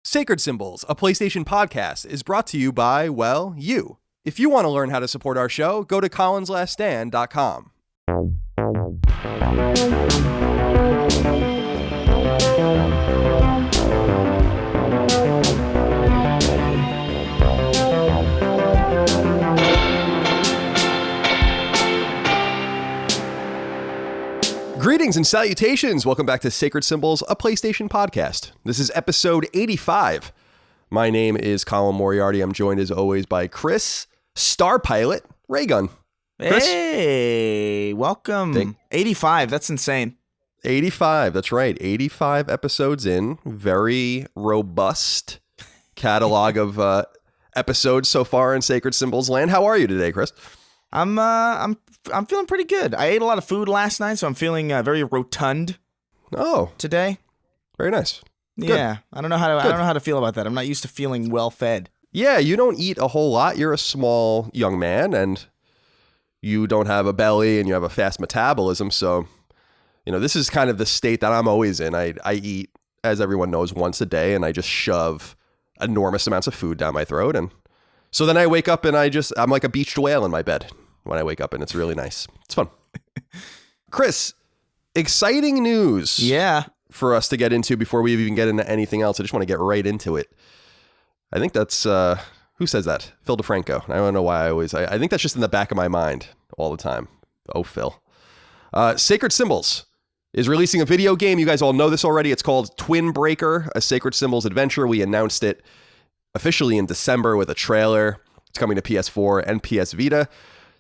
Sacred Symbols, a PlayStation podcast, is brought to you by, well, you. If you want to learn how to support our show, go to colinslaststand.com. Greetings and salutations. Welcome back to Sacred Symbols, a PlayStation podcast. This is episode 85. My name is Colin Moriarty. I'm joined as always by Chris, Star Pilot, Raygun. Chris? Hey, welcome. 85, that's insane. 85, that's right. 85 episodes in. Very robust catalog of episodes so far in Sacred Symbols land. How are you today, Chris? I'm feeling pretty good. I ate a lot of food last night, so I'm feeling very rotund. Oh, today. Very nice. Good. Yeah, I don't know how to feel about that. I'm not used to feeling well fed. Yeah, you don't eat a whole lot. You're a small young man, and you don't have a belly, and you have a fast metabolism. So, this is kind of the state that I'm always in. I eat, as everyone knows, once a day, and I just shove enormous amounts of food down my throat, and so then I wake up and I'm like a beached whale in my bed when I wake up, and it's really nice. It's fun. Chris, exciting news. Yeah. For us to get into before we even get into anything else. I just want to get right into it. I think that's, who says that? Phil DeFranco. I don't know why I think that's just in the back of my mind all the time. Oh, Phil. Sacred Symbols is releasing a video game. You guys all know this already. It's called Twin Breaker, a Sacred Symbols adventure. We announced it officially in December with a trailer. It's coming to PS4 and PS Vita.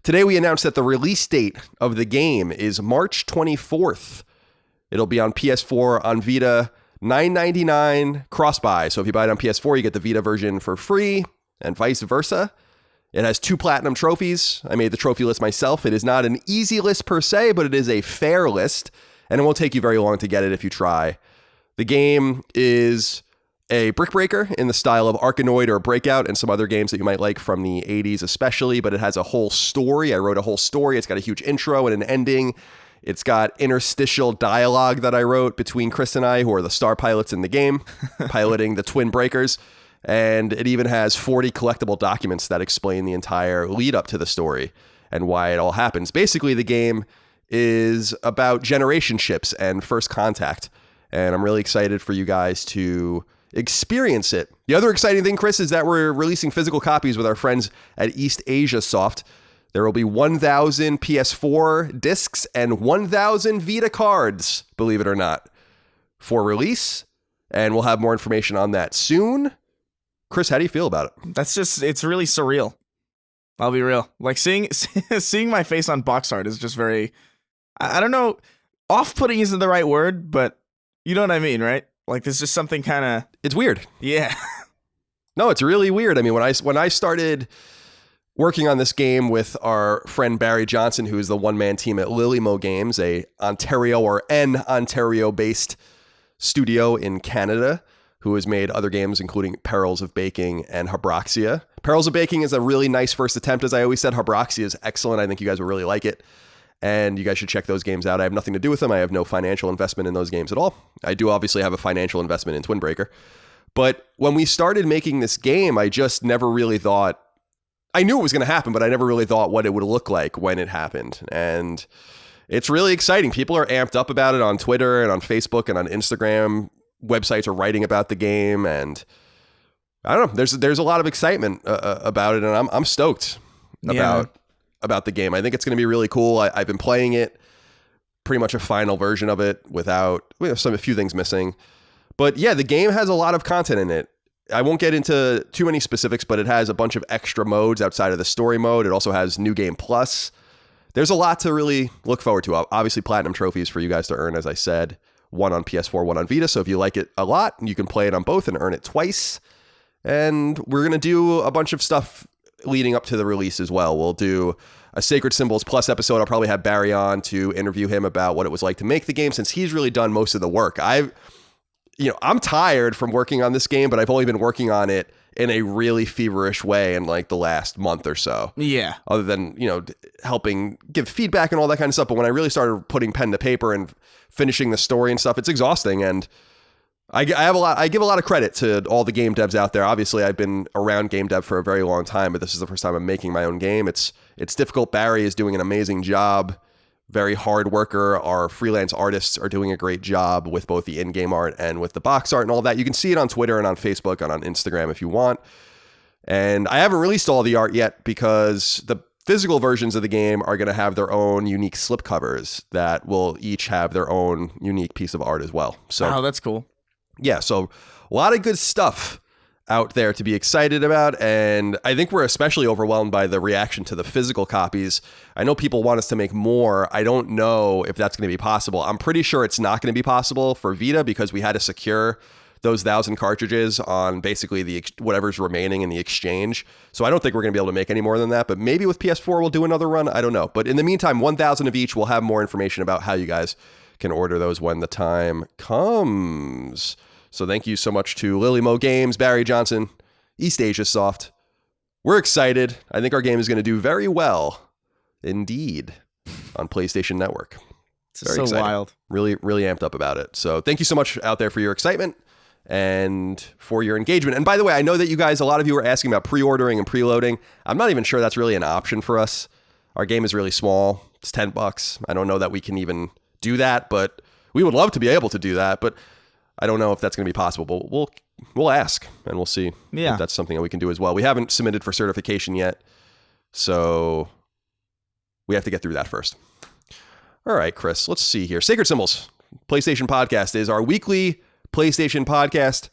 Today we announced that the release date of the game is March 24th. It'll be on PS4, on Vita, $9.99 cross-buy. So if you buy it on PS4, you get the Vita version for free, and vice versa. It has 2 platinum trophies. I made the trophy list myself. It is not an easy list per se, but it is a fair list, and it won't take you very long to get it if you try. The game is a brick breaker in the style of Arkanoid or Breakout and some other games that you might like from the 80s especially, but it has a whole story. I wrote a whole story. It's got a huge intro and an ending. It's got interstitial dialogue that I wrote between Chris and I, who are the star pilots in the game, piloting the Twin Breakers. And it even has 40 collectible documents that explain the entire lead up to the story and why it all happens. Basically, the game is about generation ships and first contact. And I'm really excited for you guys to experience it. The other exciting thing, Chris, is that we're releasing physical copies with our friends at East Asia Soft. There will be 1,000 PS4 discs and 1,000 Vita cards, believe it or not, for release. And we'll have more information on that soon. Chris, how do you feel about it? It's really surreal. I'll be real. Like seeing my face on box art is just very, I don't know, off-putting isn't the right word, but you know what I mean, right? Like there's just something kind of... It's weird. Yeah. No, it's really weird. I mean, when I started working on this game with our friend Barry Johnson, who is the one-man team at Lilymo Games, an Ontario-based studio in Canada, who has made other games, including Perils of Baking and Habroxia. Perils of Baking is a really nice first attempt, as I always said. Habroxia is excellent. I think you guys will really like it. And you guys should check those games out. I have nothing to do with them. I have no financial investment in those games at all. I do obviously have a financial investment in Twin Breaker. But when we started making this game, I just never really thought... I knew it was going to happen, but I never really thought what it would look like when it happened. And it's really exciting. People are amped up about it on Twitter and on Facebook and on Instagram. Websites are writing about the game. And I don't know. There's a lot of excitement about it. And I'm stoked about the game. I think it's going to be really cool. I've been playing it, pretty much a final version of it without, a few things missing. But yeah, the game has a lot of content in it. I won't get into too many specifics, but it has a bunch of extra modes outside of the story mode. It also has New Game Plus. There's a lot to really look forward to. Obviously, platinum trophies for you guys to earn, as I said. 1 on PS4, 1 on Vita. So if you like it a lot, you can play it on both and earn it twice. And we're going to do a bunch of stuff leading up to the release as well. We'll do a Sacred Symbols Plus episode. I'll probably have Barry on to interview him about what it was like to make the game, since he's really done most of the work. I'm tired from working on this game, but I've only been working on it in a really feverish way in like the last month or so. Yeah. Other than, helping give feedback and all that kind of stuff. But when I really started putting pen to paper and finishing the story and stuff, it's exhausting. And I give a lot of credit to all the game devs out there. Obviously, I've been around game dev for a very long time, but this is the first time I'm making my own game. It's difficult. Barry is doing an amazing job. Very hard worker. Our freelance artists are doing a great job with both the in-game art and with the box art and all that. You can see it on Twitter and on Facebook and on Instagram if you want. And I haven't released all the art yet because the physical versions of the game are going to have their own unique slipcovers that will each have their own unique piece of art as well. So, oh, that's cool. Yeah, so a lot of good stuff out there to be excited about, and I think we're especially overwhelmed by the reaction to the physical copies. I know people want us to make more. I don't know if that's going to be possible. I'm pretty sure it's not going to be possible for Vita because we had to secure those 1,000 cartridges on basically the whatever's remaining in the exchange. So I don't think we're going to be able to make any more than that, but maybe with PS4 we'll do another run. I don't know. But in the meantime, 1,000 of each. We'll have more information about how you guys can order those when the time comes. So thank you so much to Lily Mo Games, Barry Johnson, East Asia Soft. We're excited. I think our game is going to do very well indeed on PlayStation Network. It's very so exciting. Wild. Really, really amped up about it. So thank you so much out there for your excitement and for your engagement. And by the way, I know that you guys, a lot of you are asking about pre-ordering and preloading. I'm not even sure that's really an option for us. Our game is really small. It's $10. I don't know that we can even do that, but we would love to be able to do that. But I don't know if that's going to be possible, but we'll ask and we'll see if that's something that we can do as well. We haven't submitted for certification yet, so we have to get through that first. All right, Chris, let's see here. Sacred Symbols PlayStation Podcast is our weekly PlayStation podcast.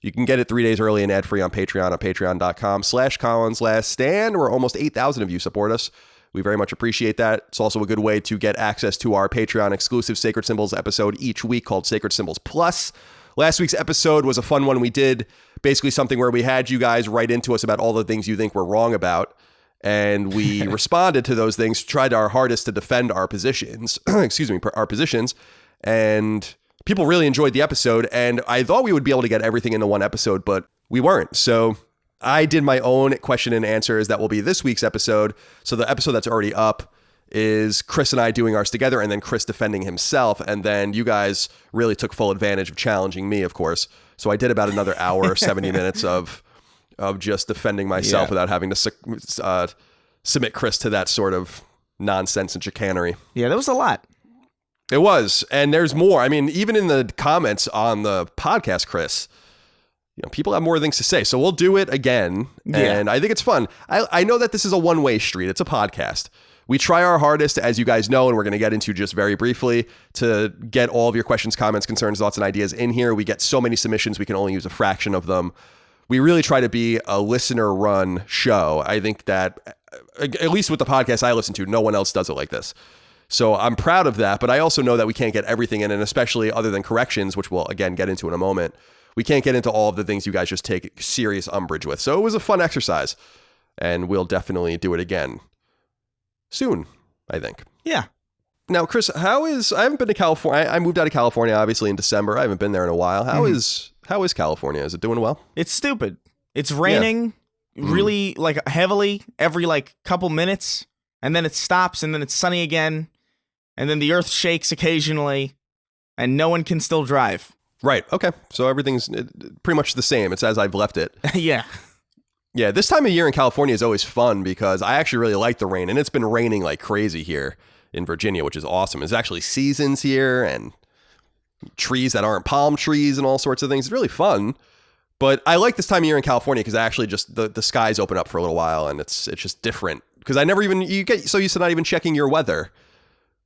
You can get it 3 days early and ad-free on Patreon at patreon.com/ColinsLastStand, where almost 8,000 of you support us. We very much appreciate that. It's also a good way to get access to our Patreon exclusive Sacred Symbols episode each week called Sacred Symbols Plus. Last week's episode was a fun one. We did basically something where we had you guys write into us about all the things you think we're wrong about. And we responded to those things, tried our hardest to defend our positions, our positions. And people really enjoyed the episode. And I thought we would be able to get everything into one episode, but we weren't. So I did my own question and answers that will be this week's episode. So the episode that's already up is Chris and I doing ours together and then Chris defending himself. And then you guys really took full advantage of challenging me, of course. So I did about another hour, 70 minutes of just defending myself without having to submit Chris to that sort of nonsense and chicanery. Yeah, that was a lot. It was. And there's more. I mean, even in the comments on the podcast, Chris, people have more things to say. So we'll do it again. And I think it's fun. I know that this is a one-way street. It's a podcast. We try our hardest, as you guys know, and we're going to get into just very briefly, to get all of your questions, comments, concerns, thoughts, and ideas in here. We get so many submissions, we can only use a fraction of them. We really try to be a listener-run show. I think that, at least with the podcast I listen to, no one else does it like this. So I'm proud of that, but I also know that we can't get everything in, and especially other than corrections, which we'll, again, get into in a moment, we can't get into all of the things you guys just take serious umbrage with. So it was a fun exercise, and we'll definitely do it again soon, I think. Yeah. Now, Chris, I haven't been to California. I moved out of California, obviously, in December. I haven't been there in a while. How is California? Is it doing well? It's stupid. It's raining really heavily every couple minutes, and then it stops, and then it's sunny again, and then the earth shakes occasionally, and no one can still drive. Right. Okay. So everything's pretty much the same. It's as I've left it. Yeah. Yeah. This time of year in California is always fun because I actually really like the rain, and it's been raining like crazy here in Virginia, which is awesome. There's actually seasons here and trees that aren't palm trees and all sorts of things. It's really fun. But I like this time of year in California because I actually just the skies open up for a little while, and it's just different. Because you get so used to not even checking your weather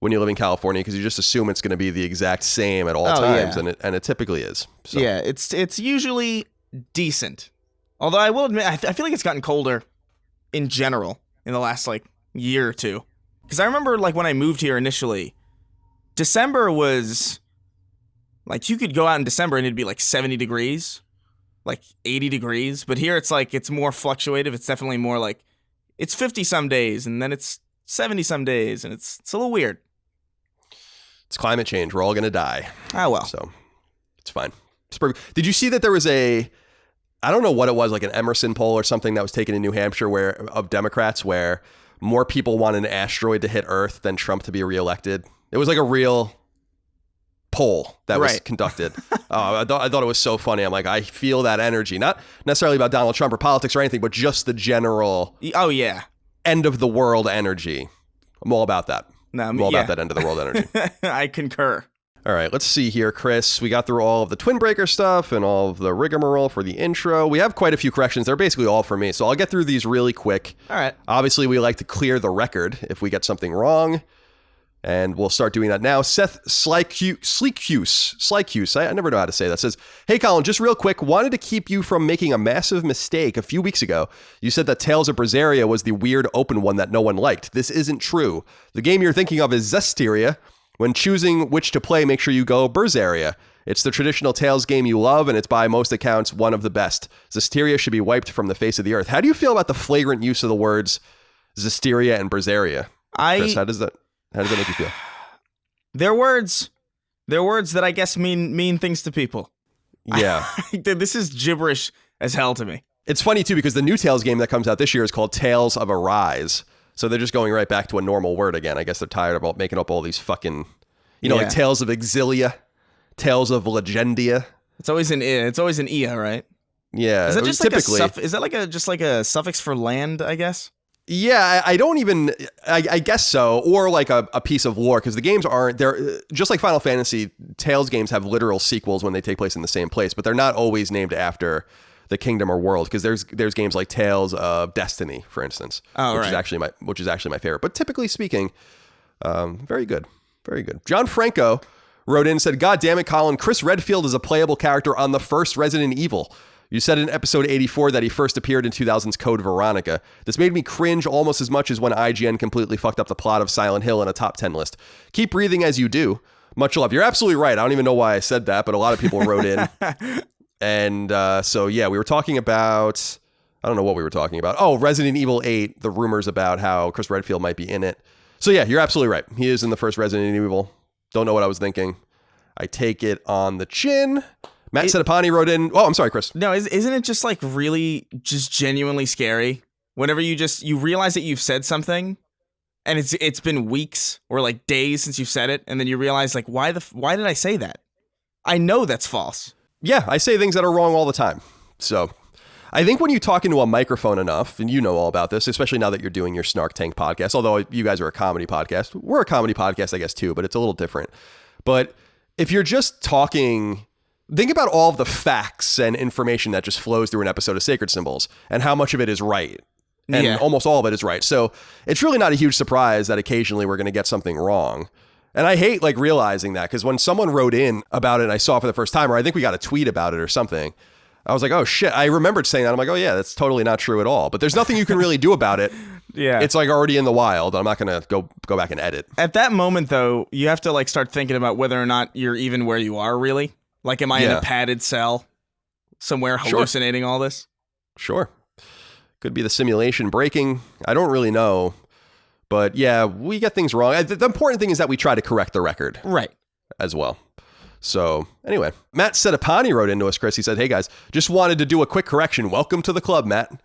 when you live in California because you just assume it's going to be the exact same at all times, and it typically is. So. Yeah, it's usually decent. Although I will admit, I feel like it's gotten colder in general in the last year or two. Because I remember when I moved here initially, December was you could go out in December and it'd be 70 degrees, 80 degrees. But here it's more fluctuative. It's definitely more it's 50 some days and then it's 70 some days, and it's a little weird. It's climate change. We're all going to die. Oh, well. So it's fine. It's perfect. Did you see that there was I don't know what it was, an Emerson poll or something that was taken in New Hampshire of Democrats where more people want an asteroid to hit Earth than Trump to be reelected? It was a real poll that was Right. conducted. I thought it was so funny. I'm like, I feel that energy, not necessarily about Donald Trump or politics or anything, but just the general Oh yeah. end of the world energy. I'm all about that. No, I'm all about that end of the world energy. I concur. All right, let's see here, Chris. We got through all of the Twin Breaker stuff and all of the rigmarole for the intro. We have quite a few corrections. They're basically all for me, so I'll get through these really quick. All right. Obviously, we like to clear the record if we get something wrong, and we'll start doing that now. Seth Slycuse, I never know how to say that, says, "Hey, Colin, just real quick, wanted to keep you from making a massive mistake a few weeks ago. You said that Tales of Berseria was the weird open one that no one liked. This isn't true. The game you're thinking of is Zestiria. When choosing which to play, make sure you go Berseria. It's the traditional Tales game you love, and it's by most accounts one of the best. Zestiria should be wiped from the face of the earth." How do you feel about the flagrant use of the words Zestiria and Berseria? Chris, how does that make you feel? They're words that I guess mean things to people. Yeah. This is gibberish as hell to me. It's funny, too, because the new Tales game that comes out this year is called Tales of Arise. So they're just going right back to a normal word again. I guess they're tired of making up all these fucking, like Tales of Exilia, Tales of Legendia. It's always an ia, right? Yeah. Is that just typically, is that just like a suffix for land, I guess? Yeah, I don't even, I guess so, or like a piece of lore, because the games they're just like Final Fantasy. Tales games have literal sequels when they take place in the same place, but they're not always named after the kingdom or world, because there's games like Tales of Destiny, for instance, which is actually my favorite. But typically speaking, very good. John Franco wrote in and said, "God damn it, Colin, Chris Redfield is a playable character on the first Resident Evil. You said in episode 84 that he first appeared in 2000's Code Veronica. This made me cringe almost as much as when IGN completely fucked up the plot of Silent Hill in a top 10 list. Keep breathing as you do. Much love." You're absolutely right. I don't even know why I said that, but a lot of people wrote in. And so, yeah, we were talking about, I don't know what we were talking about. Oh, Resident Evil 8, the rumors about how Chris Redfield might be in it. So, yeah, you're absolutely right. He is in the first Resident Evil. Don't know what I was thinking. I take it on the chin. Matt Sedapani wrote in. Oh, I'm sorry, Chris. No, isn't it just like really just genuinely scary? Whenever you realize that you've said something and it's been weeks or like days since you've said it, and then you realize like, why did I say that? I know that's false. Yeah, I say things that are wrong all the time. So I think when you talk into a microphone enough, and you know all about this, especially now that you're doing your Snark Tank podcast, although you guys are a comedy podcast. We're a comedy podcast, I guess, too, but it's a little different. But if you're just talking, think about all of the facts and information that just flows through an episode of Sacred Symbols and how much of it is right. And almost all of it is right. So it's really not a huge surprise that occasionally we're going to get something wrong. And I hate like realizing that, because when someone wrote in about it and I saw it for the first time, or I think we got a tweet about it or something, I was like, oh shit, I remembered saying that. I'm like, oh yeah, that's totally not true at all. But there's nothing you can really do about it. Yeah. It's like already in the wild. I'm not going to go back and edit. At that moment, though, you have to like start thinking about whether or not you're even where you are really. Like, am I in a padded cell somewhere hallucinating all this? Sure. Could be the simulation breaking. I don't really know. But yeah, we get things wrong. The important thing is that we try to correct the record. Right. As well. So anyway, Matt Sedapani wrote into us, Chris. He said, "Hey guys, just wanted to do a quick correction. Welcome to the club, Matt.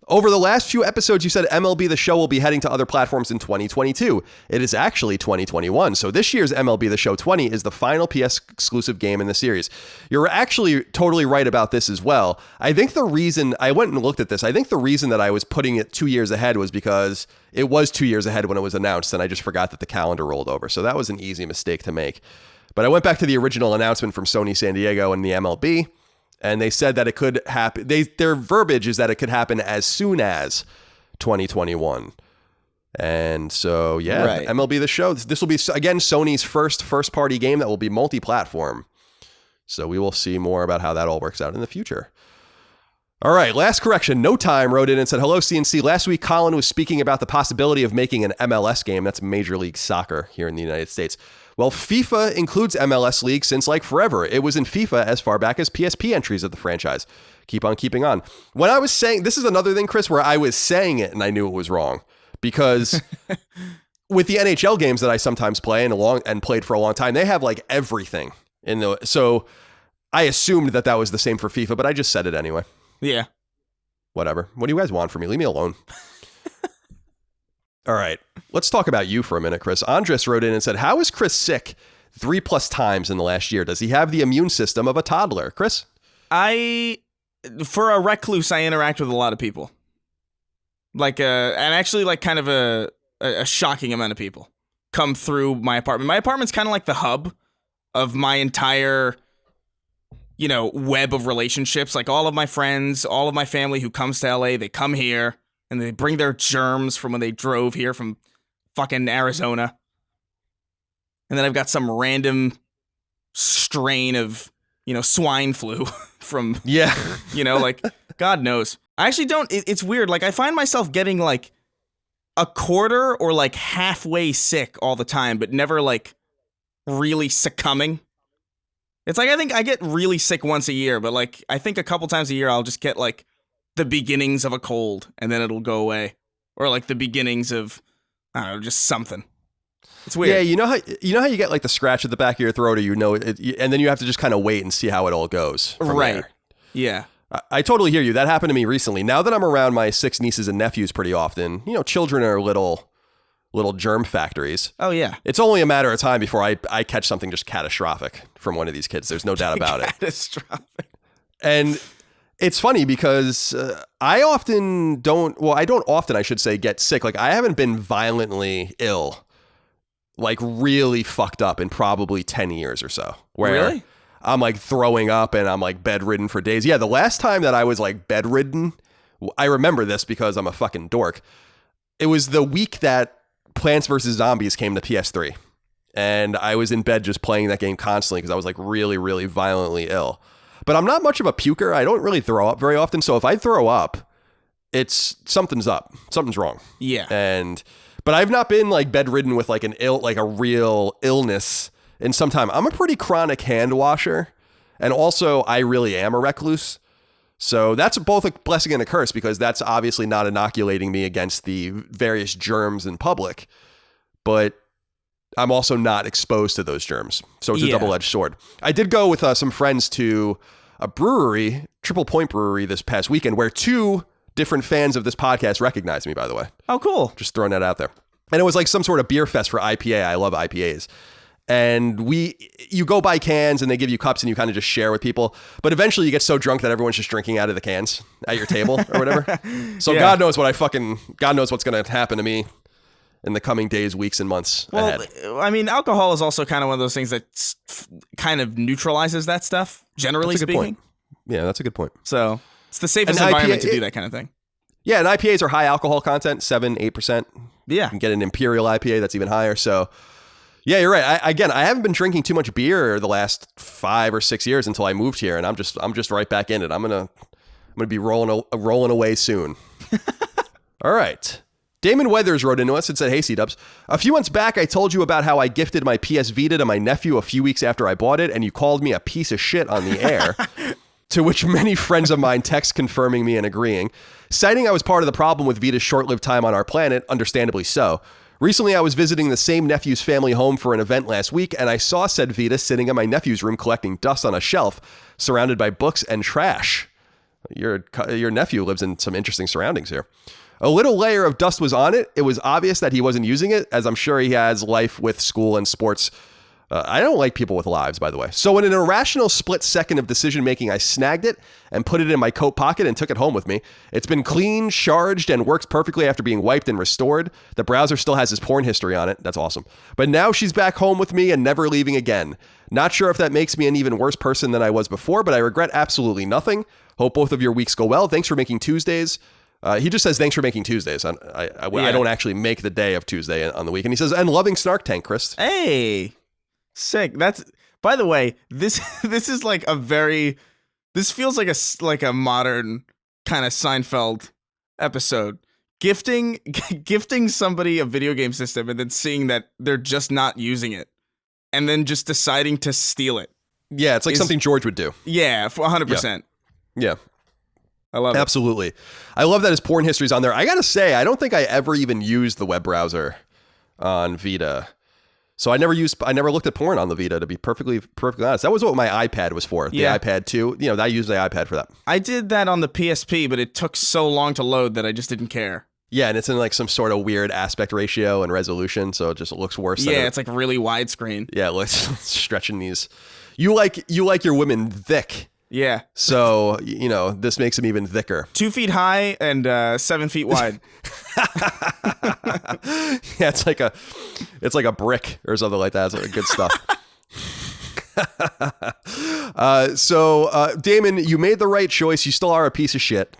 Over the last few episodes, you said MLB The Show will be heading to other platforms in 2022. It is actually 2021. So this year's MLB The Show 20 is the final PS exclusive game in the series. You're actually totally right about this as well. I think the reason I went and looked at this, I think the reason that I was putting it 2 years ahead was because it was 2 years ahead when it was announced, and I just forgot that the calendar rolled over. So that was an easy mistake to make. But I went back to the original announcement from Sony San Diego and the MLB. And they said that it could happen. Their verbiage is that it could happen as soon as 2021. And so, yeah, right. MLB The Show. This will be, again, Sony's first-party game that will be multi-platform. So we will see more about how that all works out in the future. All right, last correction. No Time wrote in and said, "Hello, CNC. Last week, Colin was speaking about the possibility of making an MLS game." That's Major League Soccer here in the United States. Well, FIFA includes MLS League since like forever. It was in FIFA as far back as PSP entries of the franchise. Keep on keeping on. When I was saying, this is another thing, Chris, where I was saying it and I knew it was wrong, because with the NHL games that I sometimes play and played for a long time, they have like everything in the. So I assumed that was the same for FIFA, but I just said it anyway. Yeah. Whatever. What do you guys want from me? Leave me alone. All right. Let's talk about you for a minute, Chris. Andres wrote in and said, "How is Chris sick? 3+ times in the last year. Does he have the immune system of a toddler? Chris? For a recluse, I interact with a lot of people. And actually like kind of a shocking amount of people come through my apartment. My apartment's kind of like the hub of my entire, web of relationships. Like all of my friends, all of my family who comes to LA, they come here and they bring their germs from when they drove here from fucking Arizona. And then I've got some random strain of, swine flu from, like, God knows. I actually don't, it's weird. Like, I find myself getting, like, a quarter or, like, halfway sick all the time, but never, like, really succumbing. It's like, I think I get really sick once a year, but, like, I think a couple times a year I'll just get, like, the beginnings of a cold, and then it'll go away. Or, like, the beginnings of, I don't know, just something. It's weird. Yeah, you know how you get like the scratch at the back of your throat, or and then you have to just kind of wait and see how it all goes. Right. There. Yeah. I totally hear you. That happened to me recently. Now that I'm around my 6 nieces and nephews pretty often, children are little germ factories. Oh yeah. It's only a matter of time before I catch something just catastrophic from one of these kids. There's no doubt about it. Catastrophic. And it's funny because I don't often, I should say, get sick. Like I haven't been violently ill, like really fucked up in probably 10 years or so. Where really? I'm like throwing up and I'm like bedridden for days. Yeah, the last time that I was like bedridden, I remember this because I'm a fucking dork. It was the week that Plants vs. Zombies came to PS3. And I was in bed just playing that game constantly because I was like really, really violently ill. But I'm not much of a puker. I don't really throw up very often. So if I throw up, something's up. Something's wrong. Yeah. But I've not been like bedridden with like a real illness in some time. I'm a pretty chronic hand washer, and also I really am a recluse. So that's both a blessing and a curse because that's obviously not inoculating me against the various germs in public, but I'm also not exposed to those germs. So it's a double-edged sword. I did go with some friends to a brewery, Triple Point Brewery, this past weekend where 2 different fans of this podcast recognized me, by the way. Oh, cool. Just throwing that out there. And it was like some sort of beer fest for IPA. I love IPAs. And you go buy cans and they give you cups and you kind of just share with people. But eventually you get so drunk that everyone's just drinking out of the cans at your table or whatever. So yeah. God knows what's going to happen to me in the coming days, weeks, and months ahead. I mean, alcohol is also kind of one of those things that kind of neutralizes that stuff, generally speaking. Point. Yeah, that's a good point. So it's the safest environment to do that kind of thing. Yeah, and IPAs are high alcohol content, 7-8%. Yeah. You can get an Imperial IPA that's even higher. So yeah, you're right. I haven't been drinking too much beer the last 5 or 6 years until I moved here, and I'm just right back in it. I'm gonna be rolling away soon. All right. Damon Weathers wrote into us and said, "Hey, C-Dubs, a few months back I told you about how I gifted my PS Vita to my nephew a few weeks after I bought it, and you called me a piece of shit on the air." To which many friends of mine text confirming me and agreeing, citing I was part of the problem with Vita's short-lived time on our planet, understandably so. Recently, I was visiting the same nephew's family home for an event last week, and I saw said Vita sitting in my nephew's room collecting dust on a shelf, surrounded by books and trash. Your nephew lives in some interesting surroundings here. A little layer of dust was on it. It was obvious that he wasn't using it, as I'm sure he has life with school and sports. I don't like people with lives, by the way. So in an irrational split second of decision making, I snagged it and put it in my coat pocket and took it home with me. It's been cleaned, charged, and works perfectly after being wiped and restored. The browser still has his porn history on it. That's awesome. But now she's back home with me and never leaving again. Not sure if that makes me an even worse person than I was before, but I regret absolutely nothing. Hope both of your weeks go well. Thanks for making Tuesdays. He just says, thanks for making Tuesdays. I don't actually make the day of Tuesday on the week. And he says, and loving Snark Tank, Chris. Hey, sick. That's, by the way, this is like this feels like a modern kind of Seinfeld episode. Gifting somebody a video game system and then seeing that they're just not using it and then just deciding to steal it. Yeah, it's like something George would do. Yeah, 100%. Yeah. I love it. Absolutely. I love that his porn history's on there. I gotta say, I don't think I ever even used the web browser on Vita. So I never looked at porn on the Vita, to be perfectly honest. That was what my iPad was for. The iPad 2. I used the iPad for that. I did that on the PSP, but it took so long to load that I just didn't care. Yeah, and it's in like some sort of weird aspect ratio and resolution, so it just looks worse. Yeah, it's like really widescreen. Yeah, let's stretching these. You like your women thick. Yeah. So, this makes them even thicker. 2 feet high and 7 feet wide. Yeah, it's like a brick or something like that. It's like good stuff. So, Damon, you made the right choice. You still are a piece of shit,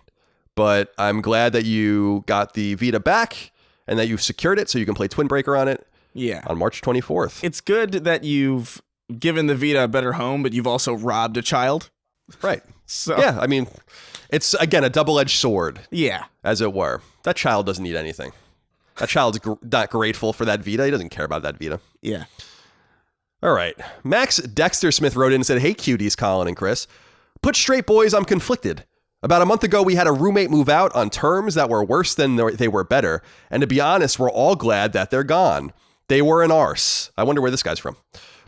but I'm glad that you got the Vita back and that you've secured it so you can play Twin Breaker on it. Yeah. On March 24th. It's good that you've given the Vita a better home, but you've also robbed a child. Right. So yeah, I mean, it's, again, a double-edged sword. Yeah. As it were. That child doesn't need anything. That child's not grateful for that Vita. He doesn't care about that Vita. Yeah. All right. Max Dexter Smith wrote in and said, "Hey, cuties, Colin and Chris. Put straight, boys, I'm conflicted. About a month ago, we had a roommate move out on terms that were worse than they were better. And to be honest, we're all glad that they're gone. They were an arse." I wonder where this guy's from.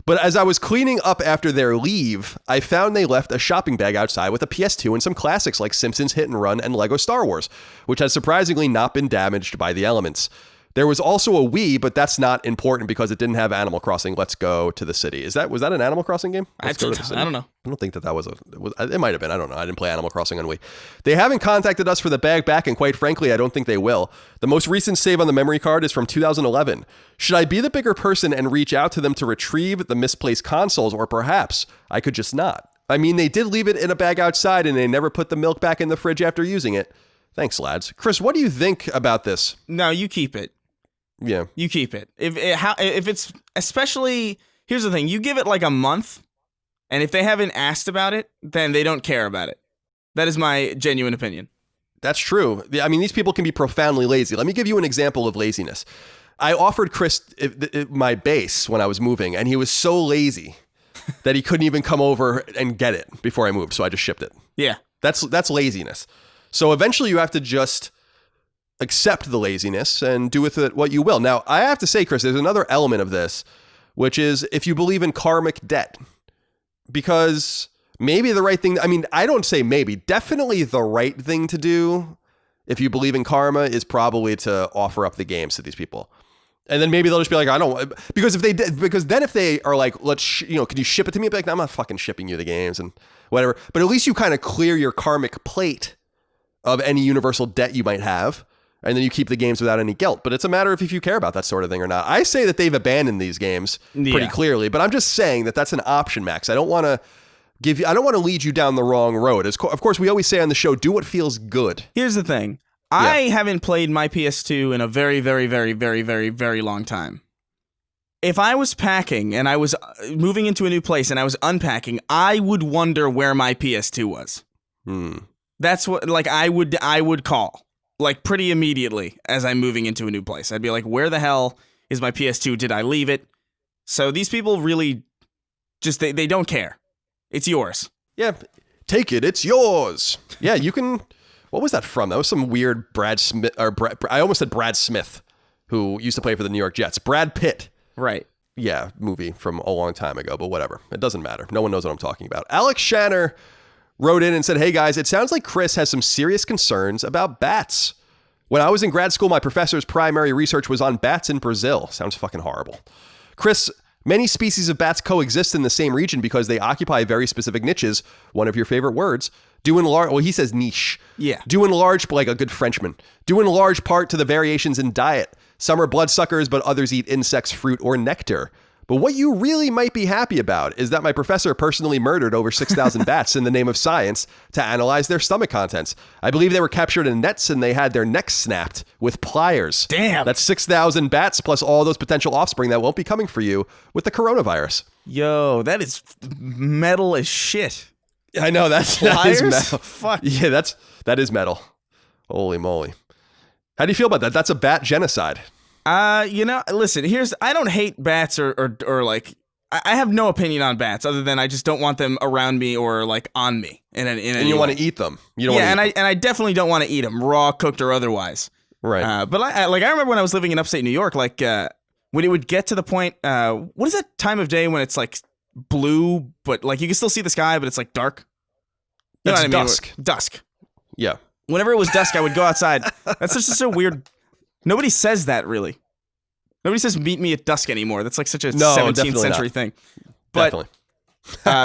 "But as I was cleaning up after their leave, I found they left a shopping bag outside with a PS2 and some classics like Simpsons Hit and Run and Lego Star Wars, which has surprisingly not been damaged by the elements. There was also a Wii, but that's not important because it didn't have Animal Crossing. Let's Go to the City." Was that an Animal Crossing game? I don't know. I don't think that was it might have been. I don't know. I didn't play Animal Crossing on Wii. "They haven't contacted us for the bag back, and quite frankly, I don't think they will. The most recent save on the memory card is from 2011. Should I be the bigger person and reach out to them to retrieve the misplaced consoles, or perhaps I could just not? I mean, they did leave it in a bag outside, and they never put the milk back in the fridge after using it. Thanks, lads." Chris, what do you think about this? No, you keep it. Yeah. You keep it. If it's, especially, here's the thing, you give it like a month, and if they haven't asked about it, then they don't care about it. That is my genuine opinion. That's true. I mean, these people can be profoundly lazy. Let me give you an example of laziness. I offered Chris my bass when I was moving, and he was so lazy that he couldn't even come over and get it before I moved, so I just shipped it. Yeah. That's laziness. So eventually you have to just accept the laziness and do with it what you will. Now, I have to say, Chris, there's another element of this, which is if you believe in karmic debt. Because maybe the right thing, I mean, I don't say maybe, definitely the right thing to do if you believe in karma is probably to offer up the games to these people. And then maybe they'll just be like, I don't, because then if they are like, can you ship it to me? I'll be like, no, I'm not fucking shipping you the games and whatever. But at least you kind of clear your karmic plate of any universal debt you might have. And then you keep the games without any guilt. But it's a matter of if you care about that sort of thing or not. I say that they've abandoned these games pretty clearly, but I'm just saying that that's an option, Max. I don't want to lead you down the wrong road. Of course, we always say on the show, do what feels good. Here's the thing. I haven't played my PS2 in a very, very, very, very, very, very long time. If I was packing and I was moving into a new place and I was unpacking, I would wonder where my PS2 was. That's what, like, I would call. Like, pretty immediately as I'm moving into a new place. I'd be like, where the hell is my PS2? Did I leave it? So these people really just, they don't care. It's yours. Yeah, take it. It's yours. Yeah, you can. What was that from? That was some weird Brad Smith, I almost said Brad Smith, who used to play for the New York Jets. Brad Pitt. Right. Yeah, movie from a long time ago, but whatever. It doesn't matter. No one knows what I'm talking about. Alex Shanner wrote in and said, "Hey guys, it sounds like Chris has some serious concerns about bats. When I was in grad school, my professor's primary research was on bats in Brazil." Sounds fucking horrible. "Chris, many species of bats coexist in the same region because they occupy very specific niches." One of your favorite words. He says niche. Yeah. Due in large, like a good Frenchman, due in large part to the variations in diet. Some are bloodsuckers, but others eat insects, fruit, or nectar. But what you really might be happy about is that my professor personally murdered over 6,000 bats in the name of science to analyze their stomach contents. I believe they were captured in nets and they had their necks snapped with pliers. Damn. That's 6,000 bats plus all those potential offspring that won't be coming for you with the coronavirus. Yo, that is metal as shit. I know, that is metal. Fuck. Yeah, that is metal. Holy moly. How do you feel about that? That's a bat genocide. Listen, I don't hate bats or like, I have no opinion on bats other than I just don't want them around me or like on me. And you want to eat them. You don't and I definitely don't want to eat them, raw, cooked, or otherwise. Right. But I remember when I was living in upstate New York, like when it would get to the point, what is that time of day when it's like blue, but like you can still see the sky, but it's like dark? You know what I mean? Dusk. Dusk. Yeah. Whenever it was dusk, I would go outside. That's just such a weird. Nobody says that really. Nobody says "meet me at dusk" anymore. That's like such a 17th century thing. But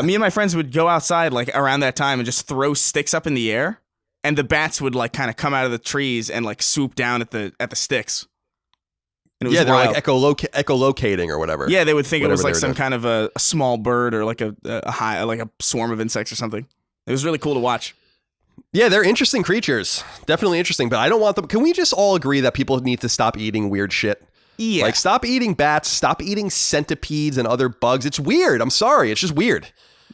me and my friends would go outside like around that time and just throw sticks up in the air, and the bats would like kind of come out of the trees and like swoop down at the sticks. And it was they're wild. like echolocating or whatever. Yeah, they would think it was like some kind of a small bird or like a swarm of insects or something. It was really cool to watch. Yeah, they're interesting creatures. Definitely interesting, but I don't want them. Can we just all agree that people need to stop eating weird shit? Yeah. Like, stop eating bats, stop eating centipedes and other bugs. It's weird. I'm sorry. It's just weird.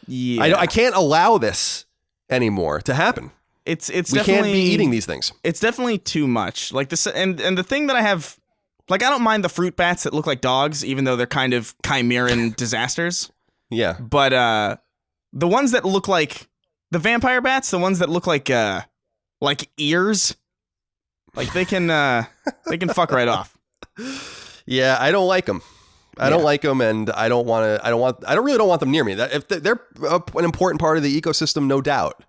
Yeah. I can't allow this anymore to happen. It's we definitely, can't be eating these things. It's definitely too much. Like this, and the thing that I have, like, I don't mind the fruit bats that look like dogs, even though they're kind of chimeran disasters. Yeah. But the ones that look like the vampire bats, the ones that look like ears, like they can fuck right off. Yeah, I don't like them. I don't like them, and I really don't want them near me. That if they're an important part of the ecosystem, no doubt.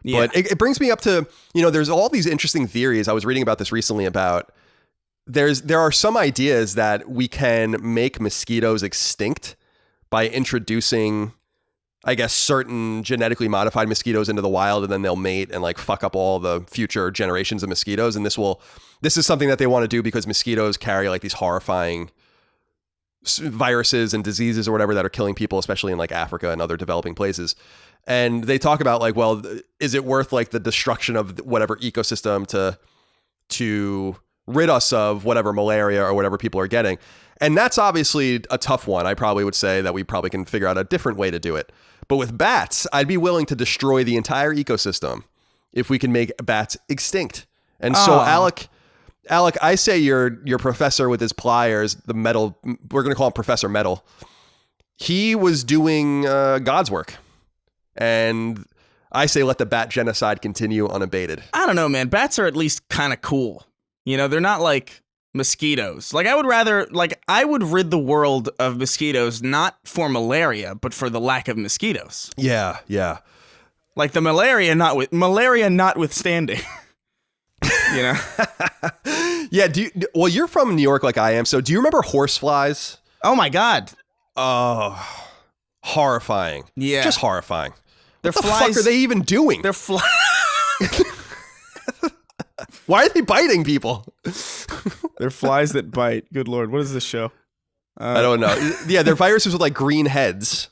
Yeah. But it brings me up to, there's all these interesting theories. I was reading about this recently about there are some ideas that we can make mosquitoes extinct by introducing, I guess, certain genetically modified mosquitoes into the wild, and then they'll mate and like fuck up all the future generations of mosquitoes. And this is something that they want to do because mosquitoes carry like these horrifying viruses and diseases or whatever that are killing people, especially in like Africa and other developing places. And they talk about like, well, is it worth like the destruction of whatever ecosystem to rid us of whatever malaria or whatever people are getting? And that's obviously a tough one. I probably would say that we probably can figure out a different way to do it. But with bats, I'd be willing to destroy the entire ecosystem if we can make bats extinct. And so Alec, I say your professor with his pliers, the metal, we're going to call him Professor Metal. He was doing God's work. And I say let the bat genocide continue unabated. I don't know, man. Bats are at least kind of cool. They're not like mosquitoes. Like, I would rid the world of mosquitoes, not for malaria, but for the lack of mosquitoes. Yeah, yeah. Like the malaria notwithstanding. Yeah, well, you're from New York like I am, so do you remember horseflies? Oh my God. Oh, horrifying. Yeah. Just horrifying. They're what the flies, fuck are they even doing? They're flies. Why are they biting people? They're flies that bite. Good Lord. What is this show? I don't know. Yeah, they're viruses with like green heads,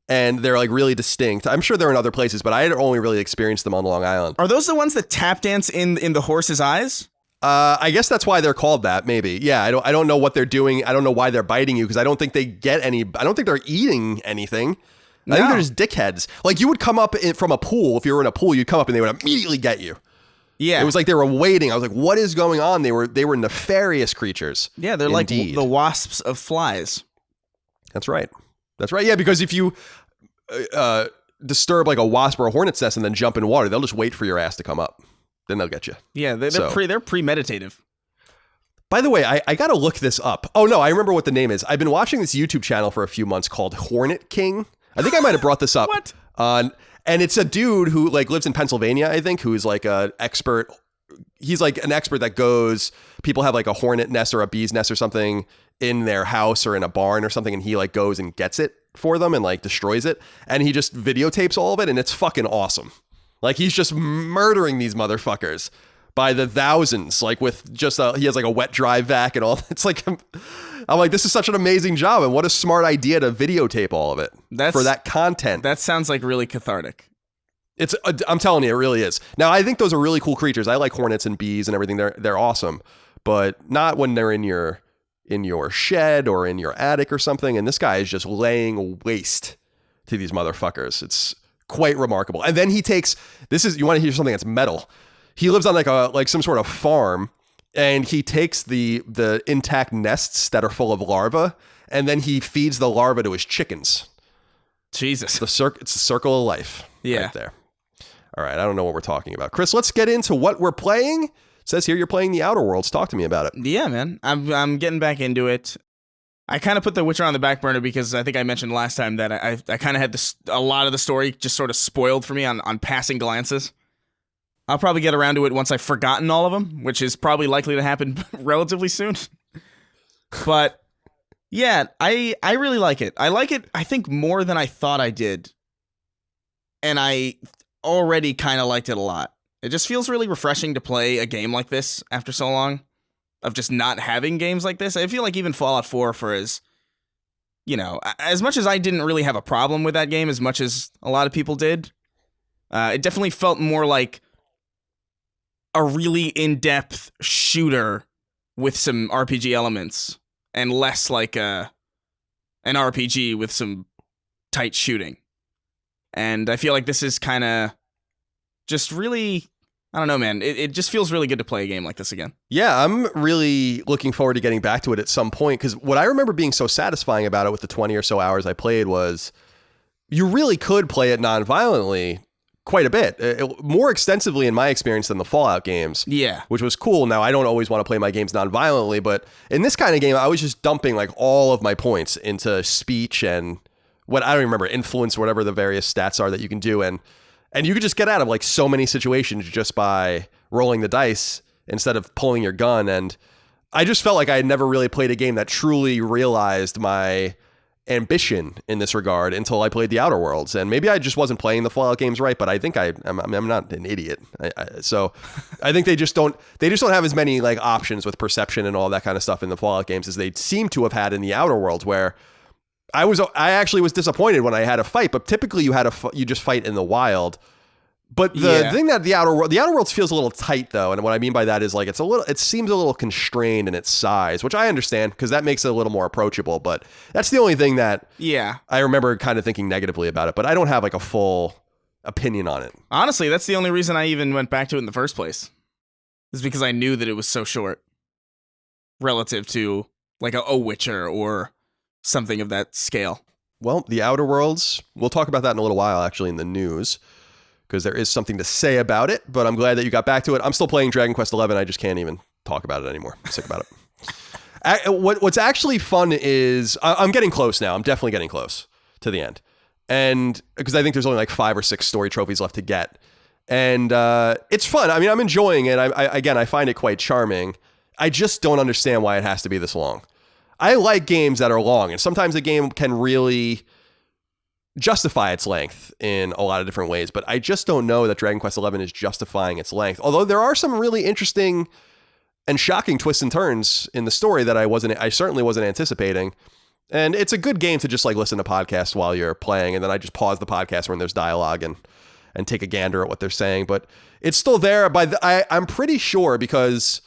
and they're like really distinct. I'm sure they're in other places, but I had only really experienced them on Long Island. Are those the ones that tap dance in the horse's eyes? I guess that's why they're called that, maybe. Yeah, I don't know what they're doing. I don't know why they're biting you, because I don't think they get any. I don't think they're eating anything. I think they're just dickheads. Like, you would come up from a pool. If you were in a pool, you'd come up and they would immediately get you. Yeah. It was like they were waiting. I was like, what is going on? They were nefarious creatures. Yeah, they're Indeed. like the wasps of flies. That's right. That's right. Yeah, because if you disturb like a wasp or a hornet's nest and then jump in water, they'll just wait for your ass to come up. Then they'll get you. Yeah, they're premeditative. By the way, I got to look this up. Oh, no, I remember what the name is. I've been watching this YouTube channel for a few months called Hornet King. I think I might have brought this up. What? And it's a dude who like lives in Pennsylvania, I think, who's like an expert. He's like an expert that goes, people have like a hornet nest or a bee's nest or something in their house or in a barn or something. And he like goes and gets it for them and like destroys it. And he just videotapes all of it. And it's fucking awesome. Like, he's just murdering these motherfuckers by the thousands, like with just he has like a wet dry vac and all. It's like, I'm like, this is such an amazing job, and what a smart idea to videotape all of it for that content. That sounds like really cathartic. I'm telling you, it really is. Now, I think those are really cool creatures. I like hornets and bees and everything. They're awesome, but not when they're in your shed or in your attic or something. And this guy is just laying waste to these motherfuckers. It's quite remarkable. And then he takes you want to hear something that's metal. He lives on like some sort of farm, and he takes the intact nests that are full of larvae, and then he feeds the larvae to his chickens. Jesus. It's the circle of life. Yeah. Right there. All right. I don't know what we're talking about. Chris, let's get into what we're playing. It says here you're playing The Outer Worlds. Talk to me about it. Yeah, man. I'm getting back into it. I kind of put The Witcher on the back burner because I think I mentioned last time that I kind of had a lot of the story just sort of spoiled for me on passing glances. I'll probably get around to it once I've forgotten all of them, which is probably likely to happen relatively soon. But yeah, I really like it. I like it, I think, more than I thought I did. And I already kind of liked it a lot. It just feels really refreshing to play a game like this after so long of just not having games like this. I feel like even Fallout 4 for as much as I didn't really have a problem with that game as much as a lot of people did, it definitely felt more like a really in-depth shooter with some RPG elements and less like an RPG with some tight shooting. And I feel like this is kind of just really, I don't know, man. It just feels really good to play a game like this again. Yeah, I'm really looking forward to getting back to it at some point, because what I remember being so satisfying about it with the 20 or so hours I played was you really could play it non-violently quite a bit, more extensively in my experience than the Fallout games. Yeah. Which was cool. Now, I don't always want to play my games non-violently, but in this kind of game, I was just dumping like all of my points into speech and what I don't even remember, influence, whatever the various stats are that you can do. And you could just get out of like so many situations just by rolling the dice instead of pulling your gun. And I just felt like I had never really played a game that truly realized my ambition in this regard until I played the Outer Worlds. And maybe I just wasn't playing the Fallout games right, but I think I'm not an idiot. So I think they just don't have as many like options with perception and all that kind of stuff in the Fallout games as they seem to have had in the Outer Worlds, where I actually was disappointed when I had a fight, but typically you just fight in the wild. But the thing that the Outer Worlds feels a little tight though, and what I mean by that is like it seems a little constrained in its size, which I understand because that makes it a little more approachable. But that's the only thing that I remember kind of thinking negatively about it. But I don't have like a full opinion on it. Honestly, that's the only reason I even went back to it in the first place, is because I knew that it was so short relative to like a Witcher or something of that scale. Well, the Outer Worlds, we'll talk about that in a little while, actually, in the news, because there is something to say about it, but I'm glad that you got back to it. I'm still playing Dragon Quest XI. I just can't even talk about it anymore. I'm sick about it. What's actually fun is I'm getting close now. I'm definitely getting close to the end. And because I think there's only like 5 or 6 story trophies left to get. And it's fun. I mean, I'm enjoying it. I find it quite charming. I just don't understand why it has to be this long. I like games that are long, and sometimes a game can really justify its length in a lot of different ways, but I just don't know that Dragon Quest XI is justifying its length. Although there are some really interesting and shocking twists and turns in the story that I certainly wasn't anticipating. And it's a good game to just like listen to podcasts while you're playing, and then I just pause the podcast when there's dialogue and take a gander at what they're saying. But it's still there. I'm pretty sure, because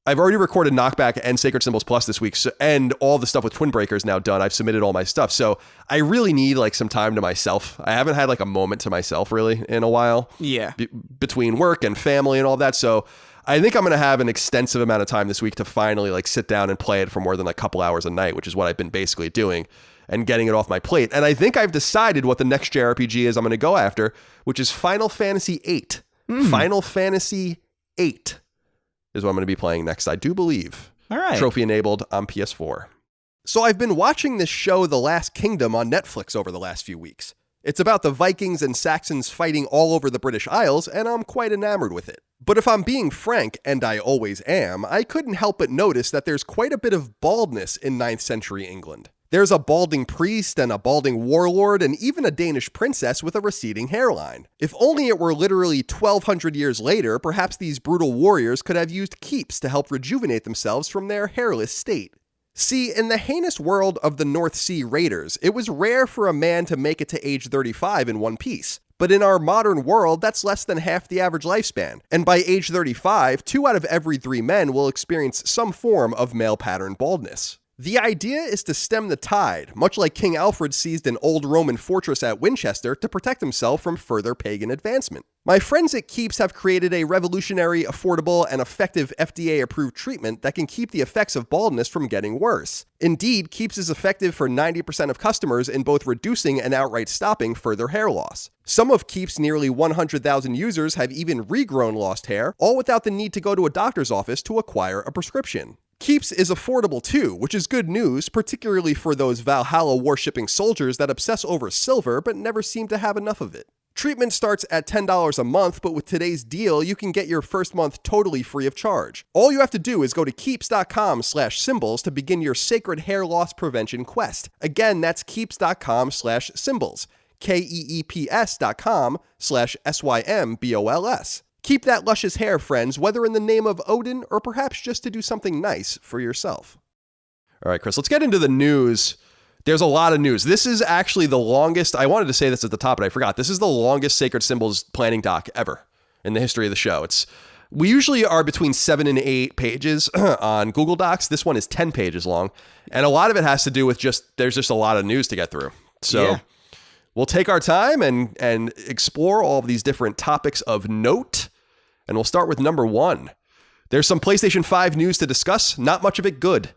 I've already recorded Knockback and Sacred Symbols Plus this week, and all the stuff with Twin Breaker is now done. I've submitted all my stuff, so I really need like some time to myself. I haven't had like a moment to myself really in a while. Yeah. Between work and family and all that, so I think I'm going to have an extensive amount of time this week to finally like sit down and play it for more than a couple hours a night, which is what I've been basically doing, and getting it off my plate. And I think I've decided what the next JRPG is I'm going to go after, which is Final Fantasy VIII. Final Fantasy VIII. Is what I'm going to be playing next, I do believe. All right. Trophy enabled on PS4. So I've been watching this show, The Last Kingdom, on Netflix over the last few weeks. It's about the Vikings and Saxons fighting all over the British Isles, and I'm quite enamored with it. But if I'm being frank, and I always am, I couldn't help but notice that there's quite a bit of baldness in 9th century England. There's a balding priest and a balding warlord and even a Danish princess with a receding hairline. If only it were literally 1200 years later, perhaps these brutal warriors could have used keeps to help rejuvenate themselves from their hairless state. See, in the heinous world of the North Sea raiders, it was rare for a man to make it to age 35 in one piece. But in our modern world, that's less than half the average lifespan. And by age 35, 2 out of every 3 men will experience some form of male pattern baldness. The idea is to stem the tide, much like King Alfred seized an old Roman fortress at Winchester to protect himself from further pagan advancement. My friends at Keeps have created a revolutionary, affordable, and effective FDA-approved treatment that can keep the effects of baldness from getting worse. Indeed, Keeps is effective for 90% of customers in both reducing and outright stopping further hair loss. Some of Keeps' nearly 100,000 users have even regrown lost hair, all without the need to go to a doctor's office to acquire a prescription. Keeps is affordable too, which is good news, particularly for those Valhalla worshipping soldiers that obsess over silver but never seem to have enough of it. Treatment starts at $10 a month, but with today's deal, you can get your first month totally free of charge. All you have to do is go to keeps.com/symbols to begin your sacred hair loss prevention quest. Again, that's keeps.com/symbols. KEEPS.com/SYMBOLS. Keep that luscious hair, friends, whether in the name of Odin or perhaps just to do something nice for yourself. All right, Chris, let's get into the news. There's a lot of news. This is actually the longest, I wanted to say this at the top, but I forgot. This is the longest Sacred Symbols planning doc ever in the history of the show. We usually are between 7 and 8 pages on Google Docs. This one is 10 pages long. And a lot of it has to do with there's just a lot of news to get through. So we'll take our time and explore all of these different topics of note. And we'll start with number 1. There's some PlayStation 5 news to discuss. Not much of it good.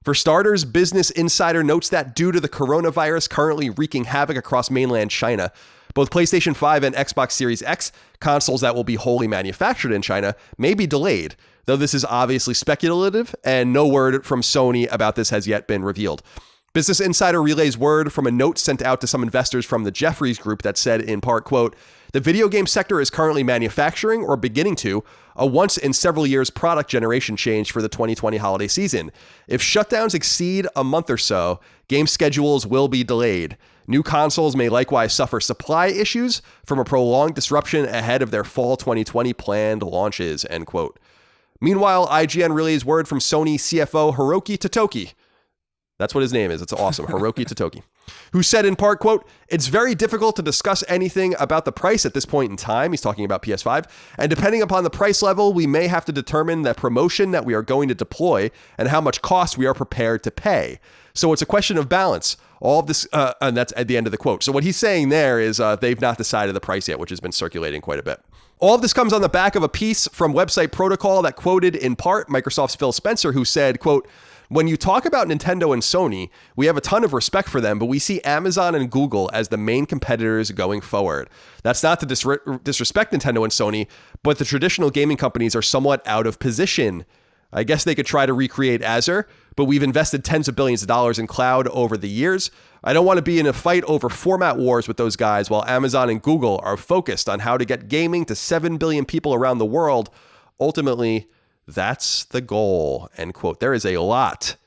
For starters, Business Insider notes that due to the coronavirus currently wreaking havoc across mainland China, both PlayStation 5 and Xbox Series X consoles that will be wholly manufactured in China may be delayed, though this is obviously speculative and no word from Sony about this has yet been revealed. Business Insider relays word from a note sent out to some investors from the Jefferies Group that said in part, quote, "The video game sector is currently manufacturing or beginning to a once in several years product generation change for the 2020 holiday season. If shutdowns exceed a month or so, game schedules will be delayed. New consoles may likewise suffer supply issues from a prolonged disruption ahead of their fall 2020 planned launches," end quote. Meanwhile, IGN relays word from Sony CFO Hiroki Totoki. That's what his name is. It's awesome. Hiroki Totoki, who said in part, quote, "It's very difficult to discuss anything about the price at this point in time." He's talking about PS5. "And depending upon the price level, we may have to determine the promotion that we are going to deploy and how much cost we are prepared to pay. So it's a question of balance. All of this," and that's at the end of the quote. So what he's saying there is they've not decided the price yet, which has been circulating quite a bit. All of this comes on the back of a piece from Website Protocol that quoted in part Microsoft's Phil Spencer, who said, quote, "When you talk about Nintendo and Sony, we have a ton of respect for them, but we see Amazon and Google as the main competitors going forward. That's not to disrespect Nintendo and Sony, but the traditional gaming companies are somewhat out of position. I guess they could try to recreate Azure, but we've invested tens of billions of dollars in cloud over the years. I don't want to be in a fight over format wars with those guys while Amazon and Google are focused on how to get gaming to 7 billion people around the world. Ultimately, that's the goal," end quote. There is a lot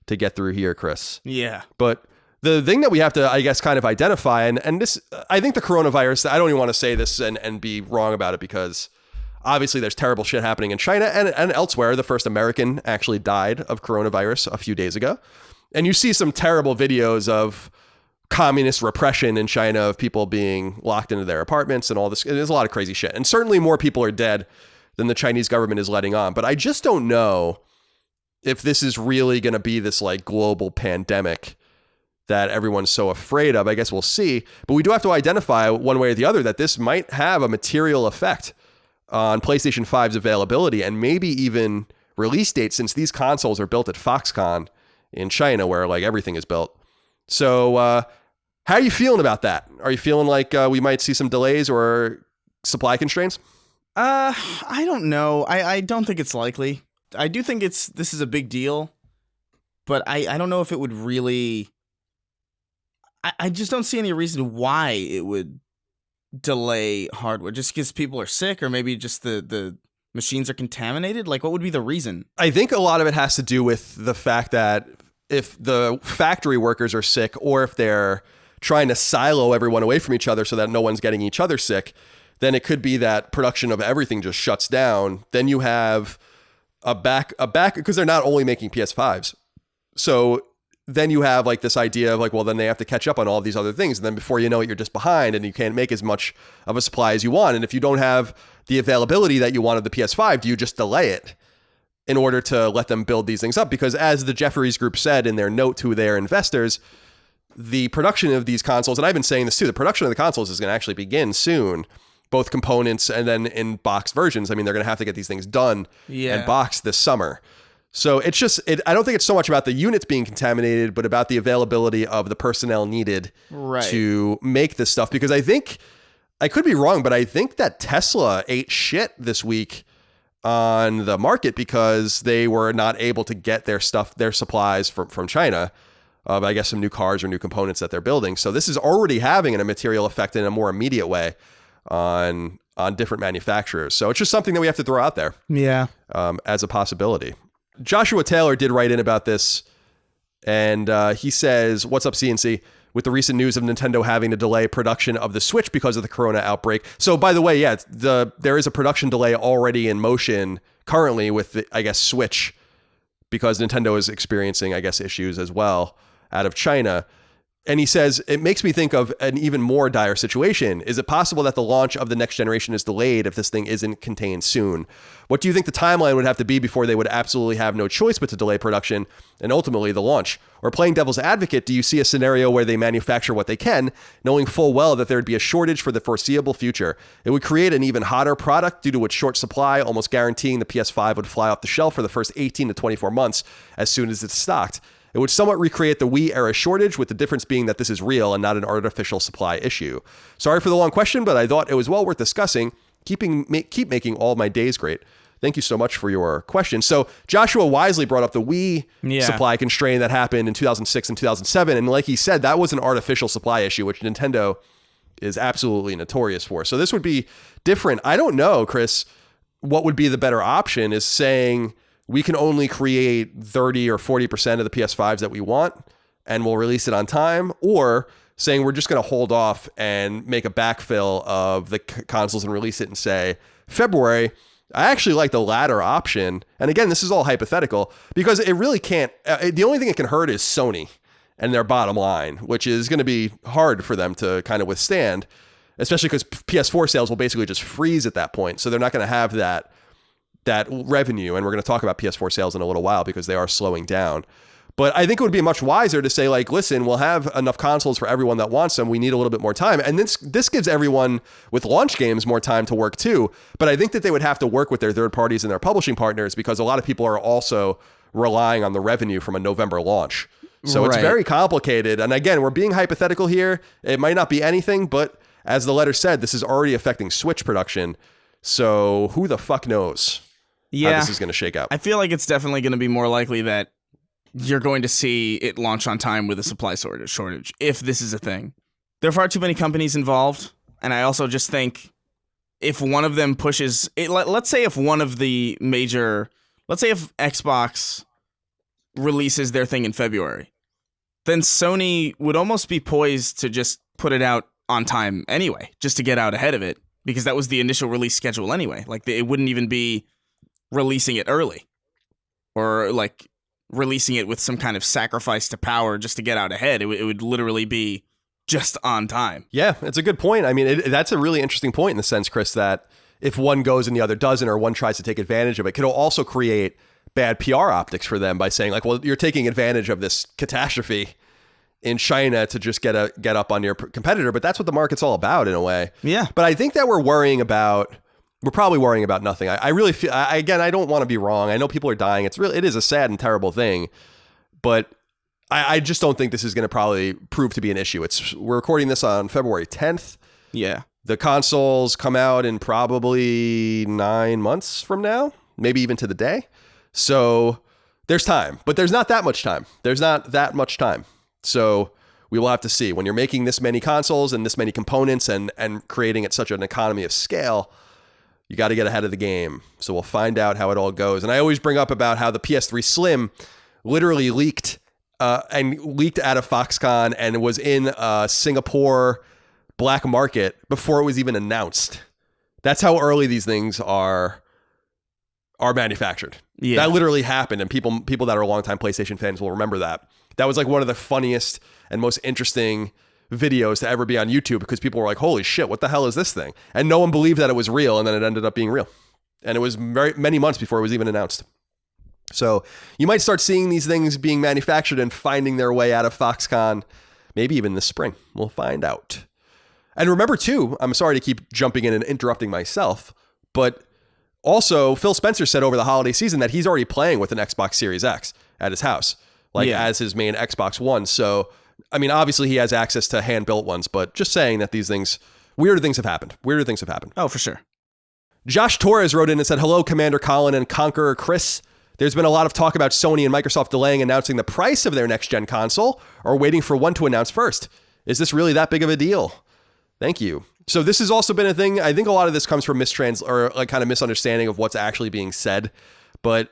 to get through here, Chris. Yeah. But the thing that we have to, I guess, kind of identify, and this, I think the coronavirus, I don't even want to say this and be wrong about it because obviously there's terrible shit happening in China and elsewhere. The first American actually died of coronavirus a few days ago. And you see some terrible videos of communist repression in China of people being locked into their apartments and all this. There's a lot of crazy shit. And certainly more people are dead than the Chinese government is letting on. But I just don't know if this is really going to be this like global pandemic that everyone's so afraid of. I guess we'll see. But we do have to identify one way or the other that this might have a material effect on PlayStation 5's availability and maybe even release date, since these consoles are built at Foxconn in China, where like everything is built. So how are you feeling about that? Are you feeling like we might see some delays or supply constraints? I don't know. I don't think it's likely. I do think this is a big deal, but I don't know if it would really. I just don't see any reason why it would delay hardware, just because people are sick, or maybe just the machines are contaminated. Like, what would be the reason? I think a lot of it has to do with the fact that if the factory workers are sick, or if they're trying to silo everyone away from each other so that no one's getting each other sick, then it could be that production of everything just shuts down. Then you have a back, because they're not only making PS5s. So then you have like this idea of like, well, then they have to catch up on all these other things. And then before you know it, you're just behind and you can't make as much of a supply as you want. And if you don't have the availability that you want of the PS5, do you just delay it in order to let them build these things up? Because as the Jefferies Group said in their note to their investors, the production of these consoles, and I've been saying this too, the production of the consoles is going to actually begin soon, both components and then in boxed versions. I mean, they're going to have to get these things done and boxed this summer. So it's just, I don't think it's so much about the units being contaminated, but about the availability of the personnel needed to make this stuff. Because I think, I could be wrong, but I think that Tesla ate shit this week on the market because they were not able to get their supplies from China. Of, I guess, some new cars or new components that they're building. So this is already having a material effect in a more immediate way on different manufacturers. So it's just something that we have to throw out there. Yeah. As a possibility. Joshua Taylor did write in about this, and he says, "What's up, CNC? With the recent news of Nintendo having to delay production of the Switch because of the corona outbreak." So, by the way, yeah, there is a production delay already in motion currently with the, I guess, Switch, because Nintendo is experiencing, I guess, issues as well out of China. And he says, it makes me think of an even more dire situation. Is it possible that the launch of the next generation is delayed if this thing isn't contained soon? What do you think the timeline would have to be before they would absolutely have no choice but to delay production and ultimately the launch? Or playing devil's advocate, do you see a scenario where they manufacture what they can, knowing full well that there would be a shortage for the foreseeable future? It would create an even hotter product due to its short supply, almost guaranteeing the PS5 would fly off the shelf for the first 18 to 24 months as soon as it's stocked. It would somewhat recreate the Wii era shortage, with the difference being that this is real and not an artificial supply issue. Sorry for the long question, but I thought it was well worth discussing. Keep making all my days great. Thank you so much for your question. So Joshua wisely brought up the Wii supply constraint that happened in 2006 and 2007. And like he said, that was an artificial supply issue, which Nintendo is absolutely notorious for. So this would be different. I don't know, Chris, what would be the better option is saying, we can only create 30 or 40% of the PS5s that we want and we'll release it on time, or saying we're just going to hold off and make a backfill of the consoles and release it in, say, February. I actually like the latter option. And again, this is all hypothetical because it really can't, the only thing it can hurt is Sony and their bottom line, which is going to be hard for them to kind of withstand, especially because PS4 sales will basically just freeze at that point. So they're not going to have that revenue. And we're going to talk about PS4 sales in a little while because they are slowing down. But I think it would be much wiser to say, like, listen, we'll have enough consoles for everyone that wants them. We need a little bit more time. And this gives everyone with launch games more time to work too. But I think that they would have to work with their third parties and their publishing partners because a lot of people are also relying on the revenue from a November launch. So It's very complicated. And again, we're being hypothetical here. It might not be anything, but as the letter said, this is already affecting Switch production. So who the fuck knows? How this is going to shake out. I feel like it's definitely going to be more likely that you're going to see it launch on time with a supply shortage, if this is a thing. There are far too many companies involved, and I also just think if one of them pushes it, let's say if one of the major, let's say if Xbox releases their thing in February, then Sony would almost be poised to just put it out on time anyway, just to get out ahead of it, because that was the initial release schedule anyway. Like, it wouldn't even be releasing it early or like releasing it with some kind of sacrifice to power just to get out ahead. It would literally be just on time. Yeah, it's a good point. I mean, that's a really interesting point in the sense, Chris, that if one goes and the other doesn't, or one tries to take advantage of it, could also create bad PR optics for them by saying, like, well, you're taking advantage of this catastrophe in China to just get up on your competitor. But that's what the market's all about in a way. Yeah. But I think that we're probably worrying about nothing. I really feel, again, I don't want to be wrong. I know people are dying. It is a sad and terrible thing, but I just don't think this is going to probably prove to be an issue. We're recording this on February 10th. Yeah. The consoles come out in probably 9 months from now, maybe even to the day. So there's time, but there's not that much time. So we will have to see. When you're making this many consoles and this many components and creating at such an economy of scale, you got to get ahead of the game. So we'll find out how it all goes. And I always bring up about how the PS3 Slim literally leaked out of Foxconn and was in Singapore black market before it was even announced. That's how early these things are manufactured. Yeah. That literally happened. And people that are longtime PlayStation fans will remember that. That was like one of the funniest and most interesting videos to ever be on YouTube, because people were like, holy shit, what the hell is this thing? And no one believed that it was real, and then it ended up being real. And it was many months before it was even announced. So you might start seeing these things being manufactured and finding their way out of Foxconn, maybe even this spring. We'll find out. And remember too, I'm sorry to keep jumping in and interrupting myself, but also Phil Spencer said over the holiday season that he's already playing with an Xbox Series X at his house, as his main Xbox One. So I mean, obviously he has access to hand-built ones, but just saying that these things, weirder things have happened. Oh, for sure. Josh Torres wrote in and said, hello, Commander Colin and Conqueror Chris. There's been a lot of talk about Sony and Microsoft delaying announcing the price of their next-gen console or waiting for one to announce first. Is this really that big of a deal? Thank you. So this has also been a thing. I think a lot of this comes from or like kind of misunderstanding of what's actually being said. But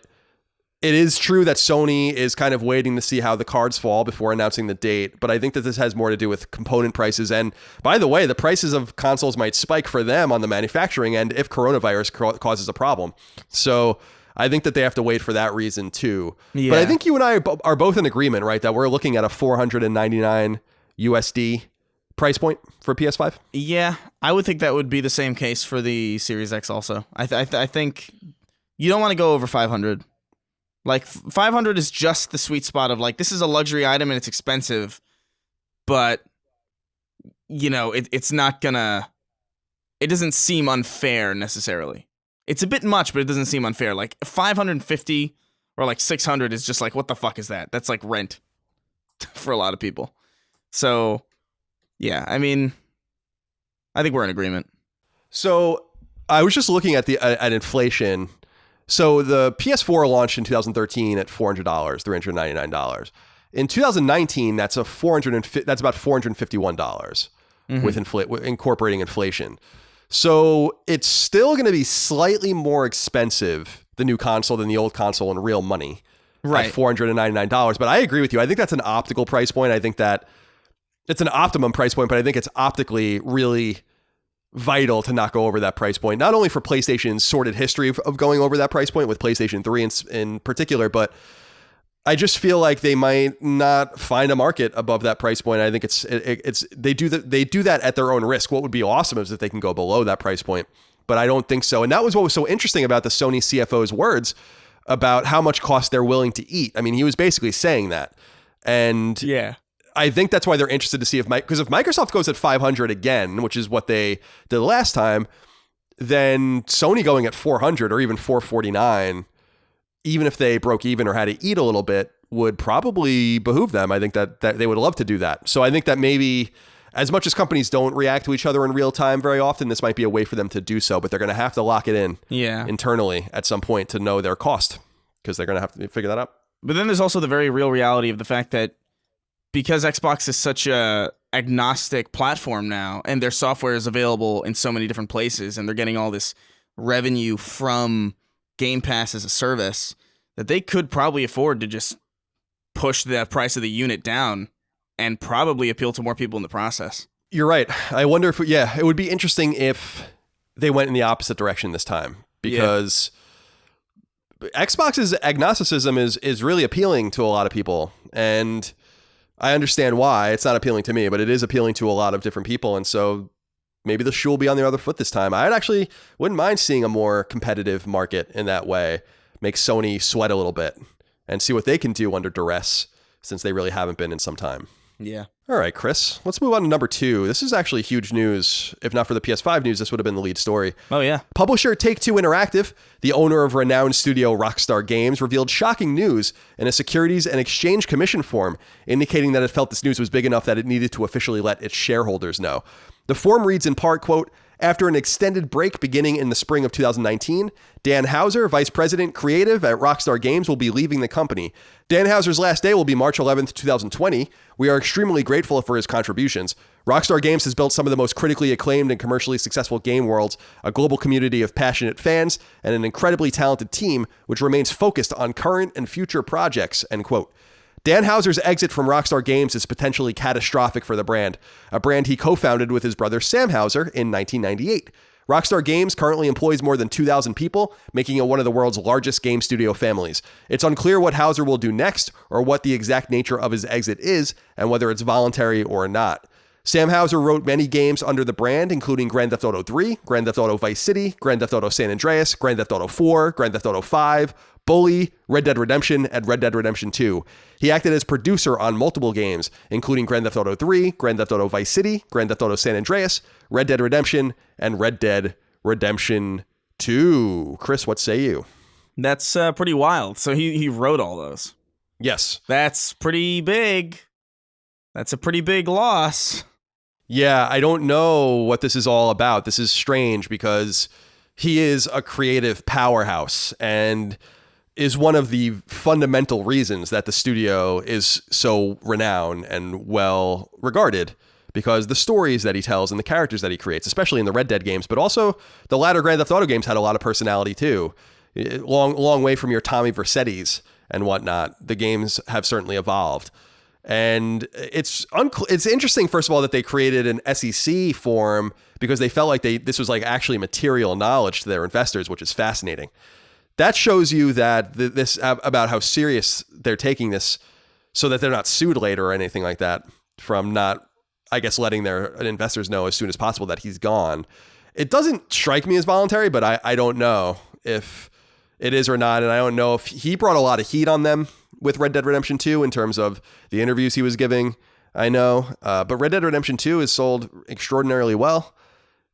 it is true that Sony is kind of waiting to see how the cards fall before announcing the date. But I think that this has more to do with component prices. And by the way, the prices of consoles might spike for them on the manufacturing end if coronavirus causes a problem. So I think that they have to wait for that reason too. Yeah. But I think you and I are both in agreement, right? That we're looking at a $499 USD price point for PS5. Yeah, I would think that would be the same case for the Series X also. I think you don't want to go over 500. Like 500 is just the sweet spot of like, this is a luxury item and it's expensive, but you know, it's not gonna, it doesn't seem unfair necessarily. It's a bit much, but it doesn't seem unfair. Like 550 or like 600 is just like, what the fuck is that? That's like rent for a lot of people. So yeah, I mean, I think we're in agreement. So I was just looking at at inflation. So the PS4 launched in 2013 at $400, $399. In 2019, that's about $451 with incorporating inflation. So it's still going to be slightly more expensive, the new console, than the old console in real money, right? At $499. But I agree with you. I think that's an optical price point. I think that it's an optimum price point, but I think it's optically really vital to not go over that price point. Not only for PlayStation's sordid history of going over that price point with PlayStation 3 in particular, but I just feel like they might not find a market above that price point. I think they do that at their own risk. What would be awesome is if they can go below that price point, but I don't think so. And that was what was so interesting about the Sony CFO's words about how much cost they're willing to eat. I mean, he was basically saying that. And yeah, I think that's why they're interested to see if Microsoft goes at 500 again, which is what they did last time, then Sony going at 400 or even 449, even if they broke even or had to eat a little bit, would probably behoove them. I think that they would love to do that. So I think that maybe as much as companies don't react to each other in real time very often, this might be a way for them to do so, but they're going to have to lock it in internally at some point to know their cost, because they're going to have to figure that out. But then there's also the very real reality of the fact that because Xbox is such a agnostic platform now, and their software is available in so many different places, and they're getting all this revenue from Game Pass as a service, that they could probably afford to just push the price of the unit down and probably appeal to more people in the process. You're right. I wonder if, it would be interesting if they went in the opposite direction this time, because Xbox's agnosticism is really appealing to a lot of people, and I understand why. It's not appealing to me, but it is appealing to a lot of different people. And so maybe the shoe will be on the other foot this time. I wouldn't mind seeing a more competitive market in that way, make Sony sweat a little bit and see what they can do under duress, since they really haven't been in some time. Yeah. All right, Chris, let's move on to number 2. This is actually huge news. If not for the PS5 news, this would have been the lead story. Oh, yeah. Publisher Take-Two Interactive, the owner of renowned studio Rockstar Games, revealed shocking news in a Securities and Exchange Commission form, indicating that it felt this news was big enough that it needed to officially let its shareholders know. The form reads in part, quote, "After an extended break beginning in the spring of 2019, Dan Houser, Vice President Creative at Rockstar Games, will be leaving the company. Dan Houser's last day will be March 11th, 2020. We are extremely grateful for his contributions. Rockstar Games has built some of the most critically acclaimed and commercially successful game worlds, a global community of passionate fans, and an incredibly talented team which remains focused on current and future projects," end quote. Dan Houser's exit from Rockstar Games is potentially catastrophic for the brand, a brand he co-founded with his brother Sam Houser in 1998. Rockstar Games currently employs more than 2,000 people, making it one of the world's largest game studio families. It's unclear what Houser will do next, or what the exact nature of his exit is, and whether it's voluntary or not. Sam Houser wrote many games under the brand, including Grand Theft Auto 3, Grand Theft Auto Vice City, Grand Theft Auto San Andreas, Grand Theft Auto 4, Grand Theft Auto 5, Bully, Red Dead Redemption, and Red Dead Redemption 2. He acted as producer on multiple games, including Grand Theft Auto 3, Grand Theft Auto Vice City, Grand Theft Auto San Andreas, Red Dead Redemption, and Red Dead Redemption 2. Chris, what say you? That's pretty wild. So he wrote all those. Yes. That's pretty big. That's a pretty big loss. Yeah, I don't know what this is all about. This is strange because he is a creative powerhouse and is one of the fundamental reasons that the studio is so renowned and well regarded. because the stories that he tells and the characters that he creates, especially in the Red Dead games, but also the latter Grand Theft Auto games had a lot of personality too. Long way from your Tommy Vercetti's and whatnot. The games have certainly evolved. And it's interesting, first of all, that they created an SEC form because they felt like this was like actually material knowledge to their investors, which is fascinating. That shows you that this about how serious they're taking this, so that they're not sued later or anything like that from not, I guess, letting their investors know as soon as possible that he's gone. It doesn't strike me as voluntary, but I don't know if it is or not. And I don't know if he brought a lot of heat on them with Red Dead Redemption 2 in terms of the interviews he was giving. I know, but Red Dead Redemption 2 is sold extraordinarily well.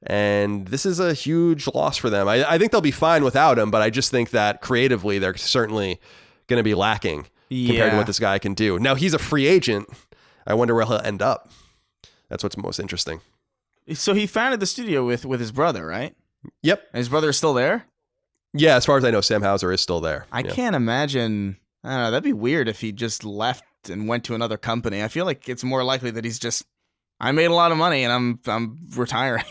And this is a huge loss for them. I think they'll be fine without him, but I just think that creatively they're certainly going to be lacking compared to what this guy can do. Now, he's a free agent. I wonder where he'll end up. That's what's most interesting. So he founded the studio with his brother, right? Yep. And his brother is still there? Yeah, as far as I know, Sam Houser is still there. I can't imagine. I don't know. That'd be weird if he just left and went to another company. I feel like it's more likely that he's just, I made a lot of money and I'm retiring.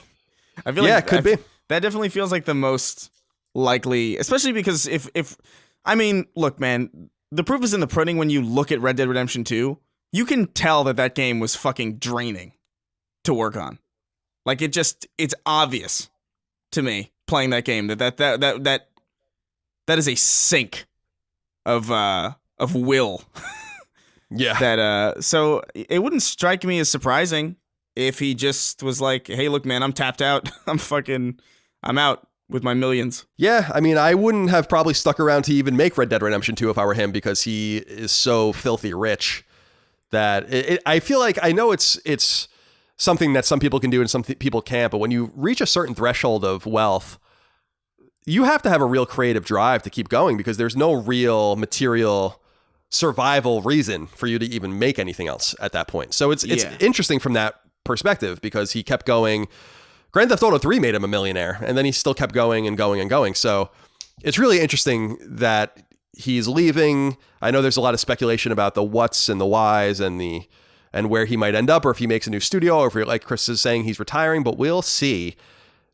I feel like it could be. That definitely feels like the most likely, especially because if I mean, look, man, the proof is in the pudding when you look at Red Dead Redemption 2. You can tell that game was fucking draining to work on. Like it's obvious to me playing that game that is a sink of will. Yeah. So it wouldn't strike me as surprising if he just was like, hey, look, man, I'm tapped out. I'm out with my millions. Yeah, I mean, I wouldn't have probably stuck around to even make Red Dead Redemption 2 if I were him, because he is so filthy rich that I feel like, I know it's something that some people can do and some people can't, but when you reach a certain threshold of wealth, you have to have a real creative drive to keep going, because there's no real material survival reason for you to even make anything else at that point. So it's interesting from that perspective, because he kept going. Grand Theft Auto 3 made him a millionaire, and then he still kept going and going and going. So it's really interesting that he's leaving. I know there's a lot of speculation about the whats and the whys and where he might end up, or if he makes a new studio, or if, like Chris is saying, he's retiring, but we'll see.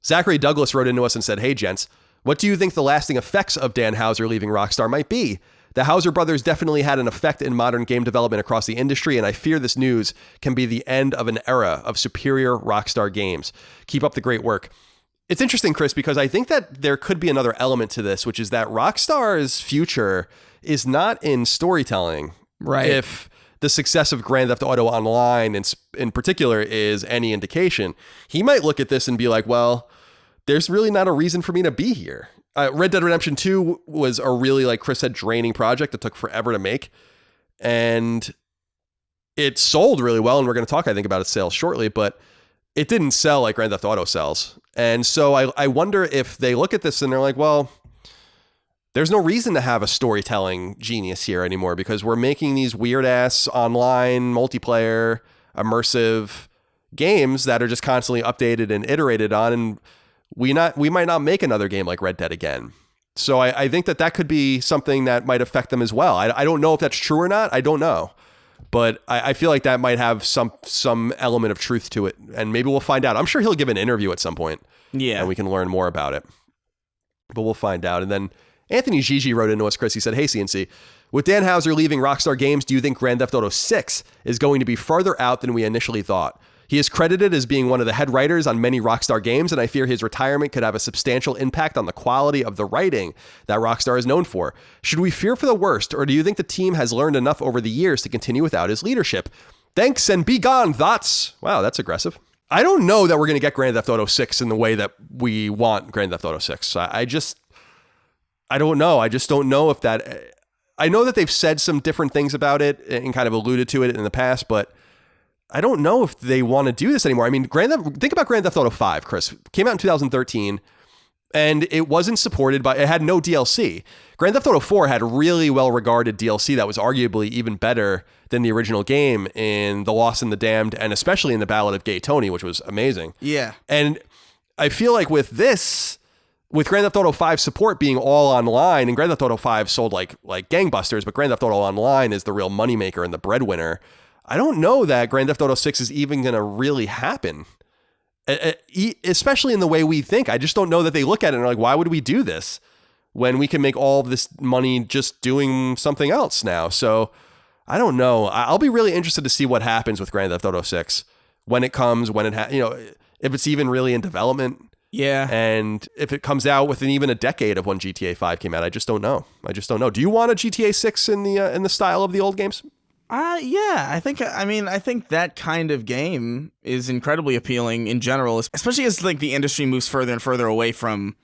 Zachary Douglas wrote into us and said, hey, gents, what do you think the lasting effects of Dan Houser leaving Rockstar might be? The Houser brothers definitely had an effect in modern game development across the industry, and I fear this news can be the end of an era of superior Rockstar games. Keep up the great work. It's interesting, Chris, because I think that there could be another element to this, which is that Rockstar's future is not in storytelling. Right. If the success of Grand Theft Auto Online in particular is any indication, he might look at this and be like, well, there's really not a reason for me to be here. Red Dead Redemption 2 was a really, like Chris said, draining project that took forever to make. And it sold really well. And we're going to talk, I think, about its sales shortly, but it didn't sell like Grand Theft Auto sells. And so I wonder if they look at this and they're like, well, there's no reason to have a storytelling genius here anymore, because we're making these weird ass online multiplayer immersive games that are just constantly updated and iterated on. And we might not make another game like Red Dead again. So I think that could be something that might affect them as well. I don't know if that's true or not. I don't know. But I feel like that might have some element of truth to it. And maybe we'll find out. I'm sure he'll give an interview at some point. Yeah. And we can learn more about it. But we'll find out. And then Anthony Gigi wrote into us, Chris. He said, hey, CNC, with Dan Houser leaving Rockstar Games, do you think Grand Theft Auto 6 is going to be farther out than we initially thought? He is credited as being one of the head writers on many Rockstar games, and I fear his retirement could have a substantial impact on the quality of the writing that Rockstar is known for. Should we fear for the worst, or do you think the team has learned enough over the years to continue without his leadership? Thanks and be gone, thoughts. Wow, that's aggressive. I don't know that we're going to get Grand Theft Auto 6 in the way that we want Grand Theft Auto 6. I don't know. I just don't know if that... I know that they've said some different things about it and kind of alluded to it in the past, but I don't know if they want to do this anymore. I mean, think about Grand Theft Auto 5, Chris. Came out in 2013, and it wasn't supported by... It had no DLC. Grand Theft Auto 4 had really well-regarded DLC that was arguably even better than the original game in The Lost and the Damned, and especially in The Ballad of Gay Tony, which was amazing. Yeah. And I feel like with this... With Grand Theft Auto 5 support being all online, and Grand Theft Auto 5 sold like gangbusters, but Grand Theft Auto Online is the real moneymaker and the breadwinner. I don't know that Grand Theft Auto 6 is even going to really happen, especially in the way we think. I just don't know that they look at it and are like, why would we do this when we can make all of this money just doing something else now? So I don't know. I'll be really interested to see what happens with Grand Theft Auto 6 when it comes, when it if it's even really in development. Yeah. And if it comes out within even a decade of when GTA 5 came out, I just don't know. Do you want a GTA 6 in the style of the old games? Yeah, I think that kind of game is incredibly appealing in general, especially as like the industry moves further and further away from,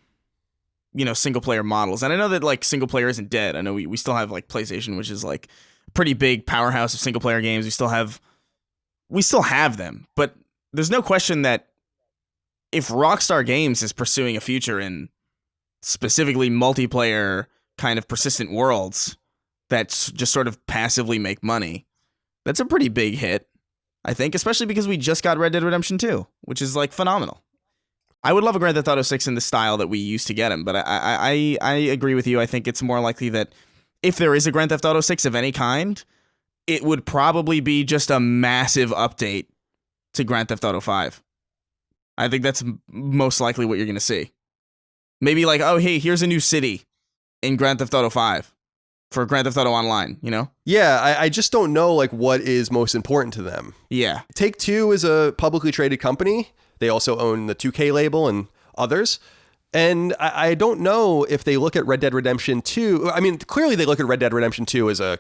single player models. And I know that like single player isn't dead. I know we still have like PlayStation, which is like a pretty big powerhouse of single player games. We still have them, but there's no question that if Rockstar Games is pursuing a future in specifically multiplayer kind of persistent worlds that just sort of passively make money, that's a pretty big hit, I think, especially because we just got Red Dead Redemption 2, which is like phenomenal. I would love a Grand Theft Auto 6 in the style that we used to get him, but I agree with you. I think it's more likely that if there is a Grand Theft Auto 6 of any kind, it would probably be just a massive update to Grand Theft Auto 5. I think that's most likely what you're going to see. Maybe like, oh, hey, here's a new city in Grand Theft Auto 5 for Grand Theft Auto Online, Yeah, I just don't know like what is most important to them. Yeah. Take-Two is a publicly traded company. They also own the 2K label and others. And I don't know if they look at Red Dead Redemption 2. I mean, clearly they look at Red Dead Redemption 2 as a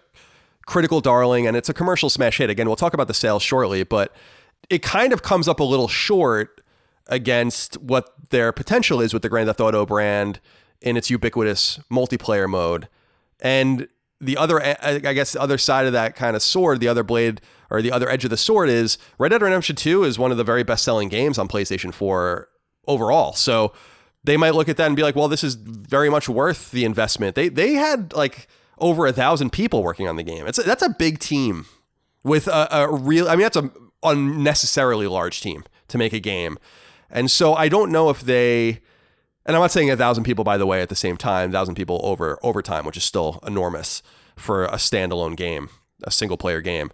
critical darling, and it's a commercial smash hit. Again, we'll talk about the sales shortly, but it kind of comes up a little short against what their potential is with the Grand Theft Auto brand in its ubiquitous multiplayer mode. And the other, I guess, the other side of that kind of sword, the other blade or the other edge of the sword is Red Dead Redemption 2 is one of the very best-selling games on PlayStation 4 overall. So they might look at that and be like, well, this is very much worth the investment. They had like over 1,000 people working on the game. That's a big team with a real, I mean, that's an unnecessarily large team to make a game. And so I don't know if they, and I'm not saying 1,000 people, by the way, at the same time, 1,000 people over time, which is still enormous for a standalone game, a single player game.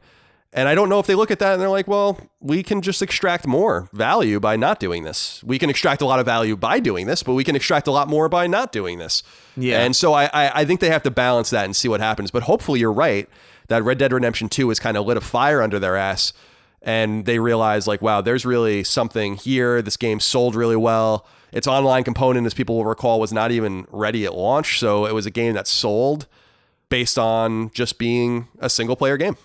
And I don't know if they look at that and they're like, well, we can just extract more value by not doing this. We can extract a lot of value by doing this, but we can extract a lot more by not doing this. Yeah. And so I think they have to balance that and see what happens. But hopefully you're right that Red Dead Redemption 2 has kind of lit a fire under their ass. And they realize like, wow, there's really something here. This game sold really well. Its online component, as people will recall, was not even ready at launch. So it was a game that sold based on just being a single player game.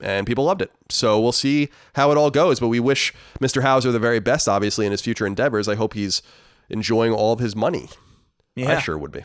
And people loved it. So we'll see how it all goes. But we wish Mr. Hauser the very best, obviously, in his future endeavors. I hope he's enjoying all of his money. Yeah. I sure would be.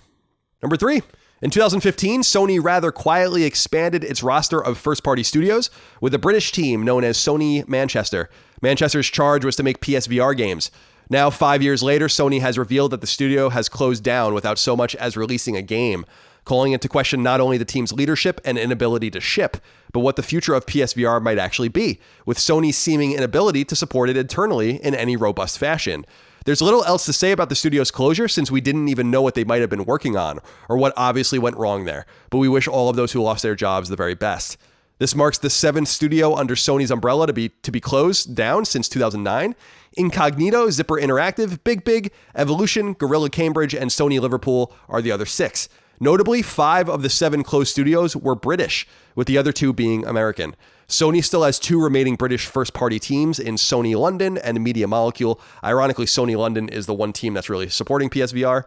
Number 3. In 2015, Sony rather quietly expanded its roster of first-party studios with a British team known as Sony Manchester. Manchester's charge was to make PSVR games. Now, 5 years later, Sony has revealed that the studio has closed down without so much as releasing a game, calling into question not only the team's leadership and inability to ship, but what the future of PSVR might actually be, with Sony's seeming inability to support it internally in any robust fashion. There's little else to say about the studio's closure since we didn't even know what they might have been working on or what obviously went wrong there, but we wish all of those who lost their jobs the very best. This marks the 7th studio under Sony's umbrella to be closed down since 2009. Incognito, Zipper Interactive, Big, Evolution, Gorilla Cambridge, and Sony Liverpool are the other 6. Notably, 5 of the 7 closed studios were British, with the other 2 being American. Sony still has 2 remaining British first-party teams in Sony London and Media Molecule. Ironically, Sony London is the one team that's really supporting PSVR.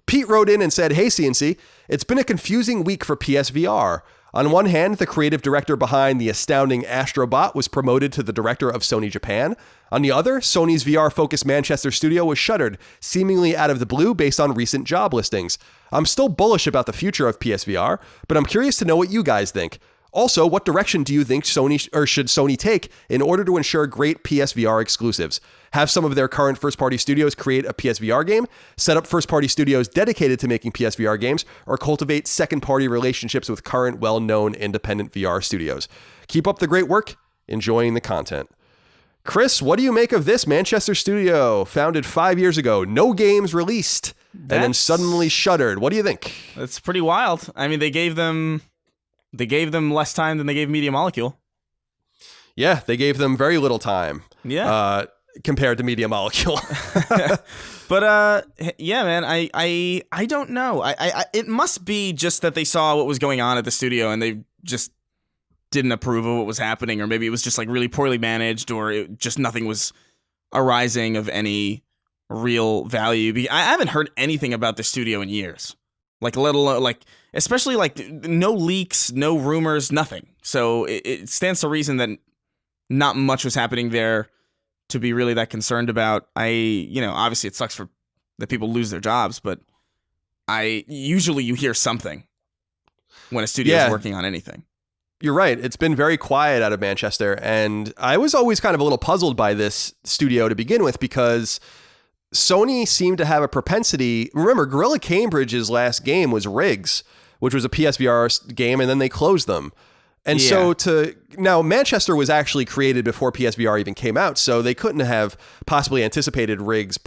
Pete wrote in and said, "Hey CNC, it's been a confusing week for PSVR. On one hand, the creative director behind the astounding Astrobot was promoted to the director of Sony Japan. On the other, Sony's VR-focused Manchester studio was shuttered, seemingly out of the blue based on recent job listings. I'm still bullish about the future of PSVR, but I'm curious to know what you guys think. Also, what direction do you think should Sony take in order to ensure great PSVR exclusives? Have some of their current first-party studios create a PSVR game, set up first-party studios dedicated to making PSVR games, or cultivate second-party relationships with current well-known independent VR studios? Keep up the great work. Enjoying the content." Chris, what do you make of this Manchester studio founded 5 years ago? No games released, and then suddenly shuttered. What do you think? That's pretty wild. I mean, they gave them less time than they gave Media Molecule. Yeah, they gave them very little time. Yeah. Compared to Media Molecule. But yeah, man, I don't know. I it must be just that they saw what was going on at the studio and they just didn't approve of what was happening, or maybe it was just like really poorly managed, or just nothing was arising of any real value. I haven't heard anything about the studio in years. Like, let alone, like, especially like no leaks, no rumors, nothing. So it stands to reason that not much was happening there to be really that concerned about. Obviously it sucks for that people lose their jobs, but usually you hear something when a studio is working on anything. You're right. It's been very quiet out of Manchester, and I was always kind of a little puzzled by this studio to begin with because Sony seemed to have a propensity. Remember, Gorilla Cambridge's last game was Riggs, which was a PSVR game, and then they closed them. And so now Manchester was actually created before PSVR even came out, so they couldn't have possibly anticipated Riggs'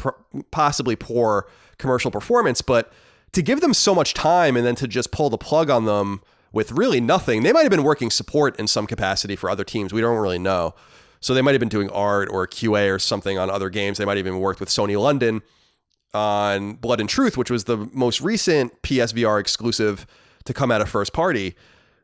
possibly poor commercial performance. But to give them so much time and then to just pull the plug on them with really nothing, they might have been working support in some capacity for other teams. We don't really know. So they might have been doing art or QA or something on other games. They might have even worked with Sony London on Blood and Truth, which was the most recent PSVR exclusive to come out of first party.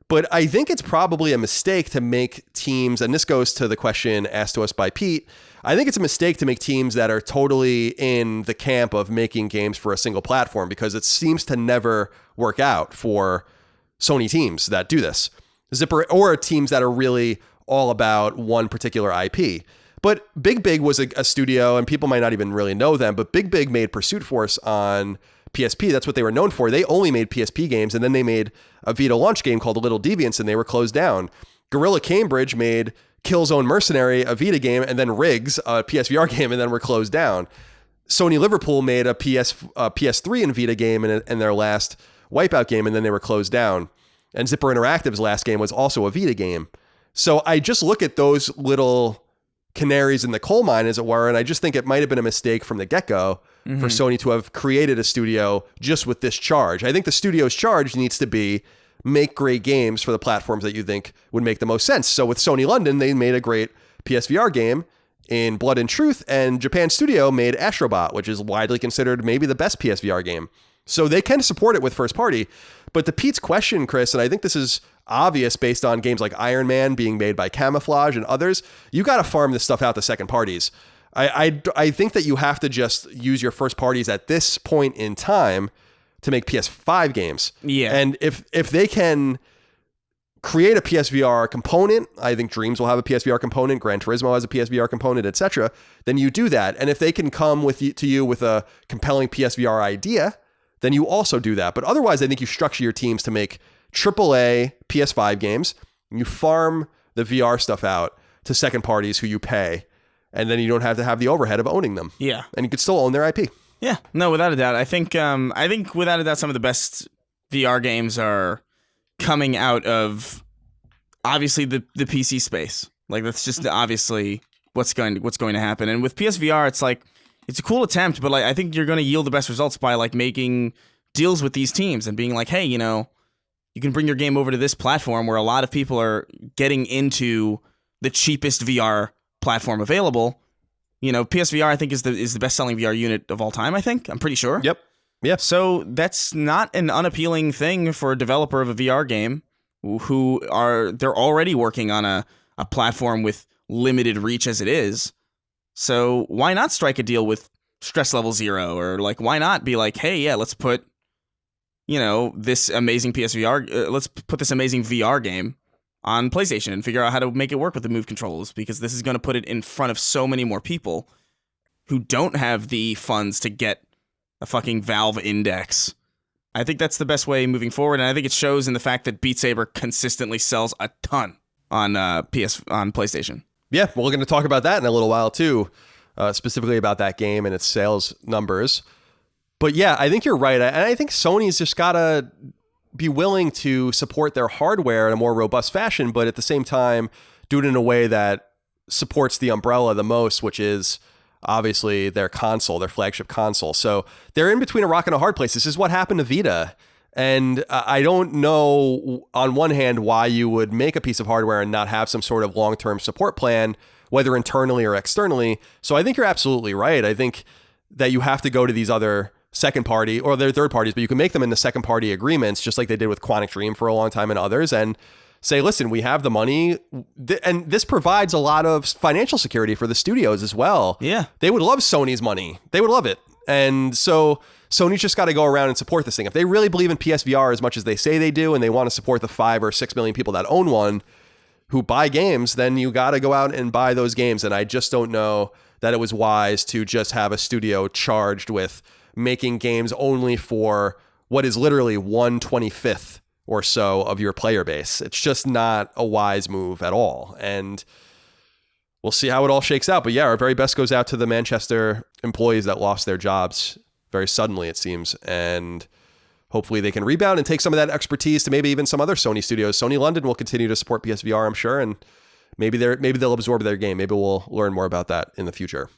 But I think it's probably a mistake to make teams, and this goes to the question asked to us by Pete, I think it's a mistake to make teams that are totally in the camp of making games for a single platform, because it seems to never work out for Sony teams that do this. Zipper, or teams that are really all about one particular IP. But Big Big was a studio, and people might not even really know them, but Big Big made Pursuit Force on PSP. That's what they were known for. They only made PSP games, and then they made a Vita launch game called The Little Deviants, and they were closed down. Gorilla Cambridge made Killzone Mercenary, a Vita game, and then Riggs, a PSVR game, and then were closed down. Sony Liverpool made a PS3 and Vita game and their last Wipeout game, and then they were closed down. And Zipper Interactive's last game was also a Vita game. So I just look at those little canaries in the coal mine, as it were, and I just think it might have been a mistake from the get-go for Sony to have created a studio just with this charge. I think the studio's charge needs to be make great games for the platforms that you think would make the most sense. So with Sony London, they made a great PSVR game in Blood and Truth, and Japan Studio made Astrobot, which is widely considered maybe the best PSVR game. So they can support it with first party. But to Pete's question, Chris, and I think this is obvious based on games like Iron Man being made by Camouflage and others, you got to farm this stuff out to second parties. I think that you have to just use your first parties at this point in time to make PS5 games. Yeah. And if they can create a PSVR component, I think Dreams will have a PSVR component, Gran Turismo has a PSVR component, etc., then you do that. And if they can come to you with a compelling PSVR idea, then you also do that. But otherwise, I think you structure your teams to make AAA PS5 games. You farm the VR stuff out to second parties who you pay, and then you don't have to have the overhead of owning them. Yeah. And you could still own their IP. Yeah. No, without a doubt. I think without a doubt some of the best VR games are coming out of obviously the PC space. Like, that's just obviously what's going to happen. And with PSVR, it's like, it's a cool attempt, but like, I think you're going to yield the best results by like making deals with these teams and being like, hey, you can bring your game over to this platform where a lot of people are getting into the cheapest VR platform available. PSVR, I think, is the best-selling VR unit of all time, I think. I'm pretty sure. Yep. Yeah. So that's not an unappealing thing for a developer of a VR game they're already working on a platform with limited reach as it is. So why not strike a deal with Stress Level Zero, or like, why not be like, hey, yeah, let's put, this amazing PSVR, let's put this amazing VR game on PlayStation and figure out how to make it work with the Move controls, because this is going to put it in front of so many more people who don't have the funds to get a fucking Valve Index. I think that's the best way moving forward, and I think it shows in the fact that Beat Saber consistently sells a ton on PlayStation. Yeah, well, we're going to talk about that in a little while too, specifically about that game and its sales numbers. But yeah, I think you're right, and I think Sony's just got to be willing to support their hardware in a more robust fashion, but at the same time do it in a way that supports the umbrella the most, which is obviously their console, their flagship console. So they're in between a rock and a hard place. This is what happened to Vita. And I don't know, on one hand, why you would make a piece of hardware and not have some sort of long-term support plan, whether internally or externally. So I think you're absolutely right. I think that you have to go to these other second party, or they're third parties, but you can make them into second party agreements, just like they did with Quantic Dream for a long time and others, and say, listen, we have the money. And this provides a lot of financial security for the studios as well. Yeah. They would love Sony's money. They would love it. And so Sony's just got to go around and support this thing. If they really believe in PSVR as much as they say they do, and they want to support the 5 or 6 million people that own one who buy games, then you got to go out and buy those games. And I just don't know that it was wise to just have a studio charged with making games only for what is literally 1/25th or so of your player base. It's just not a wise move at all. And we'll see how it all shakes out. But yeah, our very best goes out to the Manchester employees that lost their jobs very suddenly, it seems. And hopefully they can rebound and take some of that expertise to maybe even some other Sony studios. Sony London will continue to support PSVR, I'm sure. And maybe they'll absorb their game. Maybe we'll learn more about that in the future.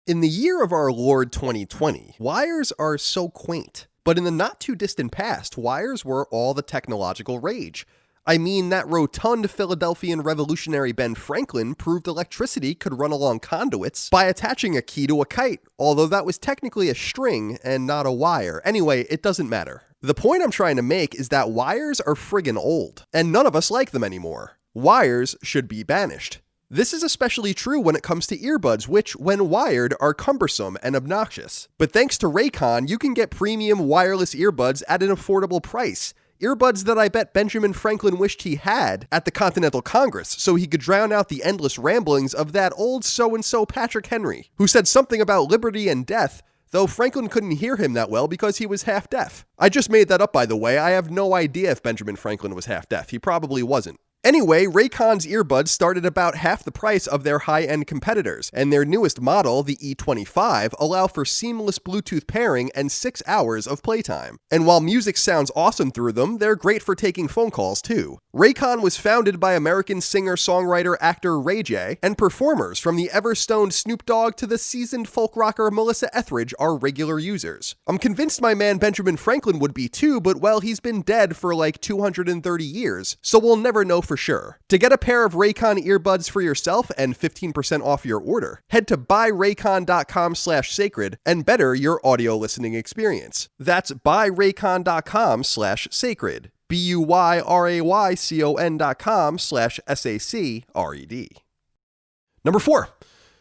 In the year of our Lord 2020, wires are so quaint. But in the not too distant past, wires were all the technological rage. I mean, that rotund Philadelphian revolutionary Ben Franklin proved electricity could run along conduits by attaching a key to a kite, although that was technically a string and not a wire. Anyway, it doesn't matter. The point I'm trying to make is that wires are friggin' old, and none of us like them anymore. Wires should be banished. This is especially true when it comes to earbuds, which, when wired, are cumbersome and obnoxious. But thanks to Raycon, you can get premium wireless earbuds at an affordable price. Earbuds that I bet Benjamin Franklin wished he had at the Continental Congress, so he could drown out the endless ramblings of that old so-and-so Patrick Henry, who said something about liberty and death, though Franklin couldn't hear him that well because he was half deaf. I just made that up, by the way. I have no idea if Benjamin Franklin was half deaf. He probably wasn't. Anyway, Raycon's earbuds started about half the price of their high-end competitors, and their newest model, the E25, allow for seamless Bluetooth pairing and 6 hours of playtime. And while music sounds awesome through them, they're great for taking phone calls too. Raycon was founded by American singer-songwriter-actor Ray J, and performers from the ever-stoned Snoop Dogg to the seasoned folk rocker Melissa Etheridge are regular users. I'm convinced my man Benjamin Franklin would be too, but well, he's been dead for like 230 years, so we'll never know for sure. To get a pair of Raycon earbuds for yourself and 15% off your order, head to buyraycon.com/sacred and better your audio listening experience. That's buyraycon.com/sacred. BUYRAYCON.com/SACRED. Number 4.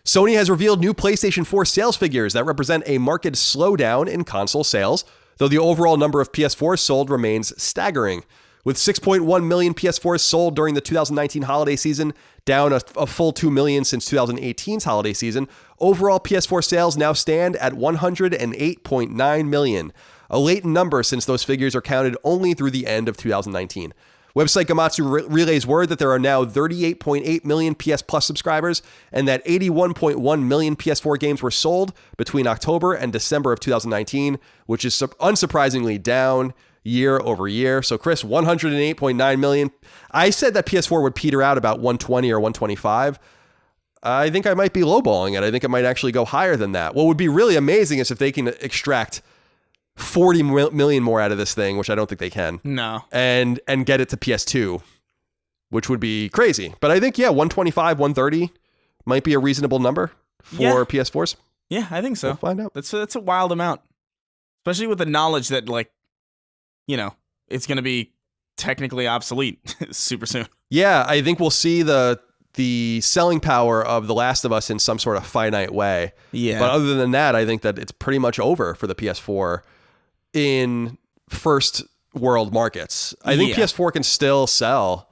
Sony has revealed new PlayStation 4 sales figures that represent a marked slowdown in console sales, though the overall number of PS4s sold remains staggering. With 6.1 million PS4s sold during the 2019 holiday season, down a full 2 million since 2018's holiday season, overall PS4 sales now stand at 108.9 million, a latent number since those figures are counted only through the end of 2019. Website Gamatsu relays word that there are now 38.8 million PS Plus subscribers and that 81.1 million PS4 games were sold between October and December of 2019, which is unsurprisingly down year over year. So Chris, 108.9 million. I said that PS4 would peter out about 120 or 125. I think I might be lowballing it. I think it might actually go higher than that. What would be really amazing is if they can extract 40 million more out of this thing, which I don't think they can. No. And get it to PS2, which would be crazy. But I think, 125, 130 might be a reasonable number for PS4s. Yeah, I think so. We'll find out. That's a wild amount. Especially with the knowledge that, like, it's going to be technically obsolete super soon. Yeah, I think we'll see the selling power of The Last of Us in some sort of finite way. Yeah. But other than that, I think that it's pretty much over for the PS4 in first world markets. I think PS4 can still sell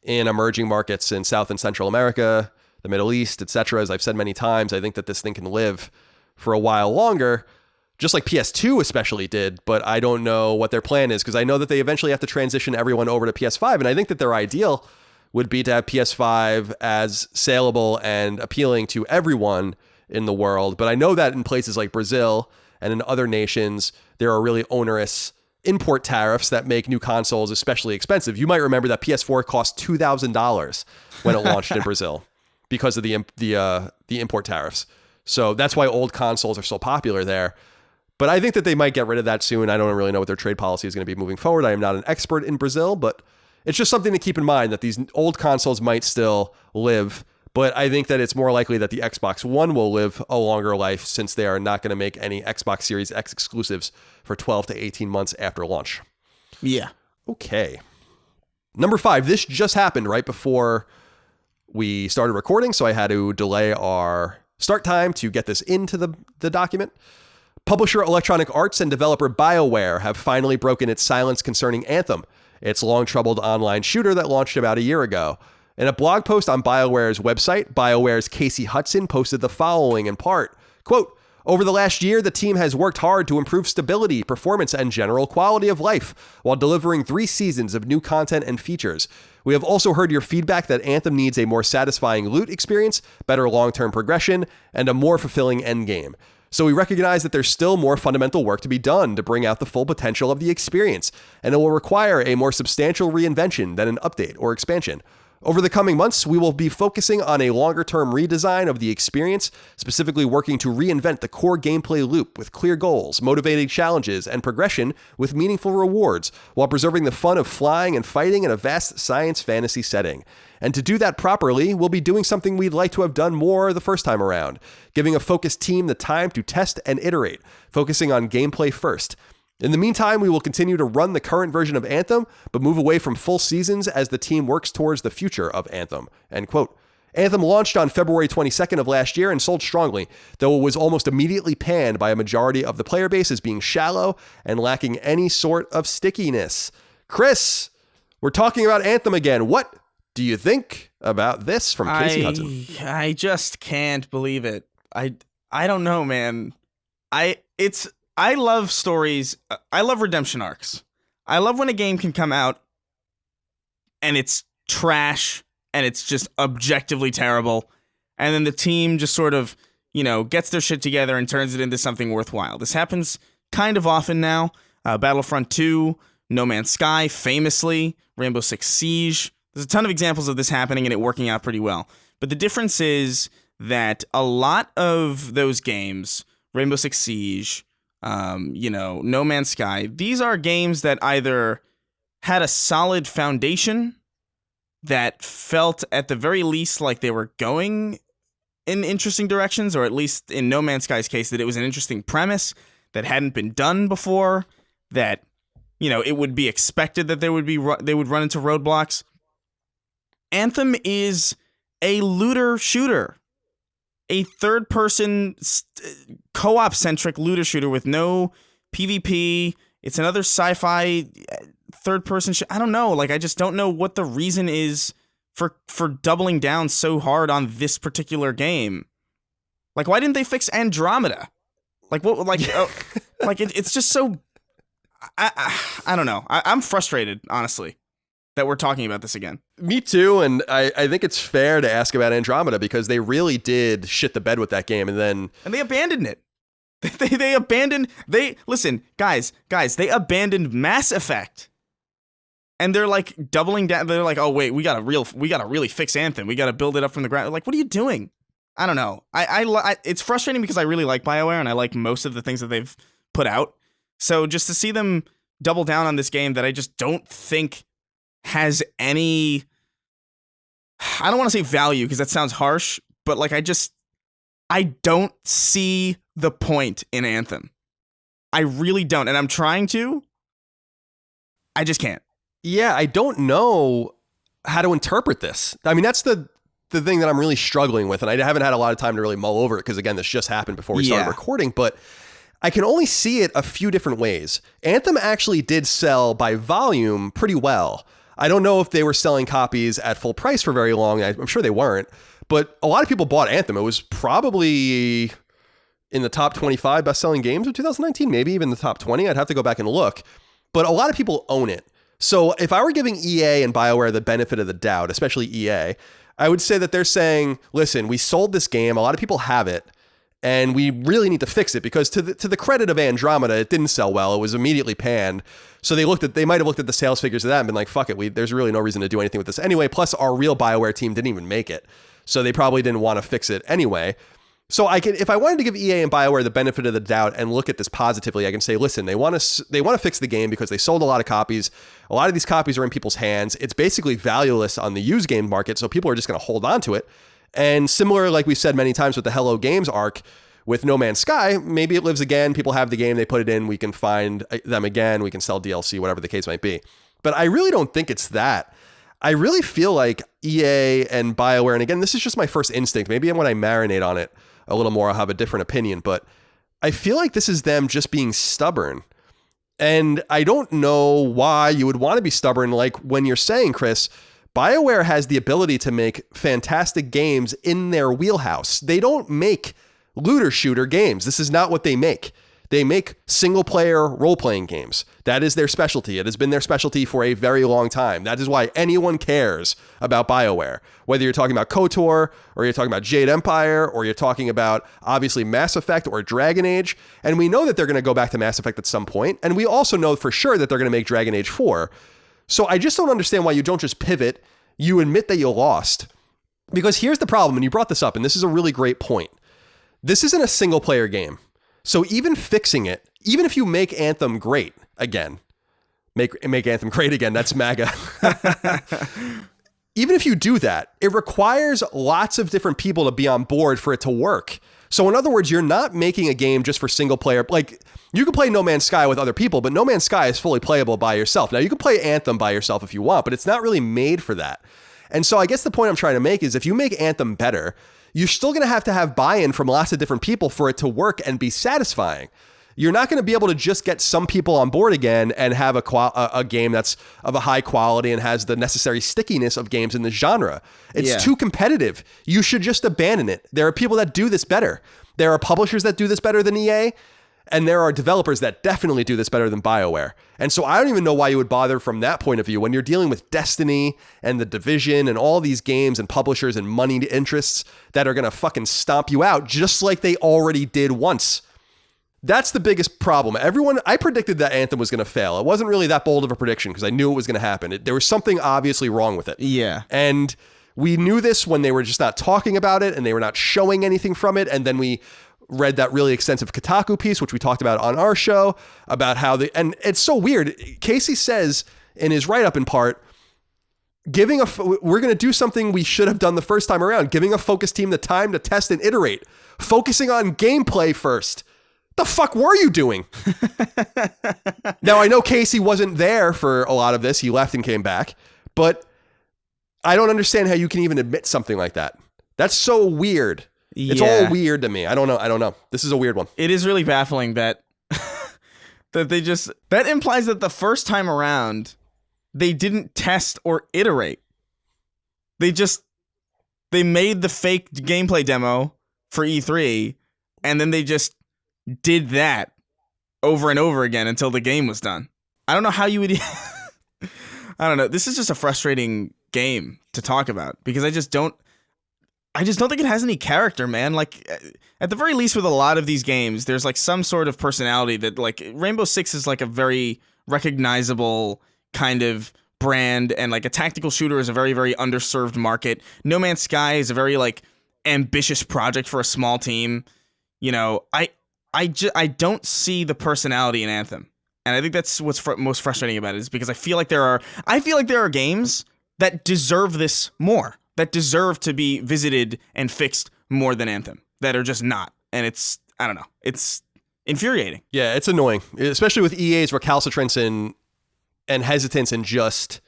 in emerging markets in South and Central America, the Middle East, etc. As I've said many times, I think that this thing can live for a while longer, just like PS2 especially did, but I don't know what their plan is because I know that they eventually have to transition everyone over to PS5, and I think that their ideal would be to have PS5 as saleable and appealing to everyone in the world. But I know that in places like Brazil and in other nations, there are really onerous import tariffs that make new consoles especially expensive. You might remember that PS4 cost $2,000 when it launched in Brazil because of the import tariffs. So that's why old consoles are so popular there. But I think that they might get rid of that soon. I don't really know what their trade policy is going to be moving forward. I am not an expert in Brazil, but it's just something to keep in mind that these old consoles might still live. But I think that it's more likely that the Xbox One will live a longer life since they are not going to make any Xbox Series X exclusives for 12 to 18 months after launch. Yeah. Okay. Number 5, this just happened right before we started recording, so I had to delay our start time to get this into the document. Publisher Electronic Arts and developer BioWare have finally broken its silence concerning Anthem, its long-troubled online shooter that launched about a year ago. In a blog post on BioWare's website, BioWare's Casey Hudson posted the following in part, quote, "Over the last year, the team has worked hard to improve stability, performance, and general quality of life while delivering 3 seasons of new content and features. We have also heard your feedback that Anthem needs a more satisfying loot experience, better long-term progression, and a more fulfilling endgame. So we recognize that there's still more fundamental work to be done to bring out the full potential of the experience, and it will require a more substantial reinvention than an update or expansion. Over the coming months, we will be focusing on a longer-term redesign of the experience, specifically working to reinvent the core gameplay loop with clear goals, motivating challenges, and progression with meaningful rewards, while preserving the fun of flying and fighting in a vast science fantasy setting. And to do that properly, we'll be doing something we'd like to have done more the first time around, giving a focused team the time to test and iterate, focusing on gameplay first. In the meantime, we will continue to run the current version of Anthem, but move away from full seasons as the team works towards the future of Anthem." End quote. Anthem launched on February 22nd of last year and sold strongly, though it was almost immediately panned by a majority of the player base as being shallow and lacking any sort of stickiness. Chris, we're talking about Anthem again. What do you think about this from Casey Hudson? I just can't believe it. I don't know, man. I love stories. I love redemption arcs. I love when a game can come out and it's trash and it's just objectively terrible. And then the team just sort of, gets their shit together and turns it into something worthwhile. This happens kind of often now. Battlefront 2, No Man's Sky, famously, Rainbow Six Siege. There's a ton of examples of this happening and it working out pretty well. But the difference is that a lot of those games, Rainbow Six Siege, No Man's Sky, these are games that either had a solid foundation that felt at the very least like they were going in interesting directions, or at least in No Man's Sky's case, that it was an interesting premise that hadn't been done before, that, it would be expected that they would run into roadblocks. Anthem is a looter shooter. A third-person co-op-centric looter shooter with no PvP. It's another sci-fi third-person I don't know. I just don't know what the reason is for doubling down so hard on this particular game. Why didn't they fix Andromeda? It's just so... I don't know. I'm frustrated, honestly, that we're talking about this again. Me too, and I think it's fair to ask about Andromeda because they really did shit the bed with that game, and they abandoned it. Listen, guys, they abandoned Mass Effect, and they're doubling down. They're oh wait, we gotta really fix Anthem. We gotta build it up from the ground. What are you doing? I don't know. It's frustrating because I really like BioWare and I like most of the things that they've put out. So just to see them double down on this game that I just don't think has any, I don't want to say value because that sounds harsh, but I don't see the point in Anthem. I really don't. And I'm trying to. I just can't. Yeah, I don't know how to interpret this. I mean, that's the thing that I'm really struggling with. And I haven't had a lot of time to really mull over it because, again, this just happened before we started recording. But I can only see it a few different ways. Anthem actually did sell by volume pretty well. I don't know if they were selling copies at full price for very long. I'm sure they weren't. But a lot of people bought Anthem. It was probably in the top 25 best-selling games of 2019, maybe even the top 20. I'd have to go back and look. But a lot of people own it. So if I were giving EA and BioWare the benefit of the doubt, especially EA, I would say that they're saying, listen, we sold this game. A lot of people have it. And we really need to fix it because to the credit of Andromeda, it didn't sell well. It was immediately panned. So they might have looked at the sales figures of that and been like, fuck it, there's really no reason to do anything with this anyway. Plus, our real BioWare team didn't even make it. So they probably didn't want to fix it anyway. So I can, if I wanted to give EA and BioWare the benefit of the doubt and look at this positively, I can say, listen, they want to fix the game because they sold a lot of copies. A lot of these copies are in people's hands. It's basically valueless on the used game market, so people are just going to hold on to it. And similar, like we've said many times with the Hello Games arc with No Man's Sky, maybe it lives again. People have the game, they put it in, we can find them again, we can sell DLC, whatever the case might be. But I really don't think it's that. I really feel like EA and BioWare, and again, this is just my first instinct. Maybe when I marinate on it a little more, I'll have a different opinion, but I feel like this is them just being stubborn. And I don't know why you would want to be stubborn. Like when you're saying, Chris, BioWare has the ability to make fantastic games in their wheelhouse. They don't make looter shooter games. This is not what they make. They make single player role-playing games. That is their specialty. It has been their specialty for a very long time. That is why anyone cares about BioWare. Whether you're talking about KOTOR, or you're talking about Jade Empire, or you're talking about, obviously, Mass Effect or Dragon Age. And we know that they're going to go back to Mass Effect at some point. And we also know for sure that they're going to make Dragon Age 4. So I just don't understand why you don't just pivot. You admit that you lost. Because here's the problem, and you brought this up, and this is a really great point. This isn't a single player game. So even fixing it, even if you make Anthem great again, make Anthem great again, that's MAGA. Even if you do that, it requires lots of different people to be on board for it to work. So in other words, you're not making a game just for single player. Like you can play No Man's Sky with other people, but No Man's Sky is fully playable by yourself. Now you can play Anthem by yourself if you want, but it's not really made for that. And so I guess the point I'm trying to make is if you make Anthem better, you're still going to have buy-in from lots of different people for it to work and be satisfying. You're not going to be able to just get some people on board again and have a game that's of a high quality and has the necessary stickiness of games in the genre. It's too competitive. You should just abandon it. There are people that do this better. There are publishers that do this better than EA. And there are developers that definitely do this better than BioWare. And so I don't even know why you would bother from that point of view when you're dealing with Destiny and The Division and all these games and publishers and moneyed interests that are going to fucking stomp you out just like they already did once. That's the biggest problem. I predicted that Anthem was going to fail. It wasn't really that bold of a prediction because I knew it was going to happen. There was something obviously wrong with it. Yeah. And we knew this when they were just not talking about it and they were not showing anything from it. And then we read that really extensive Kotaku piece, which we talked about on our show, about how and it's so weird. Casey says in his write-up in part, we're going to do something we should have done the first time around, giving a focus team the time to test and iterate, focusing on gameplay first. The fuck were you doing? Now, I know Casey wasn't there for a lot of this. He left and came back, but I don't understand how you can even admit something like that. That's so weird. It's all weird to me. I don't know. This is a weird one. It is really baffling that that implies that the first time around they didn't test or iterate. They made the fake gameplay demo for E3 and then they just did that over and over again until the game was done. I don't know how you would I don't know. This is just a frustrating game to talk about because I just don't think it has any character, man. Like, at the very least with a lot of these games, there's like some sort of personality that like Rainbow Six is like a very recognizable kind of brand and like a tactical shooter is a very, very underserved market. No Man's Sky is a very like ambitious project for a small team. You know, I don't see the personality in Anthem. And I think that's what's most frustrating about it is because I feel like there are games that deserve this more. That deserve to be visited and fixed more than Anthem, that are just not. And it's, I don't know, it's infuriating. Yeah, it's annoying, especially with EA's recalcitrance and hesitance in just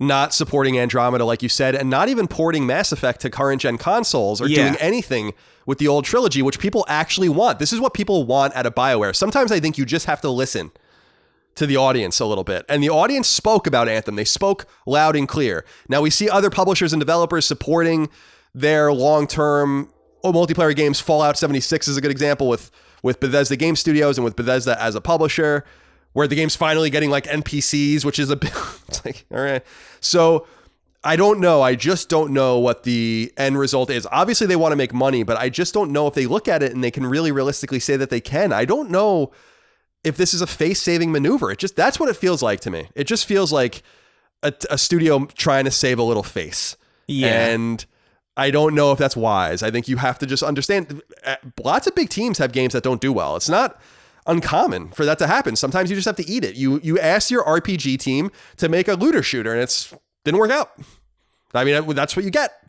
not supporting Andromeda, like you said, and not even porting Mass Effect to current-gen consoles or doing anything with the old trilogy, which people actually want. This is what people want out of BioWare. Sometimes I think you just have to listen to the audience a little bit. And the audience spoke about Anthem. They spoke loud and clear. Now we see other publishers and developers supporting their long-term multiplayer games. Fallout 76 is a good example with Bethesda Game Studios and with Bethesda as a publisher, where the game's finally getting like NPCs, which is a bit, it's like, all right. So I don't know. I just don't know what the end result is. Obviously they want to make money, but I just don't know if they look at it and they can really realistically say that they can. I don't know if this is a face-saving maneuver. That's what it feels like to me. It just feels like a studio trying to save a little face. Yeah. And I don't know if that's wise. I think you have to just understand lots of big teams have games that don't do well. It's not uncommon for that to happen. Sometimes you just have to eat it. You ask your RPG team to make a looter shooter and it's didn't work out. I mean, that's what you get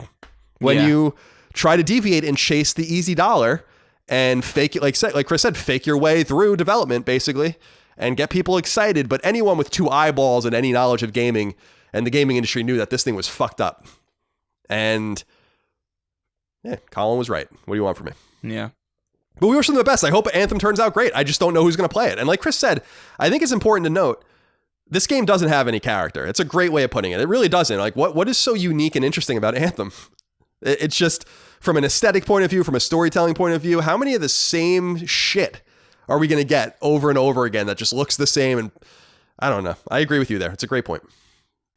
when you try to deviate and chase the easy dollar and fake it. Like Chris said, fake your way through development basically and get people excited. But anyone with 2 eyeballs and any knowledge of gaming and the gaming industry knew that this thing was fucked up. And yeah, Colin was right. What do you want from me? Yeah. But we wish them the best. I hope Anthem turns out great. I just don't know who's going to play it. And like Chris said, I think it's important to note, this game doesn't have any character. It's a great way of putting it. It really doesn't. Like, what is so unique and interesting about Anthem? It's just, from an aesthetic point of view, from a storytelling point of view, how many of the same shit are we going to get over and over again that just looks the same? And I don't know. I agree with you there. It's a great point.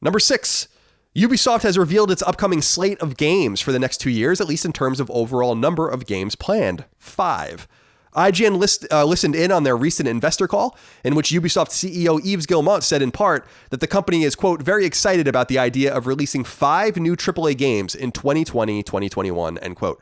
Number 6. Ubisoft has revealed its upcoming slate of games for the next 2 years, at least in terms of overall number of games planned. 5. IGN listened in on their recent investor call, in which Ubisoft CEO Yves Guillemot said in part that the company is, quote, very excited about the idea of releasing 5 new AAA games in 2020, 2021, end quote.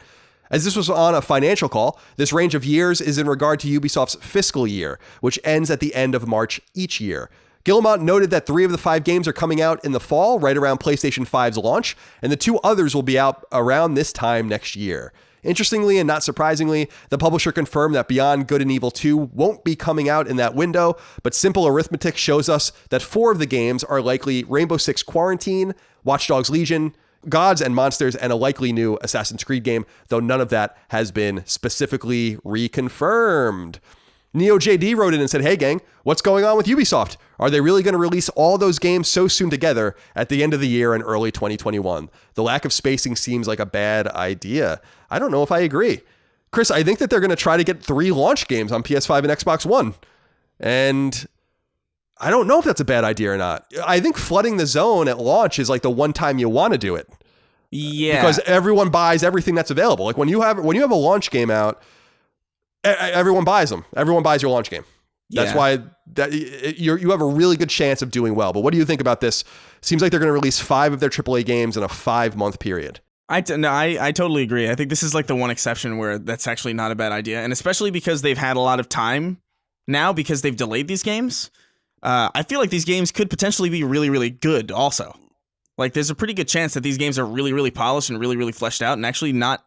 As this was on a financial call, this range of years is in regard to Ubisoft's fiscal year, which ends at the end of March each year. Guillemot noted that 3 of the 5 games are coming out in the fall, right around PlayStation 5's launch, and the 2 others will be out around this time next year. Interestingly and not surprisingly, the publisher confirmed that Beyond Good and Evil 2 won't be coming out in that window, but simple arithmetic shows us that 4 of the games are likely Rainbow Six Quarantine, Watch Dogs Legion, Gods and Monsters, and a likely new Assassin's Creed game, though none of that has been specifically reconfirmed. NeoJD wrote in and said, hey gang, what's going on with Ubisoft? Are they really going to release all those games so soon together at the end of the year in early 2021? The lack of spacing seems like a bad idea. I don't know if I agree. Chris, I think that they're going to try to get 3 launch games on PS5 and Xbox One. And I don't know if that's a bad idea or not. I think flooding the zone at launch is like the one time you want to do it. Yeah. Because everyone buys everything that's available. Like when you have a launch game out, everyone buys them. Everyone buys your launch game. That's why you have a really good chance of doing well. But what do you think about this? Seems like they're going to release 5 of their AAA games in a 5-month period. I totally agree. I think this is like the one exception where that's actually not a bad idea. And especially because they've had a lot of time now because they've delayed these games. I feel like these games could potentially be really, really good also. Like there's a pretty good chance that these games are really, really polished and really, really fleshed out and actually not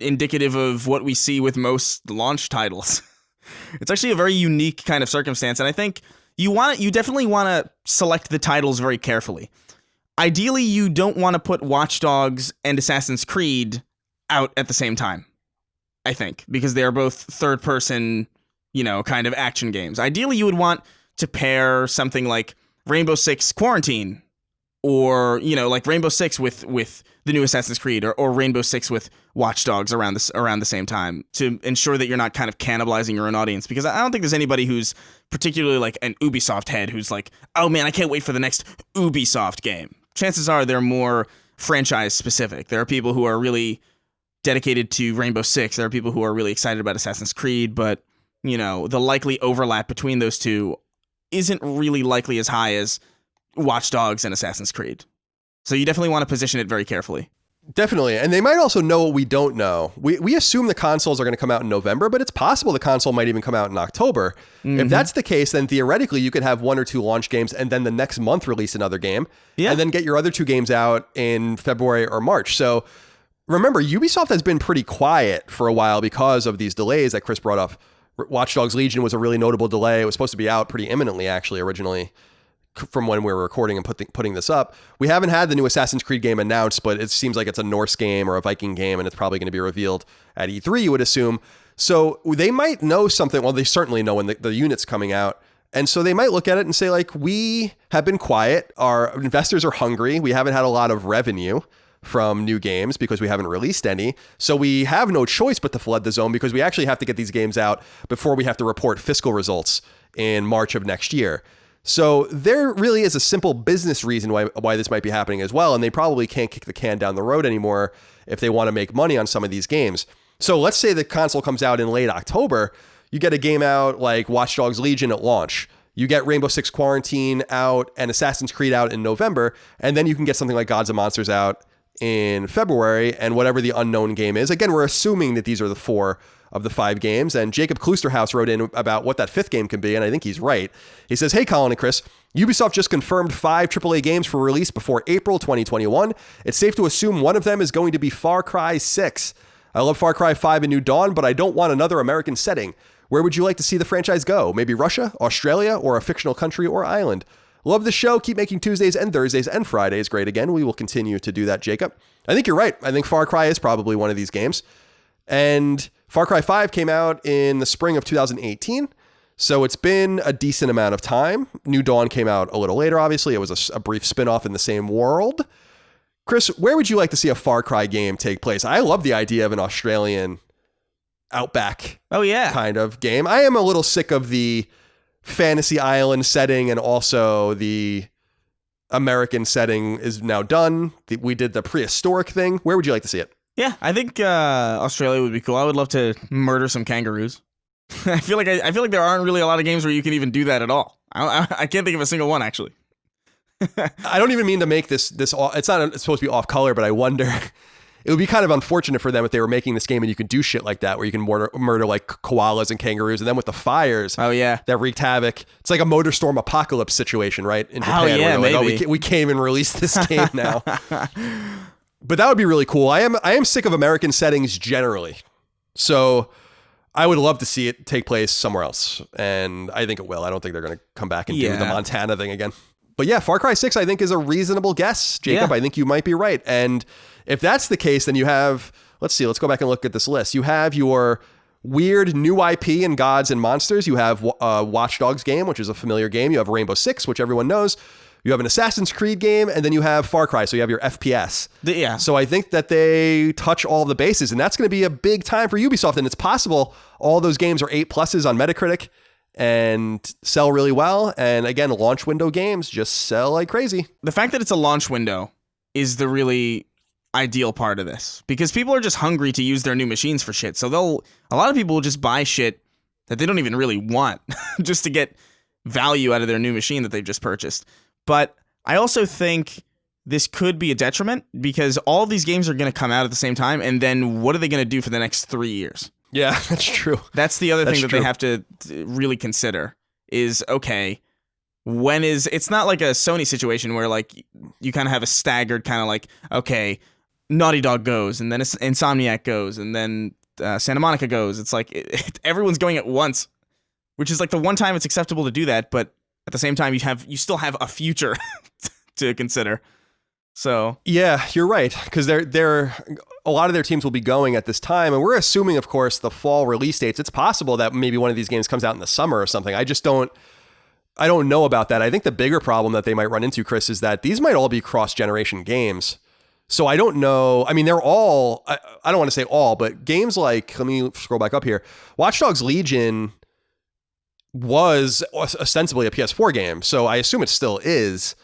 indicative of what we see with most launch titles. It's actually a very unique kind of circumstance, and I think you definitely want to select the titles very carefully. Ideally, you don't want to put Watch Dogs and Assassin's Creed out at the same time, I think, because they are both third-person, kind of action games. Ideally, you would want to pair something like Rainbow Six Quarantine or, like Rainbow Six with the new Assassin's Creed or Rainbow Six with Watch Dogs around the same time to ensure that you're not kind of cannibalizing your own audience. Because I don't think there's anybody who's particularly like an Ubisoft head who's like, oh man, I can't wait for the next Ubisoft game. Chances are they're more franchise specific. There are people who are really dedicated to Rainbow Six. There are people who are really excited about Assassin's Creed, but the likely overlap between those two isn't really likely as high as Watch Dogs and Assassin's Creed. So you definitely want to position it very carefully. Definitely. And they might also know what we don't know. We assume the consoles are going to come out in November, but it's possible the console might even come out in October. Mm-hmm. If that's the case, then theoretically you could have 1 or 2 launch games and then the next month release another game. Yeah. And then get your other 2 games out in February or March. So remember, Ubisoft has been pretty quiet for a while because of these delays that Chris brought up. Watch Dogs Legion was a really notable delay. It was supposed to be out pretty imminently, actually, originally, from when we were recording and putting this up. We haven't had the new Assassin's Creed game announced, but it seems like it's a Norse game or a Viking game, and it's probably going to be revealed at E3, you would assume. So they might know something. Well, they certainly know when the unit's coming out. And so they might look at it and say, like, we have been quiet. Our investors are hungry. We haven't had a lot of revenue from new games because we haven't released any. So we have no choice but to flood the zone because we actually have to get these games out before we have to report fiscal results in March of next year. So there really is a simple business reason why this might be happening as well. And they probably can't kick the can down the road anymore if they want to make money on some of these games. So let's say the console comes out in late October. You get a game out like Watch Dogs Legion at launch. You get Rainbow Six Quarantine out and Assassin's Creed out in November. And then you can get something like Gods and Monsters out in February, and whatever the unknown game is. Again, we're assuming that these are the 4 of the 5 games, and Jacob Klusterhouse wrote in about what that 5th game can be, and I think he's right. He says, "Hey, Colin and Chris, Ubisoft just confirmed 5 AAA games for release before April 2021. It's safe to assume one of them is going to be Far Cry 6. I love Far Cry 5 and New Dawn, but I don't want another American setting. Where would you like to see the franchise go? Maybe Russia, Australia, or a fictional country or island? Love the show. Keep making Tuesdays and Thursdays and Fridays great again. We will continue to do that, Jacob." I think you're right. I think Far Cry is probably one of these games. And Far Cry 5 came out in the spring of 2018. So it's been a decent amount of time. New Dawn came out a little later, obviously. It was a brief spin-off in the same world. Chris, where would you like to see a Far Cry game take place? I love the idea of an Australian outback kind of game. I am a little sick of the fantasy island setting, and also the American setting is now done. We did the prehistoric thing. Where would you like to see it? Yeah, I think Australia would be cool. I would love to murder some kangaroos. I feel like there aren't really a lot of games where you can even do that at all. I can't think of a single one, actually. I don't even mean to make this it's supposed to be off color, but I wonder, it would be kind of unfortunate for them if they were making this game and you could do shit like that, where you can murder like koalas and kangaroos, and then with the fires that wreaked havoc. It's like a Motor Storm Apocalypse situation, right? In Japan, where they're like, we can't even release this game now. But that would be really cool. I am sick of American settings generally. So I would love to see it take place somewhere else. And I think it will. I don't think they're going to come back and do the Montana thing again. But yeah, Far Cry 6, I think, is a reasonable guess, Jacob. I think you might be right. And if that's the case, then you have, let's go back and look at this list. You have your weird new IP in Gods and Monsters. You have a Watch Dogs game, which is a familiar game. You have Rainbow Six, which everyone knows. You have an Assassin's Creed game, and then you have Far Cry. So you have your FPS. So I think that they touch all the bases, and that's going to be a big time for Ubisoft. And it's possible all those games are 8+ on Metacritic and sell really well. And again, launch window games just sell like crazy. The fact that it's a launch window is the really ideal part of this, because people are just hungry to use their new machines for shit. So a lot of people will just buy shit that they don't even really want just to get value out of their new machine that they've just purchased. But I also think this could be a detriment, because all of these games are going to come out at the same time. And then what are they going to do for the next 3 years? Yeah, that's true. That's the other thing that they have to really consider is, okay, it's not like a Sony situation where like you kind of have a staggered kind of like, okay, Naughty Dog goes, and then Insomniac goes, and then Santa Monica goes. It's like everyone's going at once, which is like the one time it's acceptable to do that. But at the same time, you still have a future to consider. So yeah, you're right, because they're a lot of their teams will be going at this time, and we're assuming, of course, the fall release dates. It's possible that maybe one of these games comes out in the summer or something. I don't know about that. I think the bigger problem that they might run into, Chris, is that these might all be cross-generation games. So I don't know. I mean, they're all, I don't want to say all, but games like, let me scroll back up here. Watch Dogs Legion was ostensibly a PS4 game, so I assume it still is.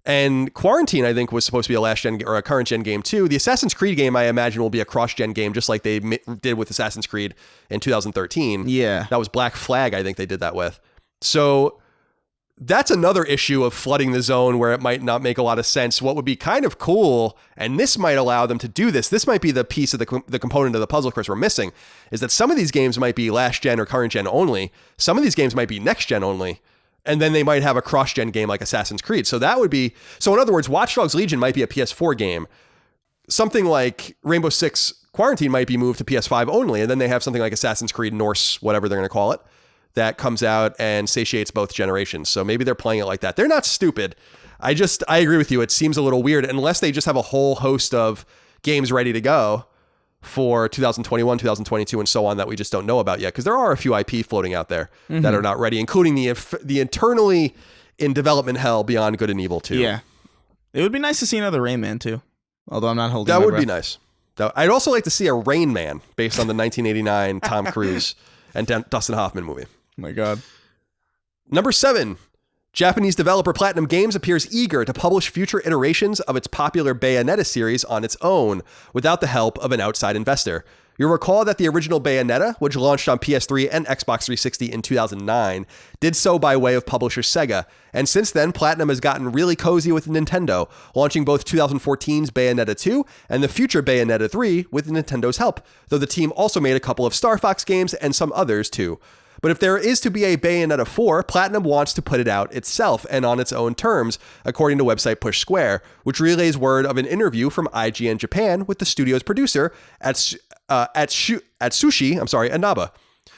And Quarantine, I think, was supposed to be a last-gen or a current-gen game, too. The Assassin's Creed game, I imagine, will be a cross-gen game, just like they did with Assassin's Creed in 2013. Yeah. That was Black Flag, I think they did that with. So that's another issue of flooding the zone where it might not make a lot of sense. What would be kind of cool, and this might allow them to do this might be the piece of the component of the puzzle, Chris, we're missing, is that some of these games might be last-gen or current-gen only. Some of these games might be next-gen only. And then they might have a cross-gen game like Assassin's Creed. So that would be... So in other words, Watch Dogs Legion might be a PS4 game. Something like Rainbow Six Quarantine might be moved to PS5 only. And then they have something like Assassin's Creed Norse, whatever they're going to call it, that comes out and satiates both generations. So maybe they're playing it like that. They're not stupid. I agree with you. It seems a little weird unless they just have a whole host of games ready to go for 2021, 2022, and so on that we just don't know about yet. Because there are a few IP floating out there that are not ready, including the internally in development hell Beyond Good and Evil 2. Yeah. It would be nice to see another Rain Man, too. Although I'm not holding That my would breath. be nice. I'd also like to see a Rain Man based on the 1989 Tom Cruise and Dustin Hoffman movie. Oh my God. Number 7. Japanese developer Platinum Games appears eager to publish future iterations of its popular Bayonetta series on its own, without the help of an outside investor. You'll recall that the original Bayonetta, which launched on PS3 and Xbox 360 in 2009, did so by way of publisher Sega, and since then, Platinum has gotten really cozy with Nintendo, launching both 2014's Bayonetta 2 and the future Bayonetta 3 with Nintendo's help, though the team also made a couple of Star Fox games and some others too. But if there is to be a Bayonetta 4, Platinum wants to put it out itself and on its own terms, according to website Push Square, which relays word of an interview from IGN Japan with the studio's producer Atsushi Inaba.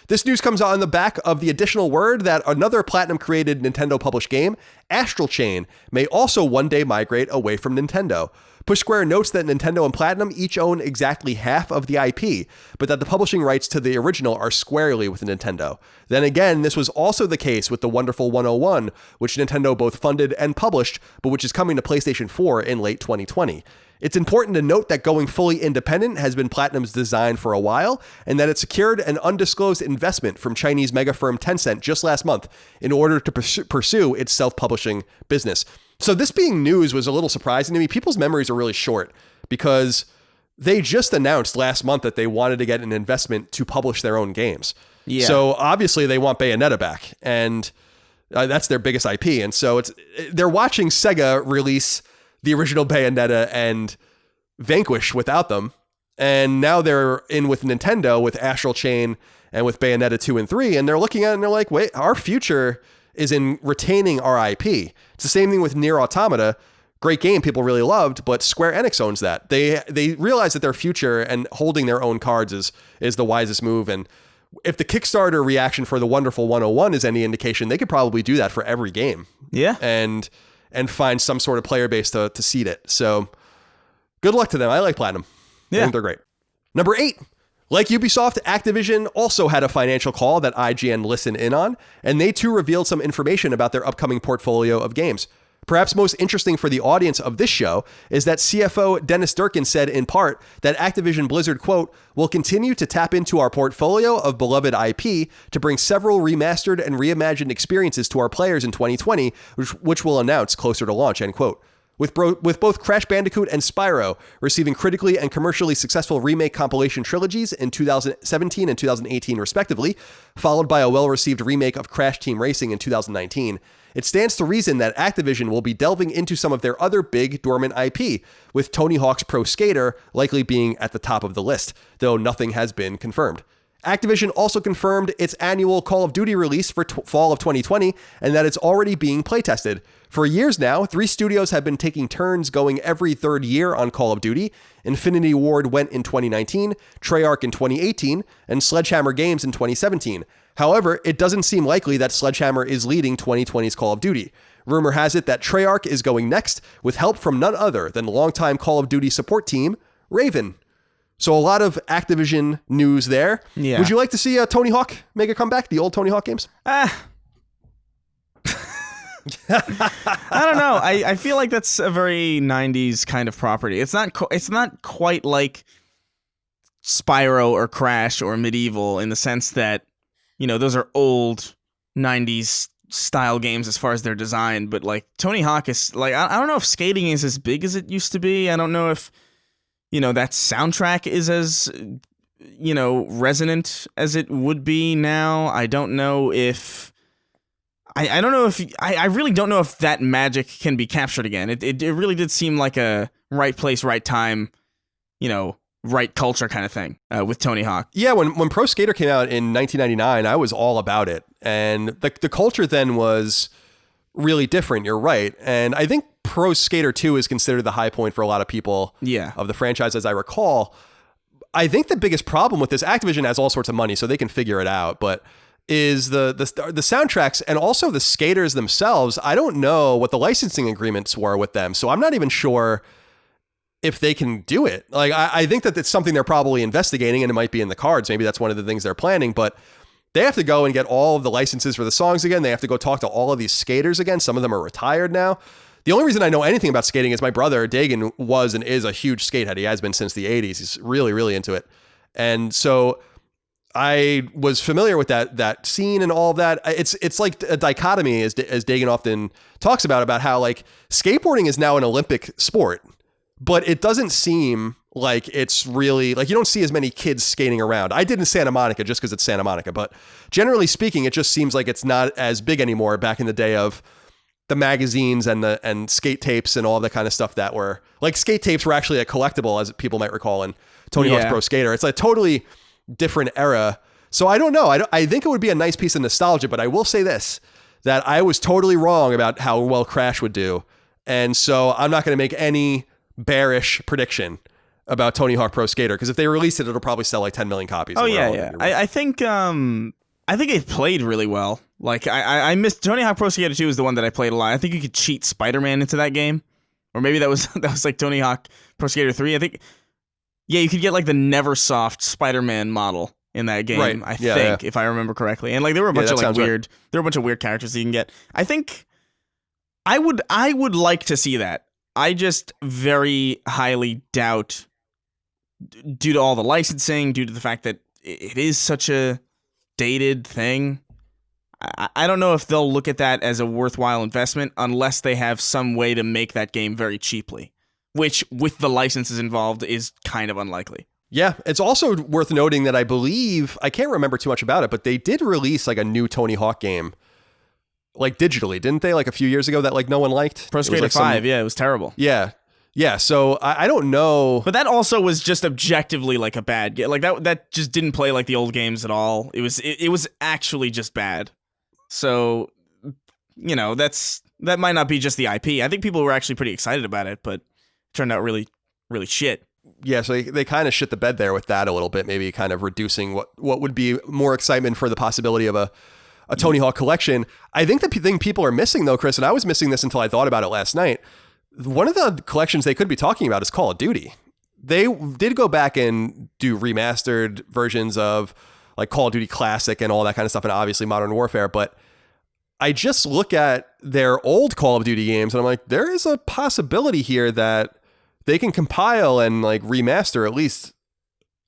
This news comes on the back of the additional word that another Platinum-created Nintendo-published game, Astral Chain, may also one day migrate away from Nintendo. Push Square notes that Nintendo and Platinum each own exactly half of the IP, but that the publishing rights to the original are squarely with Nintendo. Then again, this was also the case with the Wonderful 101, which Nintendo both funded and published, but which is coming to PlayStation 4 in late 2020. It's important to note that going fully independent has been Platinum's design for a while, and that it secured an undisclosed investment from Chinese mega firm Tencent just last month in order to pursue its self-publishing business. So this being news was a little surprising to me. People's memories are really short because they just announced last month that they wanted to get an investment to publish their own games. Yeah. So obviously they want Bayonetta back, and that's their biggest IP. And so they're watching Sega release the original Bayonetta and Vanquish without them. And now they're in with Nintendo with Astral Chain and with Bayonetta 2 and 3. And they're looking at it and they're like, wait, our future is in retaining our IP. It's the same thing with Nier Automata. Great game people really loved, but Square Enix owns that. They realize that their future and holding their own cards is the wisest move. And if the Kickstarter reaction for the Wonderful 101 is any indication, they could probably do that for every game. Yeah. And find some sort of player base to seed it. So good luck to them. I like Platinum. I think they're great. Number 8. Like Ubisoft, Activision also had a financial call that IGN listened in on, and they too revealed some information about their upcoming portfolio of games. Perhaps most interesting for the audience of this show is that CFO Dennis Durkin said in part that Activision Blizzard, quote, will continue to tap into our portfolio of beloved IP to bring several remastered and reimagined experiences to our players in 2020, which we'll announce closer to launch, end quote. With both Crash Bandicoot and Spyro receiving critically and commercially successful remake compilation trilogies in 2017 and 2018 respectively, followed by a well-received remake of Crash Team Racing in 2019, it stands to reason that Activision will be delving into some of their other big dormant IP, with Tony Hawk's Pro Skater likely being at the top of the list, though nothing has been confirmed. Activision also confirmed its annual Call of Duty release for fall of 2020, and that it's already being playtested. For years now, 3 studios have been taking turns going every third year on Call of Duty. Infinity Ward went in 2019, Treyarch in 2018, and Sledgehammer Games in 2017. However, it doesn't seem likely that Sledgehammer is leading 2020's Call of Duty. Rumor has it that Treyarch is going next, with help from none other than longtime Call of Duty support team, Raven. So a lot of Activision news there. Yeah. Would you like to see Tony Hawk make a comeback? The old Tony Hawk games? I don't know. I feel like that's a very 90s kind of property. It's not quite like Spyro or Crash or Medieval in the sense that, you know, those are old 90s style games as far as their design, but like Tony Hawk is like, I don't know if skating is as big as it used to be. I don't know if, you know, that soundtrack is as, you know, resonant as it would be now. I don't know if I really don't know if that magic can be captured again. It really did seem like a right place, right time, you know, right culture kind of thing with Tony Hawk. Yeah, when Pro Skater came out in 1999, I was all about it. And the culture then was really different. You're right. And I think Pro Skater 2 is considered the high point for a lot of people of the franchise, as I recall. I think the biggest problem with this, Activision has all sorts of money, so they can figure it out, but is the soundtracks and also the skaters themselves. I don't know what the licensing agreements were with them, so I'm not even sure if they can do it. Like, I think that it's something they're probably investigating, and it might be in the cards. Maybe that's one of the things they're planning, but they have to go and get all of the licenses for the songs again. They have to go talk to all of these skaters again. Some of them are retired now. The only reason I know anything about skating is my brother, Dagan, was and is a huge skatehead. He has been since the 80s. He's really, really into it. And so I was familiar with that scene and all of that. It's like a dichotomy, as Dagan often talks about how like skateboarding is now an Olympic sport, but it doesn't seem like it's really like you don't see as many kids skating around. I did in Santa Monica just because it's Santa Monica, but generally speaking, it just seems like it's not as big anymore. Back in the day of the magazines and skate tapes and all that kind of stuff that were like skate tapes were actually a collectible, as people might recall, in Tony Hawk's Pro Skater. It's a totally different era. So I don't know. I think it would be a nice piece of nostalgia, but I will say this, that I was totally wrong about how well Crash would do. And so I'm not going to make any bearish prediction about Tony Hawk Pro Skater, because if they release it, it'll probably sell like 10 million copies. Oh yeah. I think it played really well. Like I missed Tony Hawk Pro Skater 2 is the one that I played a lot. I think you could cheat Spider-Man into that game, or maybe that was like Tony Hawk Pro Skater 3. I think you could get like the Neversoft Spider-Man model in that game. Right. I think if I remember correctly, and like there were a bunch of like weird, there were a bunch of weird characters that you can get. I think I would like to see that. I just very highly doubt, due to all the licensing, due to the fact that it is such a dated thing. I don't know if they'll look at that as a worthwhile investment unless they have some way to make that game very cheaply, which with the licenses involved is kind of unlikely. Yeah, it's also worth noting that I believe, I can't remember too much about it, but they did release like a new Tony Hawk game, like digitally, didn't they? Like a few years ago that like no one liked. Pro Skater 5, it was terrible. Yeah, so I don't know. But that also was just objectively like a bad game. Like that just didn't play like the old games at all. It was actually just bad. So, you know, that might not be just the IP. I think people were actually pretty excited about it, but it turned out really, really shit. Yeah, so they kind of shit the bed there with that a little bit, maybe kind of reducing what would be more excitement for the possibility of a Tony Hawk collection. I think the thing people are missing, though, Chris, and I was missing this until I thought about it last night, one of the collections they could be talking about is Call of Duty. They did go back and do remastered versions of like Call of Duty Classic and all that kind of stuff, and obviously Modern Warfare, but I just look at their old Call of Duty games and I'm like, there is a possibility here that they can compile and like remaster at least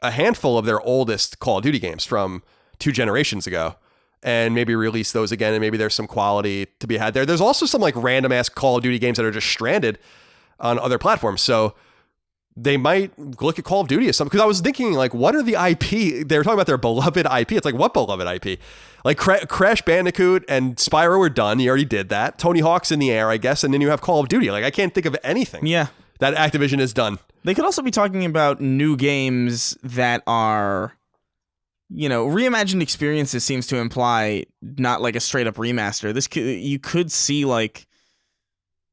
a handful of their oldest Call of Duty games from 2 generations ago and maybe release those again. And maybe there's some quality to be had there. There's also some like random ass Call of Duty games that are just stranded on other platforms. So they might look at Call of Duty as something, because I was thinking like, what are the IP? They were talking about their beloved IP. It's like, what beloved IP? Like Crash Bandicoot and Spyro were done. You already did that. Tony Hawk's in the air, I guess. And then you have Call of Duty. Like I can't think of anything. Yeah. That Activision has done. They could also be talking about new games that are, you know, reimagined experiences seems to imply not like a straight up remaster. You could see like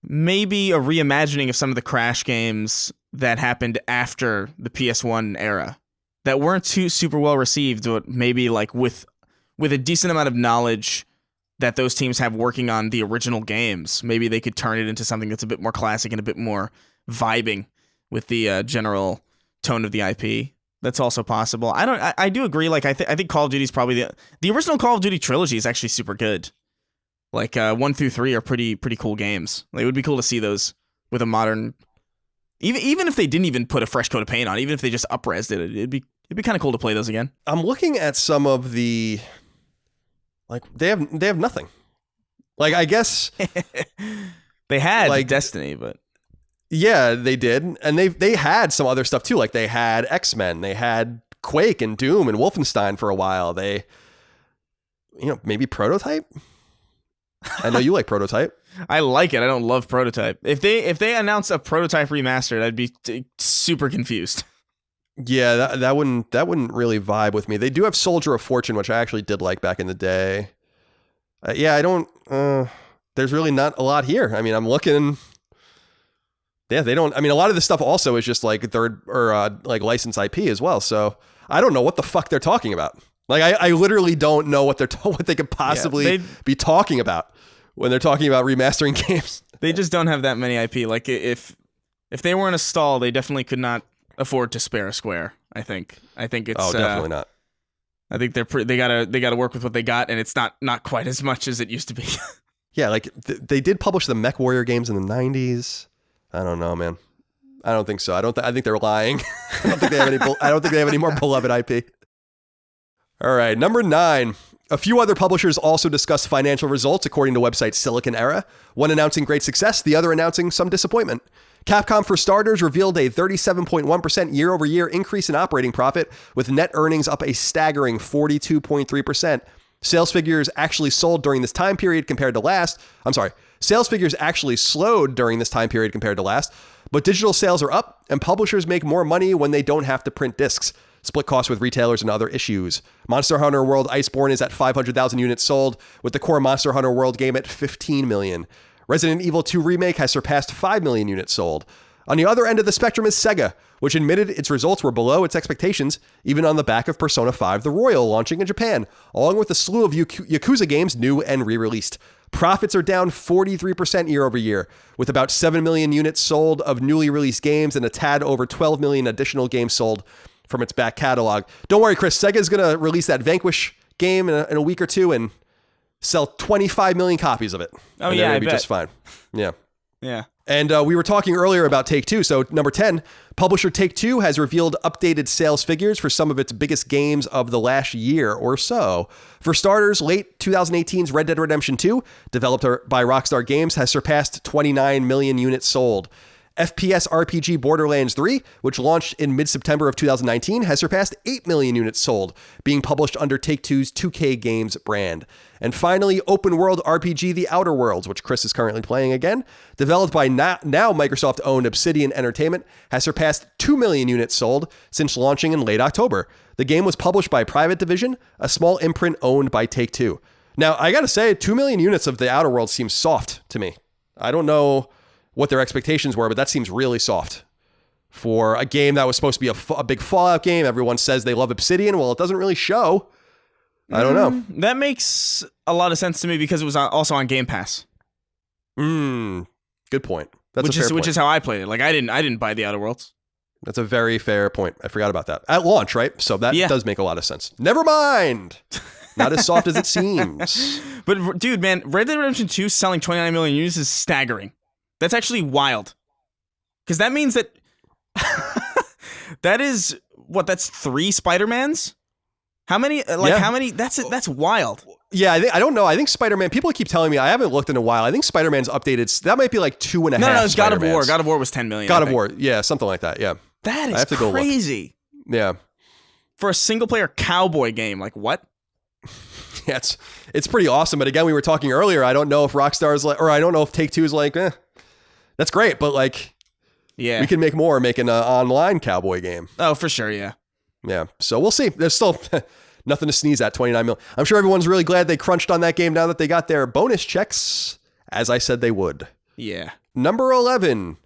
maybe a reimagining of some of the Crash games that happened after the PS1 era that weren't too super well received, but maybe like with a decent amount of knowledge that those teams have working on the original games, maybe they could turn it into something that's a bit more classic and a bit more vibing with the general tone of the IP. That's also possible. I do agree. Like I think Call of Duty is probably the original Call of Duty trilogy is actually super good. Like 1 through 3 are pretty cool games. Like, it would be cool to see those with a modern, even if they didn't even put a fresh coat of paint on, even if they just up-resed it, it'd be kind of cool to play those again. I'm looking at some of the, like they have nothing. Like I guess they had like Destiny, but. Yeah, they did. And they had some other stuff too. Like they had X-Men, they had Quake and Doom and Wolfenstein for a while. They, you know, maybe Prototype? I know you like Prototype. I like it. I don't love Prototype. If they announce a Prototype remastered, I'd be super confused. Yeah, that wouldn't really vibe with me. They do have Soldier of Fortune, which I actually did like back in the day. Yeah, I don't, there's really not a lot here. I mean, I'm looking. Yeah, they don't. I mean, a lot of this stuff also is just like third or like licensed IP as well. So I don't know what the fuck they're talking about. Like I literally don't know what they could possibly be talking about when they're talking about remastering games. They just don't have that many IP. Like if they were in a stall, they definitely could not afford to spare a square. I think it's definitely not. I think they gotta work with what they got, and it's not quite as much as it used to be. Yeah, like they did publish the Mech Warrior games in the 90s. I don't know, man. I don't think so. I think they're lying. I don't think they have any more beloved IP. All right, number 9. A few other publishers also discussed financial results according to website Silicon Era, one announcing great success, the other announcing some disappointment. Capcom, for starters, revealed a 37.1% year-over-year increase in operating profit, with net earnings up a staggering 42.3%. Sales figures actually sold during this time period compared to last. Sales figures actually slowed during this time period compared to last, but digital sales are up, and publishers make more money when they don't have to print discs. Split costs with retailers and other issues. Monster Hunter World Iceborne is at 500,000 units sold, with the core Monster Hunter World game at 15 million. Resident Evil 2 Remake has surpassed 5 million units sold. On the other end of the spectrum is Sega, which admitted its results were below its expectations, even on the back of Persona 5 The Royal launching in Japan, along with a slew of Yakuza games new and re-released. Profits are down 43% year over year, with about 7 million units sold of newly released games and a tad over 12 million additional games sold from its back catalog. Don't worry, Chris, Sega's going to release that Vanquish game in a week or two and sell 25 million copies of it. Oh, and yeah, I bet. Just fine. Yeah. Yeah. And we were talking earlier about Take-Two. So number 10, publisher Take-Two has revealed updated sales figures for some of its biggest games of the last year or so. For starters, late 2018's Red Dead Redemption 2, developed by Rockstar Games, has surpassed 29 million units sold. FPS RPG Borderlands 3, which launched in mid-September of 2019, has surpassed 8 million units sold, being published under Take-Two's 2K Games brand. And finally, open world RPG The Outer Worlds, which Chris is currently playing again, developed by now Microsoft-owned Obsidian Entertainment, has surpassed 2 million units sold since launching in late October. The game was published by Private Division, a small imprint owned by Take-Two. Now, I gotta say, 2 million units of The Outer Worlds seems soft to me. I don't know what their expectations were, but that seems really soft for a game that was supposed to be a big Fallout game. Everyone says they love Obsidian. Well, it doesn't really show. I don't know. That makes a lot of sense to me because it was also on Game Pass. Good point. That's a fair point. Which is how I played it. Like I didn't buy The Outer Worlds. That's a very fair point. I forgot about that. At launch, right? So that does make a lot of sense. Never mind. Not as soft as it seems. But dude, man, Red Dead Redemption 2 selling 29 million units is staggering. That's actually wild. Because that means that that's 3 Spider-Mans? How many? How many? That's wild. Yeah, I don't know. I think Spider-Man, people keep telling me, I haven't looked in a while. I think Spider-Man's updated. That might be like 2.5. No, it's God of War. God of War was 10 million. God of War. Yeah, something like that. Yeah. That is crazy. Yeah. For a single player cowboy game. Like what? Yeah, it's pretty awesome. But again, we were talking earlier. I don't know if Rockstar's like, or I don't know if Take-Two's like, that's great. But like, we can make more making an online cowboy game. Oh, for sure. Yeah. Yeah. So we'll see. There's still nothing to sneeze at, 29 million. I'm sure everyone's really glad they crunched on that game now that they got their bonus checks, as I said they would. Yeah. Number 11,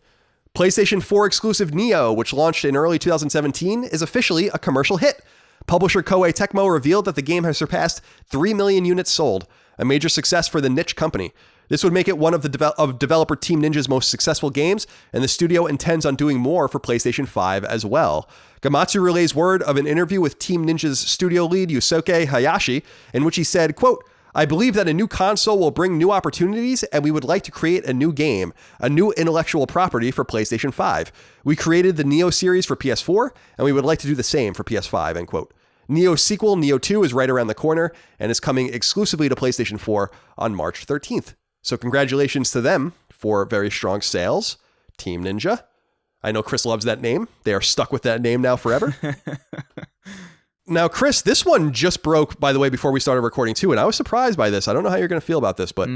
PlayStation 4 exclusive Neo, which launched in early 2017, is officially a commercial hit. Publisher Koei Tecmo revealed that the game has surpassed 3 million units sold, a major success for the niche company. This would make it one of developer Team Ninja's most successful games, and the studio intends on doing more for PlayStation 5 as well. Gamatsu relays word of an interview with Team Ninja's studio lead Yusuke Hayashi, in which he said, quote, "I believe that a new console will bring new opportunities, and we would like to create a new game, a new intellectual property for PlayStation 5. We created the Neo series for PS4, and we would like to do the same for PS5, end quote. Neo's sequel, Neo 2, is right around the corner and is coming exclusively to PlayStation 4 on March 13th. So congratulations to them for very strong sales, Team Ninja. I know Chris loves that name. They are stuck with that name now forever. Now, Chris, this one just broke, by the way, before we started recording too, and I was surprised by this. I don't know how you're going to feel about this, but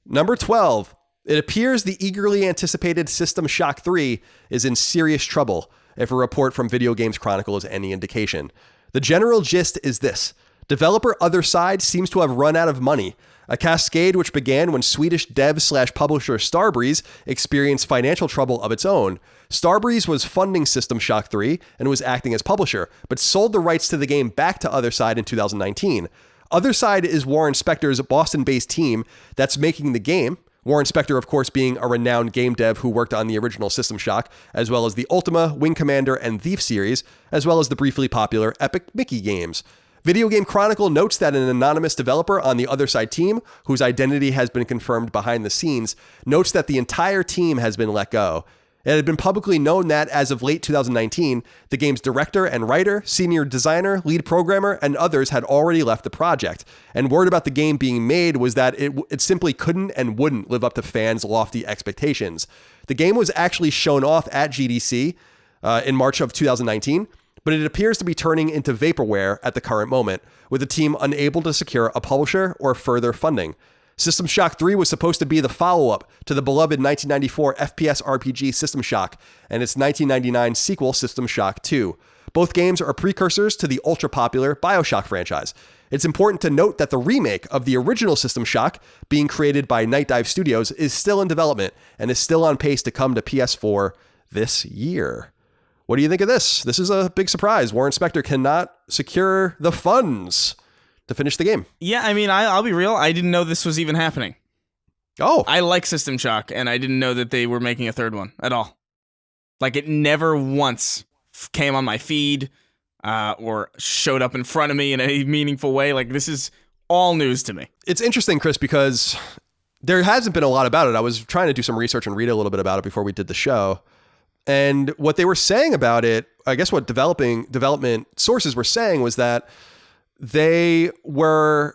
number 12, it appears the eagerly anticipated System Shock 3 is in serious trouble, if a report from Video Games Chronicle is any indication. The general gist is this. Developer Otherside seems to have run out of money, a cascade which began when Swedish dev/publisher Starbreeze experienced financial trouble of its own. Starbreeze was funding System Shock 3 and was acting as publisher, but sold the rights to the game back to Otherside in 2019. Otherside is Warren Spector's Boston-based team that's making the game. Warren Spector, of course, being a renowned game dev who worked on the original System Shock, as well as the Ultima, Wing Commander, and Thief series, as well as the briefly popular Epic Mickey games. Video Game Chronicle notes that an anonymous developer on the Otherside team, whose identity has been confirmed behind the scenes, notes that the entire team has been let go. It had been publicly known that as of late 2019, the game's director and writer, senior designer, lead programmer, and others had already left the project. And word about the game being made was that it simply couldn't and wouldn't live up to fans' lofty expectations. The game was actually shown off at GDC in March of 2019, but it appears to be turning into vaporware at the current moment, with the team unable to secure a publisher or further funding. System Shock 3 was supposed to be the follow-up to the beloved 1994 FPS RPG System Shock and its 1999 sequel System Shock 2. Both games are precursors to the ultra-popular BioShock franchise. It's important to note that the remake of the original System Shock, being created by Night Dive Studios, is still in development and is still on pace to come to PS4 this year. What do you think of this? This is a big surprise. Warren Spector cannot secure the funds to finish the game. Yeah, I mean, I'll be real. I didn't know this was even happening. Oh. I like System Shock, and I didn't know that they were making a third one at all. Like, it never once came on my feed or showed up in front of me in a meaningful way. Like, this is all news to me. It's interesting, Chris, because there hasn't been a lot about it. I was trying to do some research and read a little bit about it before we did the show. And what they were saying about it, I guess what development sources were saying was that they were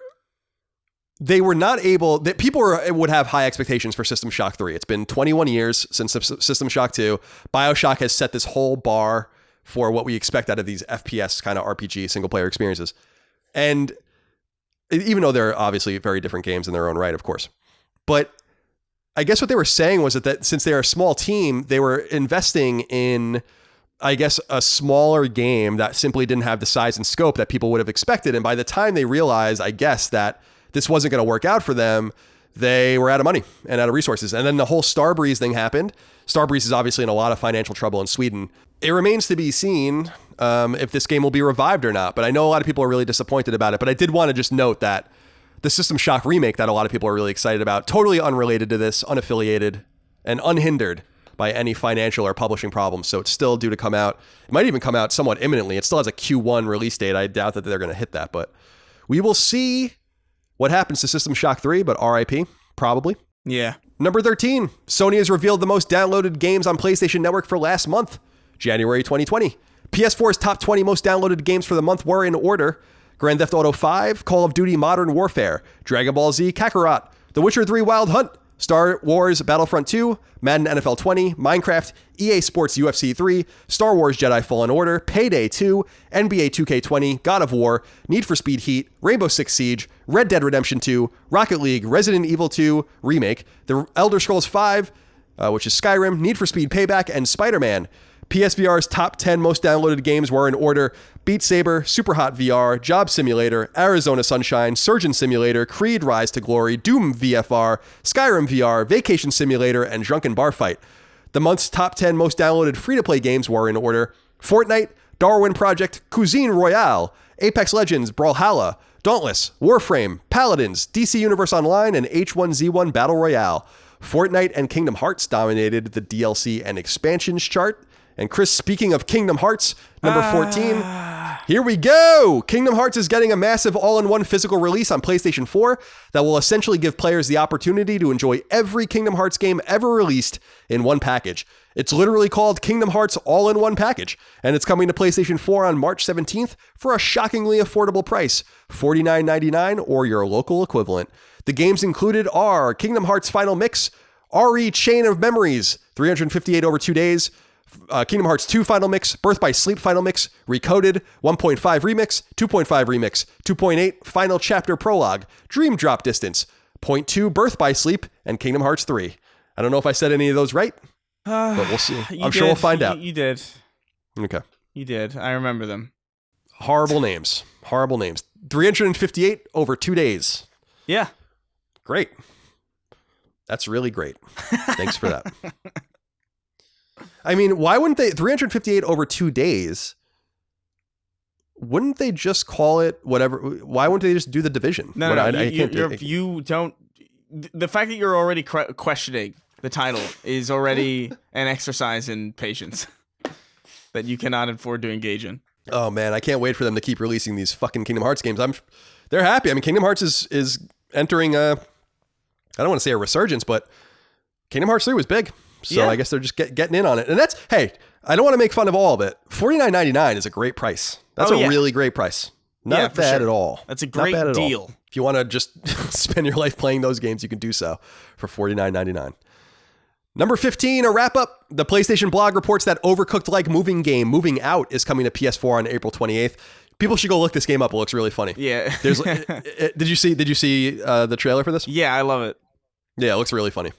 not able, that people would have high expectations for System Shock 3. It's been 21 years since System Shock 2. BioShock has set this whole bar for what we expect out of these FPS kind of RPG single player experiences. And even though they're obviously very different games in their own right, of course. But I guess what they were saying was that since they're a small team, they were investing in, I guess, a smaller game that simply didn't have the size and scope that people would have expected. And by the time they realized, I guess, that this wasn't going to work out for them, they were out of money and out of resources. And then the whole Starbreeze thing happened. Starbreeze is obviously in a lot of financial trouble in Sweden. It remains to be seen if this game will be revived or not. But I know a lot of people are really disappointed about it. But I did want to just note that the System Shock remake that a lot of people are really excited about, totally unrelated to this, unaffiliated, and unhindered by any financial or publishing problems. So it's still due to come out. It might even come out somewhat imminently. It still has a Q1 release date. I doubt that they're going to hit that, but we will see what happens to System Shock 3, but RIP, probably. Yeah. Number 13, Sony has revealed the most downloaded games on PlayStation Network for last month, January 2020. PS4's top 20 most downloaded games for the month were in order: Grand Theft Auto 5, Call of Duty Modern Warfare, Dragon Ball Z Kakarot, The Witcher 3 Wild Hunt, Star Wars Battlefront 2, Madden NFL 20, Minecraft, EA Sports UFC 3, Star Wars Jedi Fallen Order, Payday 2, NBA 2K20, God of War, Need for Speed Heat, Rainbow Six Siege, Red Dead Redemption 2, Rocket League, Resident Evil 2 Remake, The Elder Scrolls 5, which is Skyrim, Need for Speed Payback, and Spider-Man. PSVR's top 10 most downloaded games were in order: Beat Saber, Superhot VR, Job Simulator, Arizona Sunshine, Surgeon Simulator, Creed Rise to Glory, Doom VFR, Skyrim VR, Vacation Simulator, and Drunken Bar Fight. The month's top 10 most downloaded free-to-play games were in order: Fortnite, Darwin Project, Cuisine Royale, Apex Legends, Brawlhalla, Dauntless, Warframe, Paladins, DC Universe Online, and H1Z1 Battle Royale. Fortnite and Kingdom Hearts dominated the DLC and expansions chart. And Chris, speaking of Kingdom Hearts, number 14, here we go! Kingdom Hearts is getting a massive all-in-one physical release on PlayStation 4 that will essentially give players the opportunity to enjoy every Kingdom Hearts game ever released in one package. It's literally called Kingdom Hearts All-in-One Package, and it's coming to PlayStation 4 on March 17th for a shockingly affordable price, $49.99 or your local equivalent. The games included are Kingdom Hearts Final Mix, RE Chain of Memories, 358 over 2 days, Kingdom Hearts 2 Final Mix, Birth by Sleep Final Mix, Recoded, 1.5 Remix, 2.5 Remix, 2.8 Final Chapter Prologue, Dream Drop Distance, 0.2 Birth by Sleep, and Kingdom Hearts 3. I don't know if I said any of those right, but we'll see. I'm sure we'll find out. You did. Okay. You did. I remember them. Horrible names. Horrible names. 358 over 2 days. Yeah. Great. That's really great. Thanks for that. I mean, why wouldn't they, 358 over 2 days, wouldn't they just call it whatever? Why wouldn't they just do the division? No, you don't. The fact that you're already questioning the title is already an exercise in patience that you cannot afford to engage in. Oh man, I can't wait for them to keep releasing these fucking Kingdom Hearts games. They're happy. I mean, Kingdom Hearts is entering I don't want to say a resurgence, but Kingdom Hearts 3 was big. So I guess they're just getting in on it. And that's, hey, I don't want to make fun of all of it. $49.99 is a great price. That's a really great price. Not bad at all. That's a great deal. If you want to just spend your life playing those games, you can do so for $49.99. Number 15, a wrap up. The PlayStation blog reports that Overcooked-like moving game Moving Out is coming to PS4 on April 28th. People should go look this game up. It looks really funny. Yeah. Did you see the trailer for this? Yeah, I love it. Yeah, it looks really funny.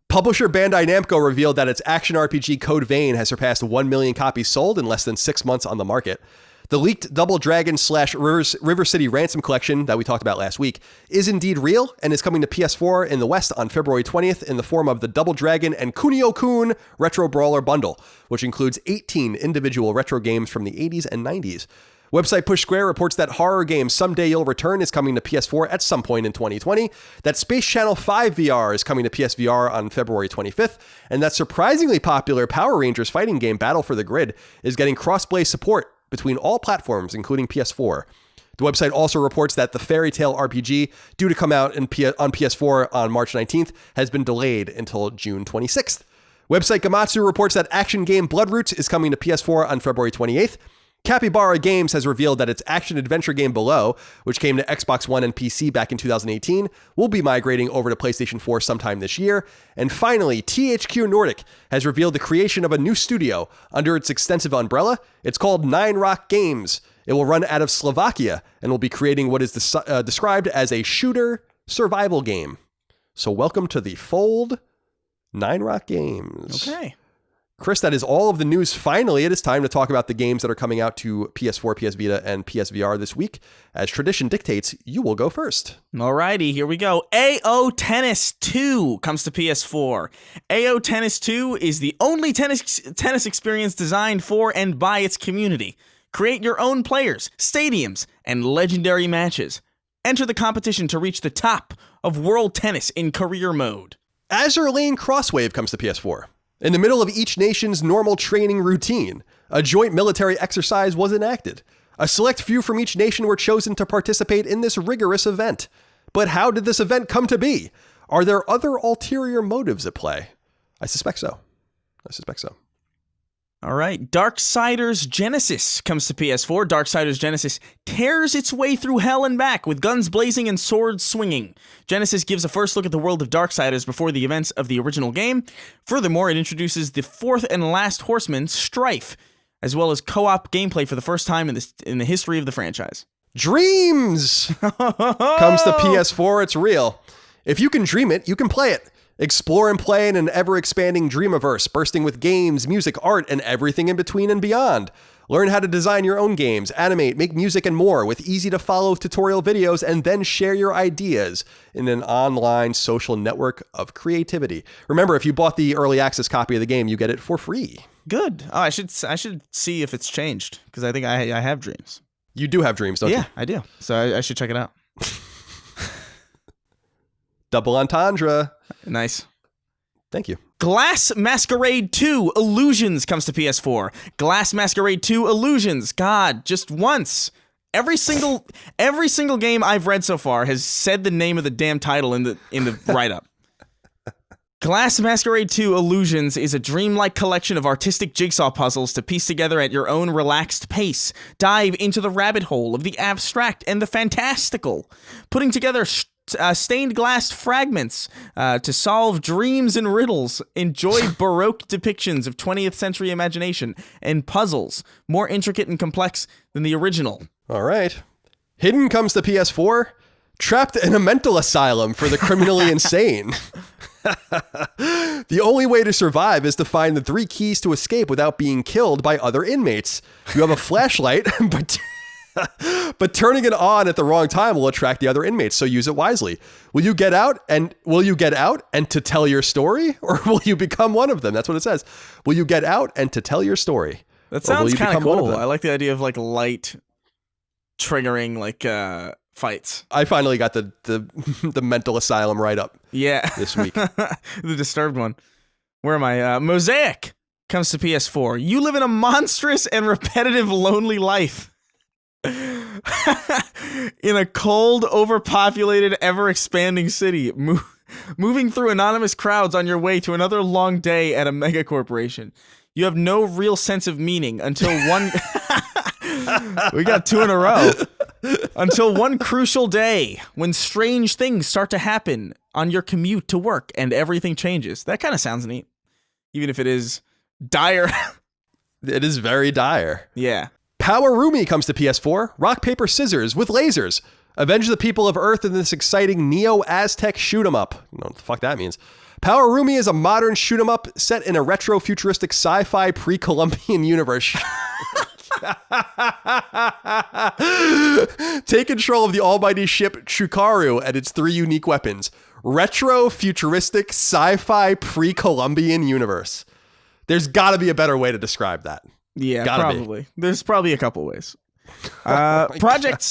Publisher Bandai Namco revealed that its action RPG Code Vein has surpassed 1 million copies sold in less than 6 months on the market. The leaked Double Dragon / River City Ransom collection that we talked about last week is indeed real and is coming to PS4 in the West on February 20th in the form of the Double Dragon and Kunio-kun Retro Brawler Bundle, which includes 18 individual retro games from the 80s and 90s. Website Push Square reports that horror game Someday You'll Return is coming to PS4 at some point in 2020, that Space Channel 5 VR is coming to PSVR on February 25th, and that surprisingly popular Power Rangers fighting game Battle for the Grid is getting cross-play support between all platforms, including PS4. The website also reports that the Fairy Tail RPG, due to come out on PS4 on March 19th, has been delayed until June 26th. Website Gamatsu reports that action game Bloodroots is coming to PS4 on February 28th. Capybara Games has revealed that its action-adventure game Below, which came to Xbox One and PC back in 2018, will be migrating over to PlayStation 4 sometime this year. And finally, THQ Nordic has revealed the creation of a new studio under its extensive umbrella. It's called Nine Rock Games. It will run out of Slovakia and will be creating what is described as a shooter survival game. So welcome to the fold, Nine Rock Games. Okay. Chris, that is all of the news. Finally, it is time to talk about the games that are coming out to PS4, PS Vita, and PSVR this week. As tradition dictates, you will go first. Alrighty, here we go. AO Tennis 2 comes to PS4. AO Tennis 2 is the only tennis experience designed for and by its community. Create your own players, stadiums, and legendary matches. Enter the competition to reach the top of world tennis in career mode. Azure Lane Crosswave comes to PS4. In the middle of each nation's normal training routine, a joint military exercise was enacted. A select few from each nation were chosen to participate in this rigorous event. But how did this event come to be? Are there other ulterior motives at play? I suspect so. All right, Darksiders Genesis comes to PS4. Darksiders Genesis tears its way through hell and back with guns blazing and swords swinging. Genesis gives a first look at the world of Darksiders before the events of the original game. Furthermore, it introduces the fourth and last horseman, Strife, as well as co-op gameplay for the first time in the history of the franchise. Dreams comes to PS4. It's real. If you can dream it, you can play it. Explore and play in an ever-expanding dreamiverse, bursting with games, music, art, and everything in between and beyond. Learn how to design your own games, animate, make music, and more with easy-to-follow tutorial videos, and then share your ideas in an online social network of creativity. Remember, if you bought the early access copy of the game, you get it for free. Good. Oh, I should see if it's changed, because I think I have Dreams. You do have Dreams, don't you? Yeah, I do. So I should check it out. Double entendre. Nice. Thank you. Glass Masquerade 2 Illusions comes to PS4. Glass Masquerade 2 Illusions. God, just once. Every single game I've read so far has said the name of the damn title in the write-up. Glass Masquerade 2 Illusions is a dreamlike collection of artistic jigsaw puzzles to piece together at your own relaxed pace. Dive into the rabbit hole of the abstract and the fantastical, putting together stained glass fragments to solve dreams and riddles. Enjoy Baroque depictions of 20th century imagination and puzzles more intricate and complex than the original. All right. Hidden comes to PS4. Trapped in a mental asylum for the criminally insane. The only way to survive is to find the 3 keys to escape without being killed by other inmates. You have a flashlight, but turning it on at the wrong time will attract the other inmates, so use it wisely. Will you get out and to tell your story, or will you become one of them? That's what it says. Will you get out and to tell your story? That sounds kind of cool. I like the idea of like light triggering like fights. I finally got the mental asylum right up. Yeah. This week. The disturbed one. Where am I? Mosaic comes to PS4. You live in a monstrous and repetitive lonely life. In a cold, overpopulated, ever-expanding city. Moving through anonymous crowds on your way to another long day at a mega corporation. You have no real sense of meaning until one... We got 2 in a row. Until one crucial day when strange things start to happen on your commute to work and everything changes. That kind of sounds neat. Even if it is dire. It is very dire. Yeah. Power Rumi comes to PS4. Rock, paper, scissors with lasers. Avenge the people of Earth in this exciting Neo-Aztec shoot-'em-up. I don't know what the fuck that means. Power Rumi is a modern shoot-'em-up set in a retro-futuristic sci-fi pre-Columbian universe. Take control of the almighty ship Chukaru and its 3 unique weapons. Retro, futuristic, sci-fi, pre-Columbian universe. There's got to be a better way to describe that. Yeah, Gotta probably. be. There's probably a couple ways. Project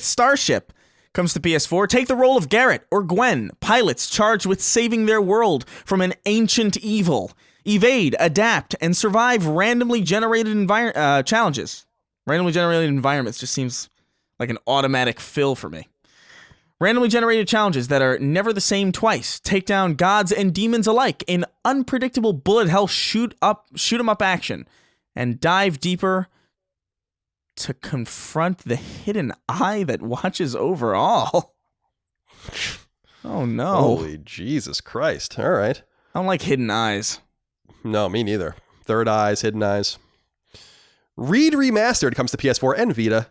Starship comes to PS4. Take the role of Garrett or Gwen, pilots charged with saving their world from an ancient evil. Evade, adapt, and survive randomly generated challenges. Randomly generated environments just seems like an automatic fill for me. Randomly generated challenges that are never the same twice. Take down gods and demons alike in unpredictable bullet hell shoot 'em up action. And dive deeper to confront the hidden eye that watches over all. Oh no. Holy Jesus Christ. All right. I don't like hidden eyes. No, me neither. Third eyes, hidden eyes. Reed Remastered comes to PS4 and Vita.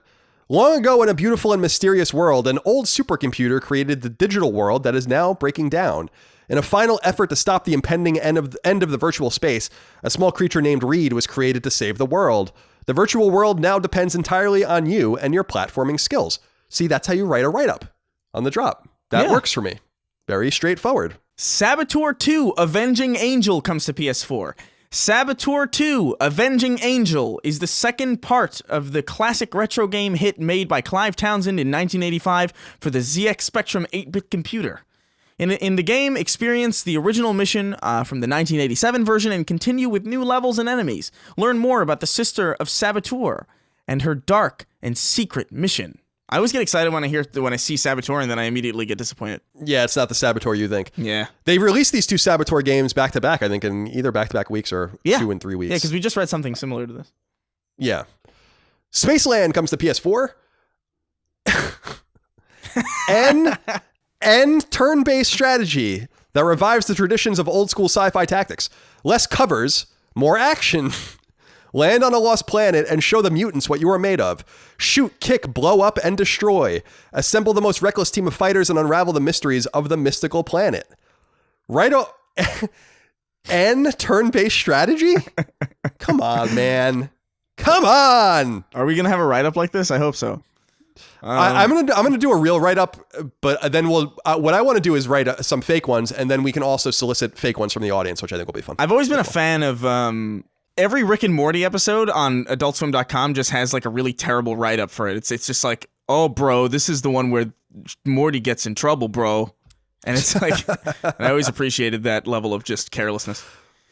Long ago in a beautiful and mysterious world, an old supercomputer created the digital world that is now breaking down. In a final effort to stop the impending end of the virtual space, a small creature named Reed was created to save the world. The virtual world now depends entirely on you and your platforming skills. See, that's how you write a write-up on the drop. That works for me. Very straightforward. Saboteur 2 Avenging Angel comes to PS4. Saboteur 2 Avenging Angel is the second part of the classic retro game hit made by Clive Townsend in 1985 for the ZX Spectrum 8-bit computer. In the game, experience the original mission from the 1987 version and continue with new levels and enemies. Learn more about the sister of Saboteur and her dark and secret mission. I always get excited when I see Saboteur, and then I immediately get disappointed. Yeah, it's not the Saboteur you think. Yeah. They released these 2 Saboteur games back-to-back, I think, in either back-to-back weeks or 2 and 3 weeks. Yeah, because we just read something similar to this. Yeah. Spaceland comes to PS4. And turn-based strategy that revives the traditions of old-school sci-fi tactics. Less covers, more action. Land on a lost planet and show the mutants what you are made of. Shoot, kick, blow up, and destroy. Assemble the most reckless team of fighters and unravel the mysteries of the mystical planet. And turn-based strategy? Come on, man. Come on. Are we gonna have a write-up like this? I hope so. I'm gonna do a real write-up, but then we'll. What I want to do is write some fake ones, and then we can also solicit fake ones from the audience, which I think will be fun. I've always been a fan of every Rick and Morty episode on AdultSwim.com just has like a really terrible write-up for it. It's just like, oh, bro, this is the one where Morty gets in trouble, bro, and it's like, and I always appreciated that level of just carelessness.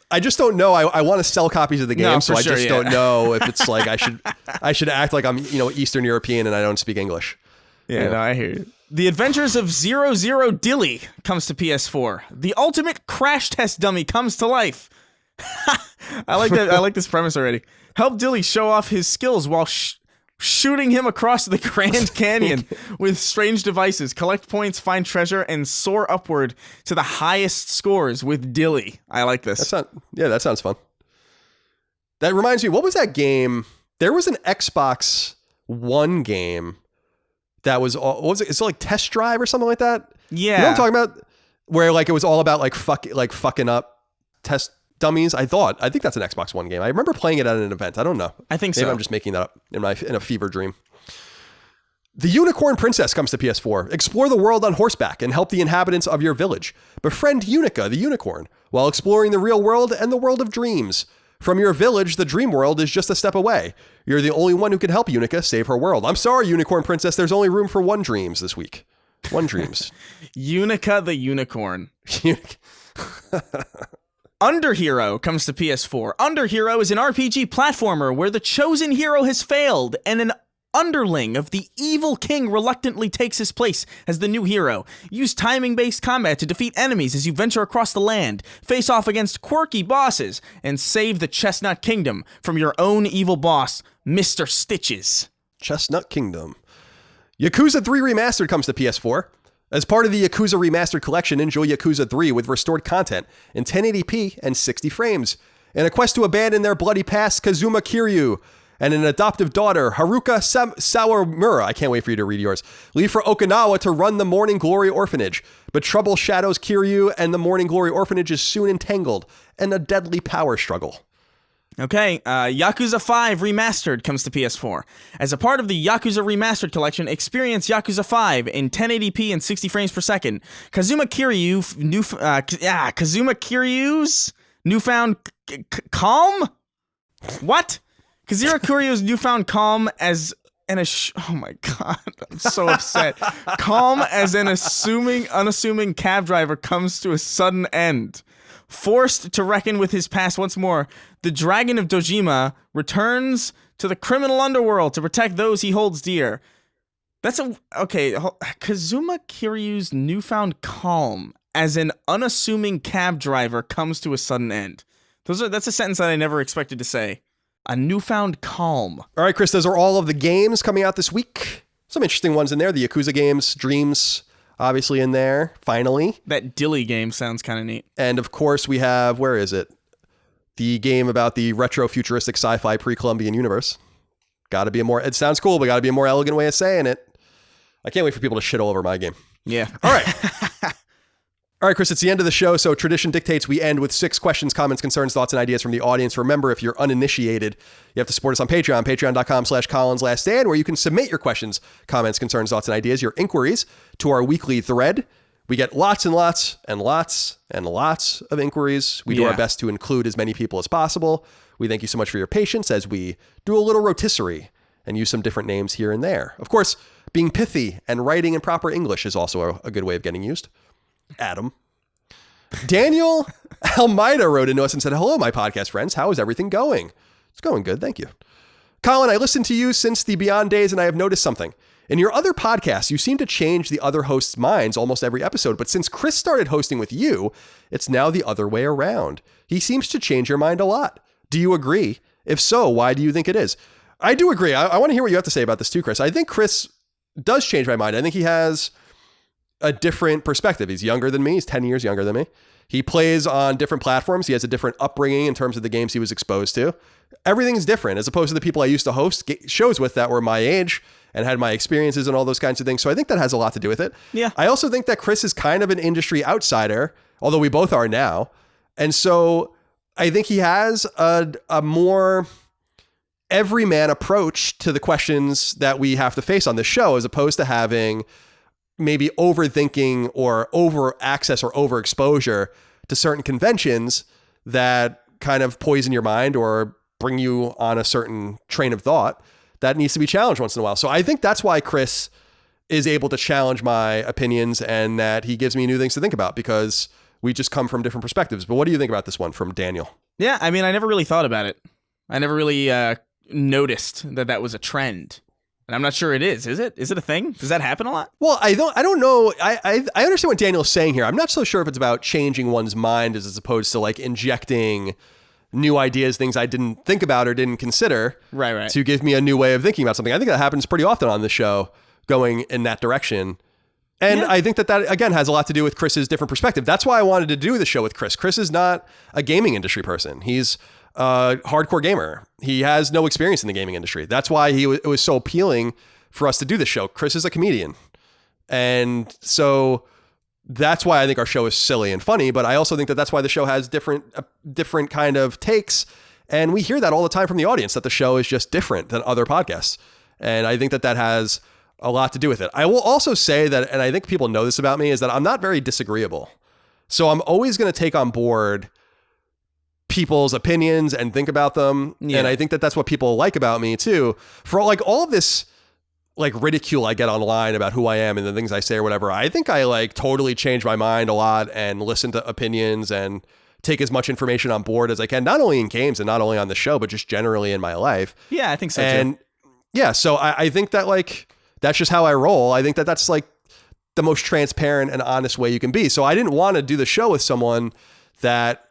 I just don't know. I want to sell copies of the game, No, so for I sure, just don't know if it's like I should act like I'm Eastern European and I don't speak English. Yeah, no, I hear you. The Adventures of 00 Dilly comes to PS4. The ultimate crash test dummy comes to life. I like that. I like this premise already. Help Dilly show off his skills while shooting him across the Grand Canyon with strange devices. Collect points, find treasure, and soar upward to the highest scores with Dilly. I like this. That sounds fun. That reminds me, what was that game? There was an Xbox One game that was, what was it? It's like Test Drive or something like that. Yeah. You know what I'm talking about? Where like it was all about like fucking up test dummies. I think that's an Xbox One game. I remember playing it at an event. I don't know. I think Maybe so. I'm just making that up in a fever dream. The Unicorn Princess comes to PS4. Explore the world on horseback and help the inhabitants of your village. Befriend Unica, the unicorn, while exploring the real world and the world of dreams. From your village, the dream world is just a step away. You're the only one who can help Unica save her world. I'm sorry, Unicorn Princess. There's only room for one dreams this week. One dreams. Unica the unicorn. Underhero comes to PS4. Underhero is an RPG platformer where the chosen hero has failed and an underling of the evil king reluctantly takes his place as the new hero. Use timing-based combat to defeat enemies as you venture across the land, face off against quirky bosses, and save the Chestnut Kingdom from your own evil boss, Mr. Stitches. Chestnut Kingdom. Yakuza 3 Remastered comes to PS4. As part of the Yakuza Remastered collection, enjoy Yakuza 3 with restored content in 1080p and 60 frames. In a quest to abandon their bloody past, Kazuma Kiryu and an adoptive daughter, Haruka Sawamura, I can't wait for you to read yours, leave for Okinawa to run the Morning Glory Orphanage. But trouble shadows Kiryu, and the Morning Glory Orphanage is soon entangled in a deadly power struggle. Okay, Yakuza 5 Remastered comes to PS4. As a part of the Yakuza Remastered collection, experience Yakuza 5 in 1080p and 60 frames per second. Kazuma Kiryu's newfound calm? What? Kazuma Kiryu's newfound calm as an oh my god, I'm so upset. Calm as an unassuming cab driver comes to a sudden end. Forced to reckon with his past once more, the Dragon of Dojima returns to the criminal underworld to protect those he holds dear. Kazuma Kiryu's newfound calm as an unassuming cab driver comes to a sudden end. That's a sentence that I never expected to say. A newfound calm. All right, Chris, those are all of the games coming out this week. Some interesting ones in there. The Yakuza games, Dreams, obviously in there, finally. That Dilly game sounds kind of neat. And of course we have, where is it? The game about the retro-futuristic sci-fi pre-Columbian universe. Gotta be it sounds cool, but gotta be a more elegant way of saying it. I can't wait for people to shit all over my game. Yeah. All right. All right, Chris, it's the end of the show, so tradition dictates we end with 6 questions, comments, concerns, thoughts, and ideas from the audience. Remember, if you're uninitiated, you have to support us on Patreon, patreon.com/ColinsLastStand, where you can submit your questions, comments, concerns, thoughts, and ideas, your inquiries, to our weekly thread. We get lots and lots and lots and lots of inquiries. We do our best to include as many people as possible. We thank you so much for your patience as we do a little rotisserie and use some different names here and there. Of course, being pithy and writing in proper English is also a good way of getting used. Adam. Daniel Almeida wrote into us and said, hello, my podcast friends. How is everything going? It's going good. Thank you. Colin, I listened to you since the Beyond days, and I have noticed something. In your other podcasts, you seem to change the other hosts' minds almost every episode, but since Chris started hosting with you, it's now the other way around. He seems to change your mind a lot. Do you agree? If so, why do you think it is? I do agree. I want to hear what you have to say about this too, Chris. I think Chris does change my mind. I think he has a different perspective. He's younger than me. He's 10 years younger than me. He plays on different platforms. He has a different upbringing in terms of the games he was exposed to. Everything's different as opposed to the people I used to host shows with that were my age and had my experiences and all those kinds of things. So I think that has a lot to do with it. Yeah. I also think that Chris is kind of an industry outsider, although we both are now. And so I think he has a more everyman approach to the questions that we have to face on this show, as opposed to having maybe overthinking or over access or overexposure to certain conventions that kind of poison your mind or bring you on a certain train of thought that needs to be challenged once in a while. So I think that's why Chris is able to challenge my opinions and that he gives me new things to think about, because we just come from different perspectives. But what do you think about this one from Daniel? Yeah, I mean, I never really thought about it. I never really noticed that was a trend. And I'm not sure it is. Is it? Is it a thing? Does that happen a lot? Well, I don't know. I understand what Daniel's saying here. I'm not so sure if it's about changing one's mind as opposed to like injecting new ideas, things I didn't think about or didn't consider, right, to give me a new way of thinking about something. I think that happens pretty often on the show, going in that direction. And I think that again has a lot to do with Chris's different perspective. That's why I wanted to do the show with Chris. Chris is not a gaming industry person. He's a hardcore gamer. He has no experience in the gaming industry. That's why it was so appealing for us to do this show. Chris is a comedian. And so that's why I think our show is silly and funny, but I also think that that's why the show has different kind of takes. And we hear that all the time from the audience, that the show is just different than other podcasts. And I think that has a lot to do with it. I will also say that, and I think people know this about me, is that I'm not very disagreeable. So I'm always going to take on board people's opinions and think about them. Yeah. And I think that that's what people like about me too. For all of this ridicule I get online about who I am and the things I say or whatever, I think I totally change my mind a lot and listen to opinions and take as much information on board as I can, not only in games and not only on the show, but just generally in my life. Yeah, I think so and too. Yeah, so I think that like that's just how I roll. I think that that's like the most transparent and honest way you can be. So I didn't want to do the show with someone that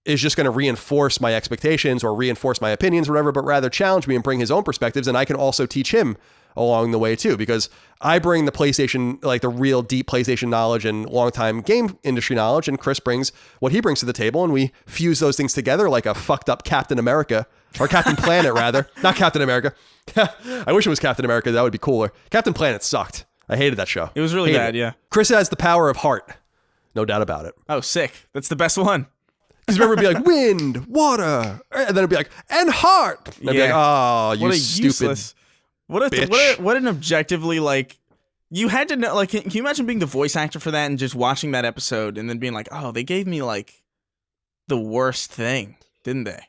is just going to reinforce my expectations or reinforce my opinions or whatever, but rather challenge me and bring his own perspectives. And I can also teach him along the way too, because I bring the PlayStation, like the real deep PlayStation knowledge and longtime game industry knowledge, and Chris brings what he brings to the table, and we fuse those things together like a fucked up Captain America, or Captain Planet rather, not Captain America. I wish it was Captain America. That would be cooler. Captain Planet sucked. I hated that show. It was really bad, yeah. Chris has the power of heart. No doubt about it. Oh, sick. That's the best one. Because remember, it'd be like, wind, water, and then it'd be like, and heart. And I'd be like, oh, you stupid useless. bitch. What an objectively, like, you had to know, like, can you imagine being the voice actor for that and just watching that episode and then being like, oh, they gave me, like, the worst thing, didn't they?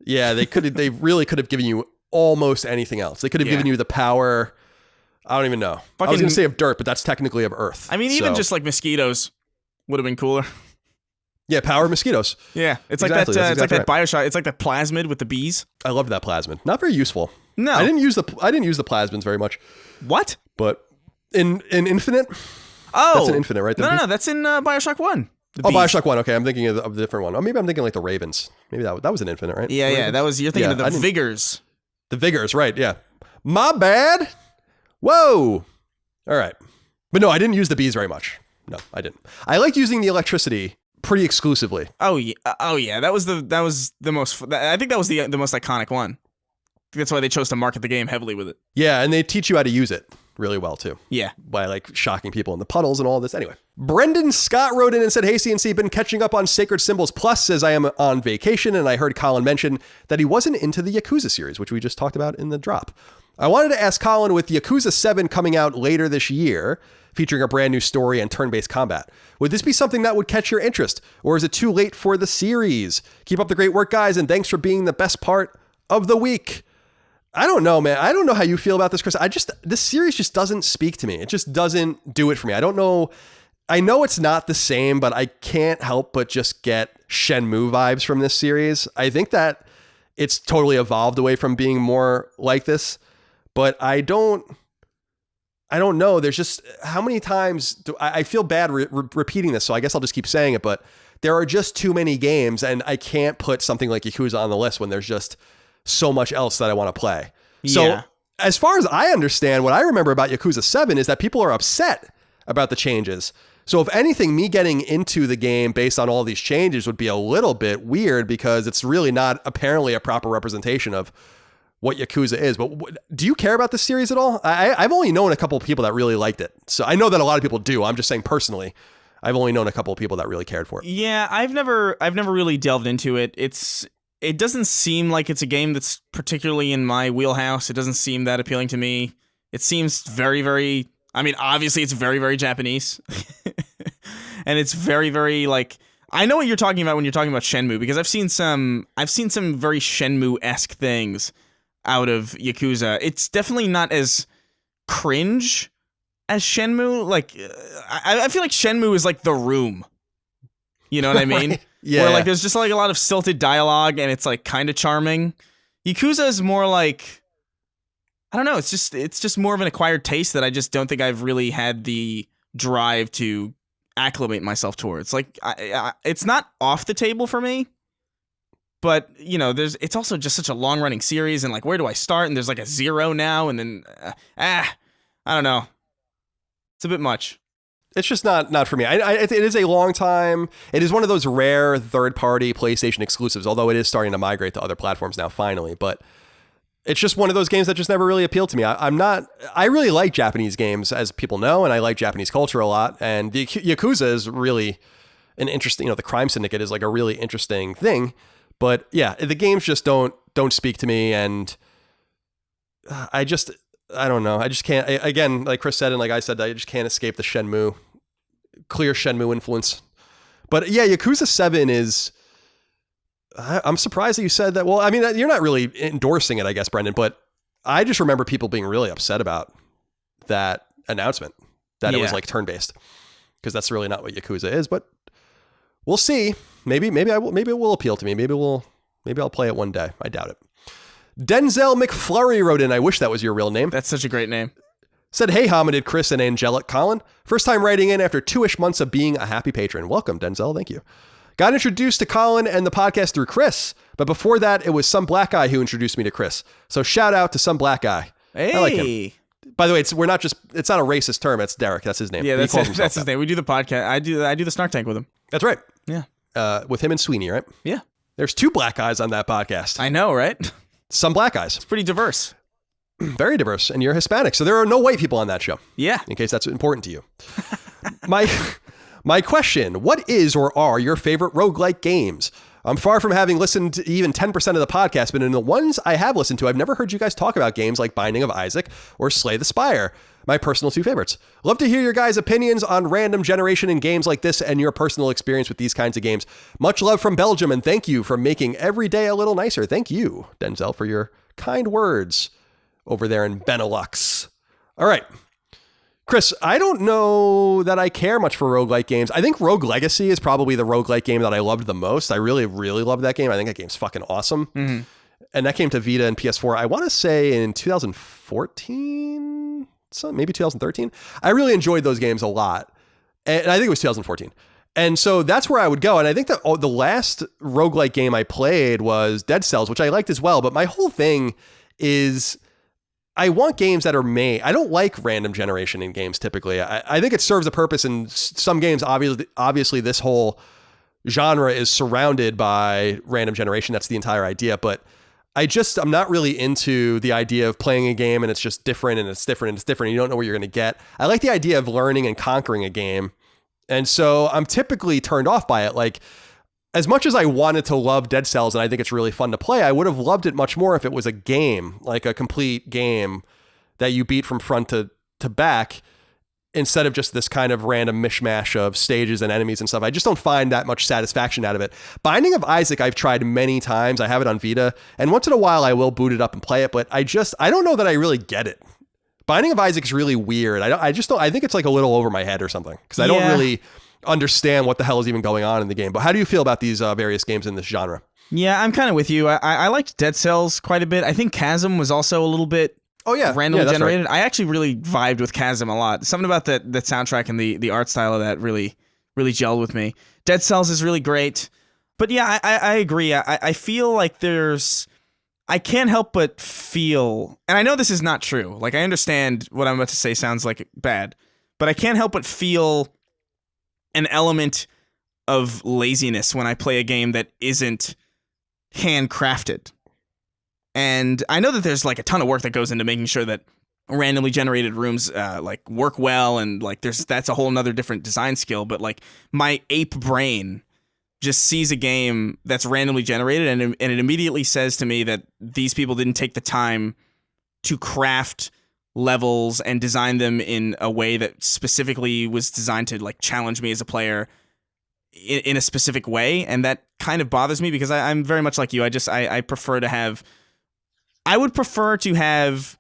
Yeah, they really could have given you almost anything else. They could have given you the power. I don't even know. I was going to say of dirt, but that's technically of earth. I mean, even just like mosquitoes would have been cooler. Yeah, power mosquitoes. Yeah, it's exactly. Like that. It's like that Bioshock. It's like that plasmid with the bees. I loved that plasmid. Not very useful. No, I didn't use the plasmids very much. What? But in Infinite. Oh, that's in Infinite, right? No, that's in Bioshock 1. Bioshock 1. Okay, I'm thinking of a different one. Oh, maybe I'm thinking like the Ravens. Maybe that was an Infinite, right? Yeah, Ravens? That was, you're thinking of the Vigors. The Vigors, right? Yeah. My bad. Whoa. All right, but no, I didn't use the bees very much. No, I didn't. I liked using the electricity pretty exclusively. Oh yeah. That was the most. I think that was the most iconic one. That's why they chose to market the game heavily with it. Yeah, and they teach you how to use it really well too. Yeah, by like shocking people in the puddles and all this. Anyway, Brendan Scott wrote in and said, "Hey CNC, been catching up on Sacred Symbols Plus as I am on vacation, and I heard Colin mention that he wasn't into the Yakuza series, which we just talked about in the drop. I wanted to ask Colin, with Yakuza 7 coming out later this year, featuring a brand new story and turn-based combat, would this be something that would catch your interest, or is it too late for the series? Keep up the great work, guys, and thanks for being the best part of the week." I don't know, man. I don't know how you feel about this, Chris. This series just doesn't speak to me. It just doesn't do it for me. I don't know. I know it's not the same, but I can't help but just get Shenmue vibes from this series. I think that it's totally evolved away from being more like this. But I don't know. There's just, how many times do I feel bad repeating this, so I guess I'll just keep saying it, but there are just too many games, and I can't put something like Yakuza on the list when there's just so much else that I want to play. So as far as I understand, what I remember about Yakuza 7 is that people are upset about the changes. So if anything, me getting into the game based on all these changes would be a little bit weird, because it's really not apparently a proper representation of what Yakuza is. But do you care about this series at all? I've only known a couple of people that really liked it. So I know that a lot of people do. I'm just saying personally, I've only known a couple of people that really cared for it. Yeah, I've never really delved into it. It doesn't seem like it's a game that's particularly in my wheelhouse. It doesn't seem that appealing to me. It seems very, very, I mean, obviously it's very, very Japanese. And it's very, very, like, I know what you're talking about when you're talking about Shenmue, because I've seen some very Shenmue-esque things out of Yakuza. It's definitely not as cringe as Shenmue. Like, I feel like Shenmue is like The Room. You know what I mean? Right. Yeah. Where like there's just like a lot of stilted dialogue, and it's like kind of charming. Yakuza is more like, I don't know. It's just more of an acquired taste that I just don't think I've really had the drive to acclimate myself towards. Like, it's not off the table for me. But, you know, it's also just such a long-running series, and, like, where do I start? And there's, like, a 0 now, and then, I don't know. It's a bit much. It's just not for me. It is a long time. It is one of those rare third-party PlayStation exclusives, although it is starting to migrate to other platforms now, finally. But it's just one of those games that just never really appealed to me. I really like Japanese games, as people know, and I like Japanese culture a lot. And the Yakuza is really an interesting, the Crime Syndicate is, like, a really interesting thing. But yeah, the games just don't speak to me, and I don't know. I just can't. Again, like Chris said, and like I said, I just can't escape the clear Shenmue influence. But yeah, Yakuza 7 is. I'm surprised that you said that. Well, I mean, you're not really endorsing it, I guess, Brendan. But I just remember people being really upset about that announcement, that it was like turn-based, because that's really not what Yakuza is. But we'll see. Maybe it will appeal to me. Maybe I'll play it one day. I doubt it. Denzel McFlurry wrote in. I wish that was your real name. That's such a great name. Said, hey, hominid Chris and angelic Colin. First time writing in after 2-ish months of being a happy patron. Welcome, Denzel. Thank you. Got introduced to Colin and the podcast through Chris, but before that, it was some black guy who introduced me to Chris. So shout out to some black guy. Hey. I like him. By the way, it's not a racist term. It's Derek. That's his name. Yeah, that's his name. We do the podcast. I do the Snark Tank with him. That's right. Yeah. With him and Sweeney, right? Yeah. There's 2 black guys on that podcast. I know, right? Some black guys. It's pretty diverse. Very diverse, and you're Hispanic, so there are no white people on that show. Yeah. In case that's important to you. My question, what is or are your favorite roguelike games? I'm far from having listened to even 10% of the podcast, but in the ones I have listened to, I've never heard you guys talk about games like Binding of Isaac or Slay the Spire, my personal 2 favorites. Love to hear your guys' opinions on random generation in games like this and your personal experience with these kinds of games. Much love from Belgium, and thank you for making every day a little nicer. Thank you, Denzel, for your kind words over there in Benelux. All right. Chris, I don't know that I care much for roguelike games. I think Rogue Legacy is probably the roguelike game that I loved the most. I really, really loved that game. I think that game's fucking awesome. Mm-hmm. And that came to Vita and PS4, I want to say in 2014, maybe 2013. I really enjoyed those games a lot. And I think it was 2014. And so that's where I would go. And I think that the last roguelike game I played was Dead Cells, which I liked as well. But my whole thing is I want games that are made. I don't like random generation in games typically. I think it serves a purpose in some games. Obviously, this whole genre is surrounded by random generation. That's the entire idea. But I'm not really into the idea of playing a game and it's just different and it's different and it's different. And you don't know what you're going to get. I like the idea of learning and conquering a game. And so I'm typically turned off by it. Like, as much as I wanted to love Dead Cells and I think it's really fun to play, I would have loved it much more if it was a game, like a complete game that you beat from front to back instead of just this kind of random mishmash of stages and enemies and stuff. I just don't find that much satisfaction out of it. Binding of Isaac, I've tried many times. I have it on Vita, and once in a while I will boot it up and play it, but I don't know that I really get it. Binding of Isaac is really weird. I think it's like a little over my head or something because I don't really understand what the hell is even going on in the game. But how do you feel about these various games in this genre? Yeah, I'm kind of with you. I liked Dead Cells quite a bit. I think Chasm was also a little bit randomly generated. Right. I actually really vibed with Chasm a lot. Something about the soundtrack and the art style of that really gelled with me. Dead Cells is really great. But yeah, I agree. I feel like I can't help but feel, and I know this is not true. Like, I understand what I'm about to say sounds like bad, but I can't help but feel an element of laziness when I play a game that isn't handcrafted. And I know that there's like a ton of work that goes into making sure that randomly generated rooms like work well, and like that's a whole nother different design skill. But like my ape brain just sees a game that's randomly generated and it immediately says to me that these people didn't take the time to craft levels and design them in a way that specifically was designed to like challenge me as a player in a specific way. And that kind of bothers me because I'm very much like you. I prefer to have, I would prefer to have,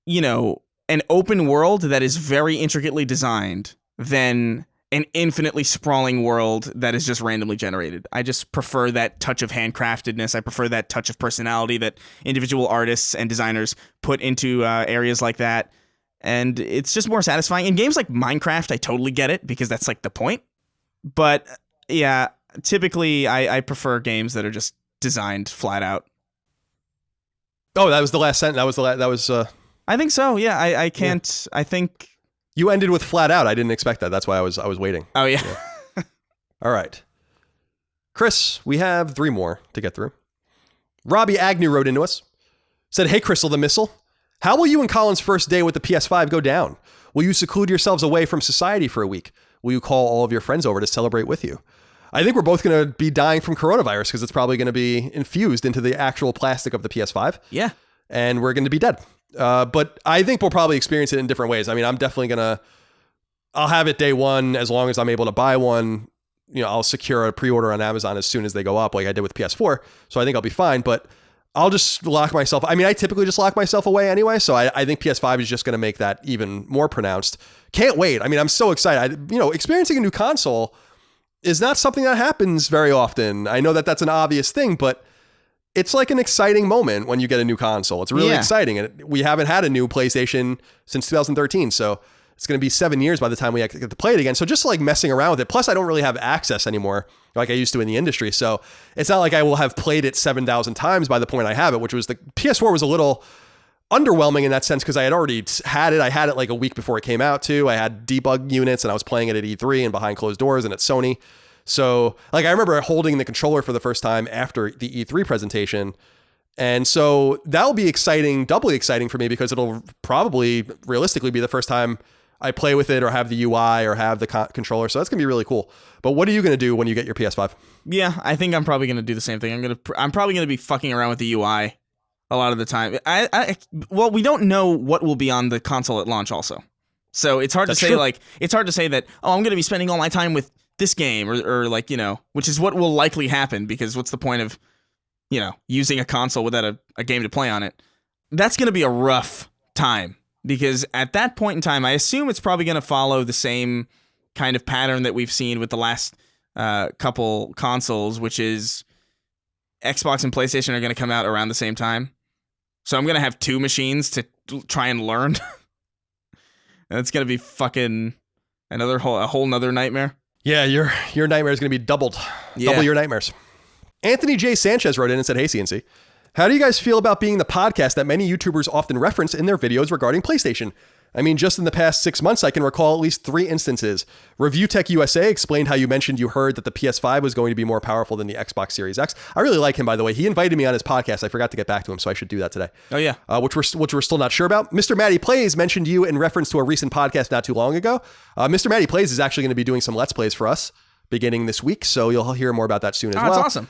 you know, an open world that is very intricately designed than an infinitely sprawling world that is just randomly generated. I just prefer that touch of handcraftedness. I prefer that touch of personality that individual artists and designers put into areas like that. And it's just more satisfying. In games like Minecraft, I totally get it because that's like the point. But yeah, typically I prefer games that are just designed flat out. Oh, that was the last sentence. That was. I think so. Yeah, I can't. Yeah. I think. You ended with flat out. I didn't expect that. That's why I was waiting. Oh, yeah. All right. Chris, we have 3 more to get through. Robbie Agnew wrote into us. Said, hey, Crystal the Missile. How will you and Colin's first day with the PS5 go down? Will you seclude yourselves away from society for a week? Will you call all of your friends over to celebrate with you? I think we're both going to be dying from coronavirus because it's probably going to be infused into the actual plastic of the PS5. Yeah. And we're going to be dead. But I think we'll probably experience it in different ways. I mean, I'm definitely I'll have it day one as long as I'm able to buy one. You know, I'll secure a pre-order on Amazon as soon as they go up, like I did with PS4. So I think I'll be fine, but I'll just lock myself. I mean, I typically just lock myself away anyway. So I think PS5 is just going to make that even more pronounced. Can't wait. I mean, I'm so excited. Experiencing a new console is not something that happens very often. I know that that's an obvious thing, but it's like an exciting moment when you get a new console. It's really exciting. And we haven't had a new PlayStation since 2013. So it's going to be 7 years by the time we get to play it again. So just like messing around with it. Plus, I don't really have access anymore like I used to in the industry. So it's not like I will have played it 7,000 times by the point I have it, which was the PS4 was a little underwhelming in that sense because I had already had it. I had it like a week before it came out too. I had debug units and I was playing it at E3 and behind closed doors and at Sony. So like I remember holding the controller for the first time after the E3 presentation. And so that'll be exciting, doubly exciting for me because it'll probably realistically be the first time I play with it or have the UI or have the controller. So that's going to be really cool. But what are you going to do when you get your PS5? Yeah, I think I'm probably going to do the same thing. I'm probably going to be fucking around with the UI a lot of the time. Well, we don't know what will be on the console at launch also. So it's hard to say it's hard to say that, oh, I'm going to be spending all my time with this game or like, you know, which is what will likely happen because what's the point of, you know, using a console without a game to play on it? That's going to be a rough time because at that point in time, I assume it's probably going to follow the same kind of pattern that we've seen with the last couple consoles, which is Xbox and PlayStation are going to come out around the same time. So I'm going to have two machines to try and learn. And it's going to be fucking a whole nother nightmare. Yeah, your nightmare is going to be doubled. Yeah. Double your nightmares. Anthony J. Sanchez wrote in and said, "Hey, CNC, how do you guys feel about being the podcast that many YouTubers often reference in their videos regarding PlayStation? I mean, just in the past 6 months, I can recall at least 3 instances. Review Tech USA explained how you mentioned you heard that the PS5 was going to be more powerful than the Xbox Series X. I really like him, by the way. He invited me on his podcast. I forgot to get back to him, so I should do that today. Oh, yeah. Which we're still not sure about. Mr. Matty Plays mentioned you in reference to a recent podcast not too long ago. Mr. Matty Plays is actually going to be doing some Let's Plays for us beginning this week, so you'll hear more about that soon as well. That's awesome.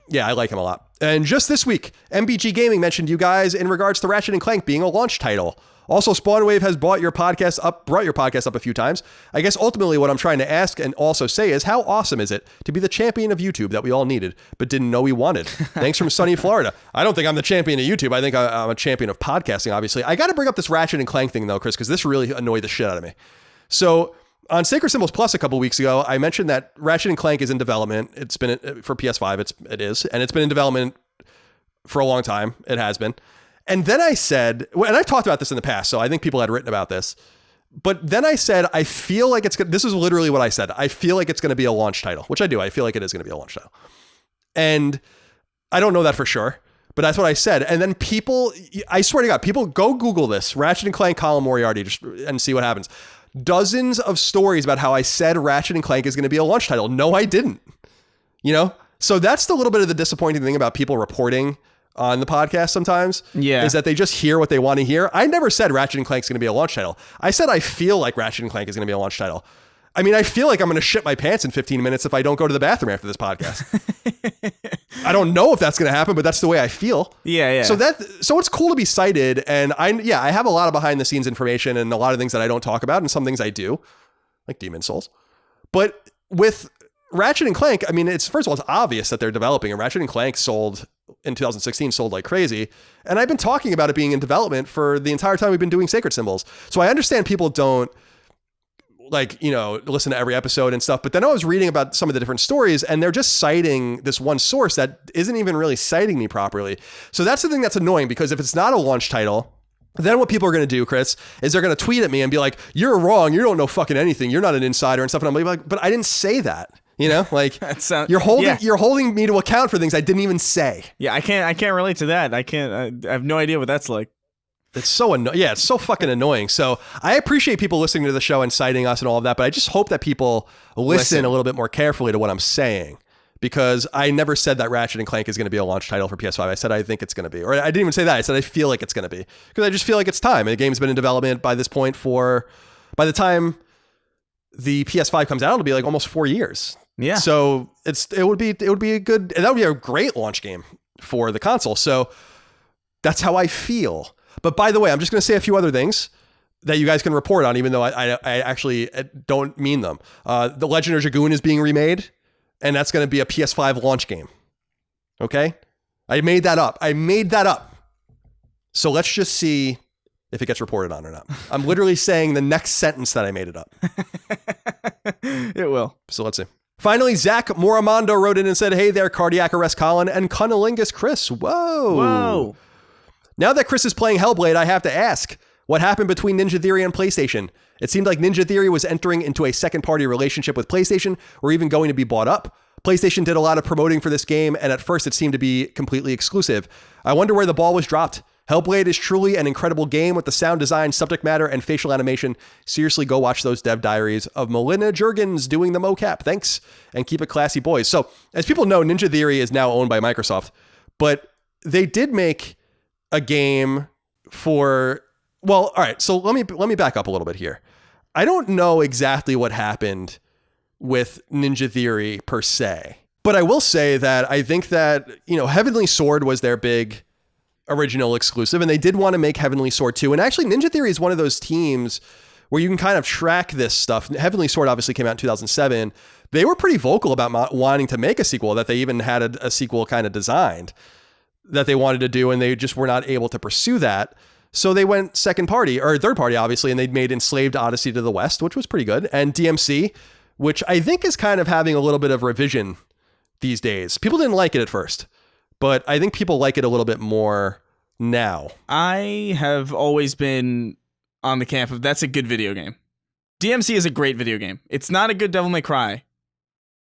Yeah, I like him a lot. And just this week, MBG Gaming mentioned you guys in regards to Ratchet & Clank being a launch title. Also, Spawnwave has brought your podcast up a few times. I guess ultimately what I'm trying to ask and also say is how awesome is it to be the champion of YouTube that we all needed, but didn't know we wanted? Thanks from sunny Florida. I don't think I'm the champion of YouTube. I think I'm a champion of podcasting, obviously. I got to bring up this Ratchet & Clank thing, though, Chris, because this really annoyed the shit out of me. So on Sacred Symbols Plus a couple weeks ago, I mentioned that Ratchet & Clank is in development. It's been for PS5. It is, and it's been in development for a long time. It has been. And then I said, and I've talked about this in the past, so I think people had written about this. But then I said, I feel like this is literally what I said. I feel like it's going to be a launch title, which I do. I feel like it is going to be a launch title. And I don't know that for sure, but that's what I said. And then people, I swear to God, people go Google this, Ratchet & Clank Colin Moriarty, and see what happens. Dozens of stories about how I said Ratchet & Clank is going to be a launch title. No, I didn't. You know? So that's the little bit of the disappointing thing about people reporting on the podcast sometimes, is that they just hear what they want to hear. I never said Ratchet & Clank is going to be a launch title. I said I feel like Ratchet & Clank is going to be a launch title. I mean, I feel like I'm going to shit my pants in 15 minutes if I don't go to the bathroom after this podcast. I don't know if that's going to happen, but that's the way I feel. Yeah. So it's cool to be cited, and I have a lot of behind the scenes information and a lot of things that I don't talk about, and some things I do, like Demon Souls. But with Ratchet & Clank, I mean, first of all, it's obvious that they're developing, and Ratchet & Clank in 2016 sold like crazy. And I've been talking about it being in development for the entire time we've been doing Sacred Symbols. So I understand people don't listen to every episode and stuff, but then I was reading about some of the different stories and they're just citing this one source that isn't even really citing me properly. So that's the thing that's annoying, because if it's not a launch title, then what people are going to do, Chris, is they're going to tweet at me and be like, "You're wrong. You don't know fucking anything. You're not an insider," and stuff. And I'm like, but I didn't say that. You know, like you're holding me to account for things I didn't even say. Yeah, I can't relate to that. I have no idea what that's like. It's so it's so fucking annoying. So I appreciate people listening to the show and citing us and all of that, but I just hope that people listen a little bit more carefully to what I'm saying, because I never said that Ratchet & Clank is going to be a launch title for PS5. I said I think it's going to be, or I didn't even say that. I said I feel like it's going to be, because I just feel like it's time. And the game's been in development by this point by the time the PS5 comes out, it'll be like almost 4 years. Yeah. So it would be a great launch game for the console. So that's how I feel. But by the way, I'm just going to say a few other things that you guys can report on, even though I actually don't mean them. The Legend of Dragoon is being remade, and that's going to be a PS5 launch game. Okay? I made that up. So let's just see if it gets reported on or not. I'm literally saying the next sentence that I made it up. It will. So let's see. Finally, Zach Moramondo wrote in and said, hey there, Cardiac Arrest Colin and Cunnilingus Chris. Whoa. Now that Chris is playing Hellblade, I have to ask, what happened between Ninja Theory and PlayStation? It seemed like Ninja Theory was entering into a second-party relationship with PlayStation or even going to be bought up. PlayStation did a lot of promoting for this game, and at first it seemed to be completely exclusive. I wonder where the ball was dropped. Hellblade is truly an incredible game with the sound design, subject matter, and facial animation. Seriously, go watch those dev diaries of Melina Jurgens doing the mocap. Thanks, and keep it classy, boys. So, as people know, Ninja Theory is now owned by Microsoft, but they did make a game for... Well, all right, so let me back up a little bit here. I don't know exactly what happened with Ninja Theory per se, but I will say that I think that, Heavenly Sword was their big original exclusive, and they did want to make Heavenly Sword 2. And actually, Ninja Theory is one of those teams where you can kind of track this stuff. Heavenly Sword obviously came out in 2007. They were pretty vocal about wanting to make a sequel, that they even had a sequel kind of designed that they wanted to do, and they just were not able to pursue that. So they went third party, obviously, and they made Enslaved Odyssey to the West, which was pretty good, and DMC, which I think is kind of having a little bit of revision these days. People didn't like it at first, but I think people like it a little bit more now. I have always been on the camp of that's a good video game. DMC is a great video game. It's not a good Devil May Cry,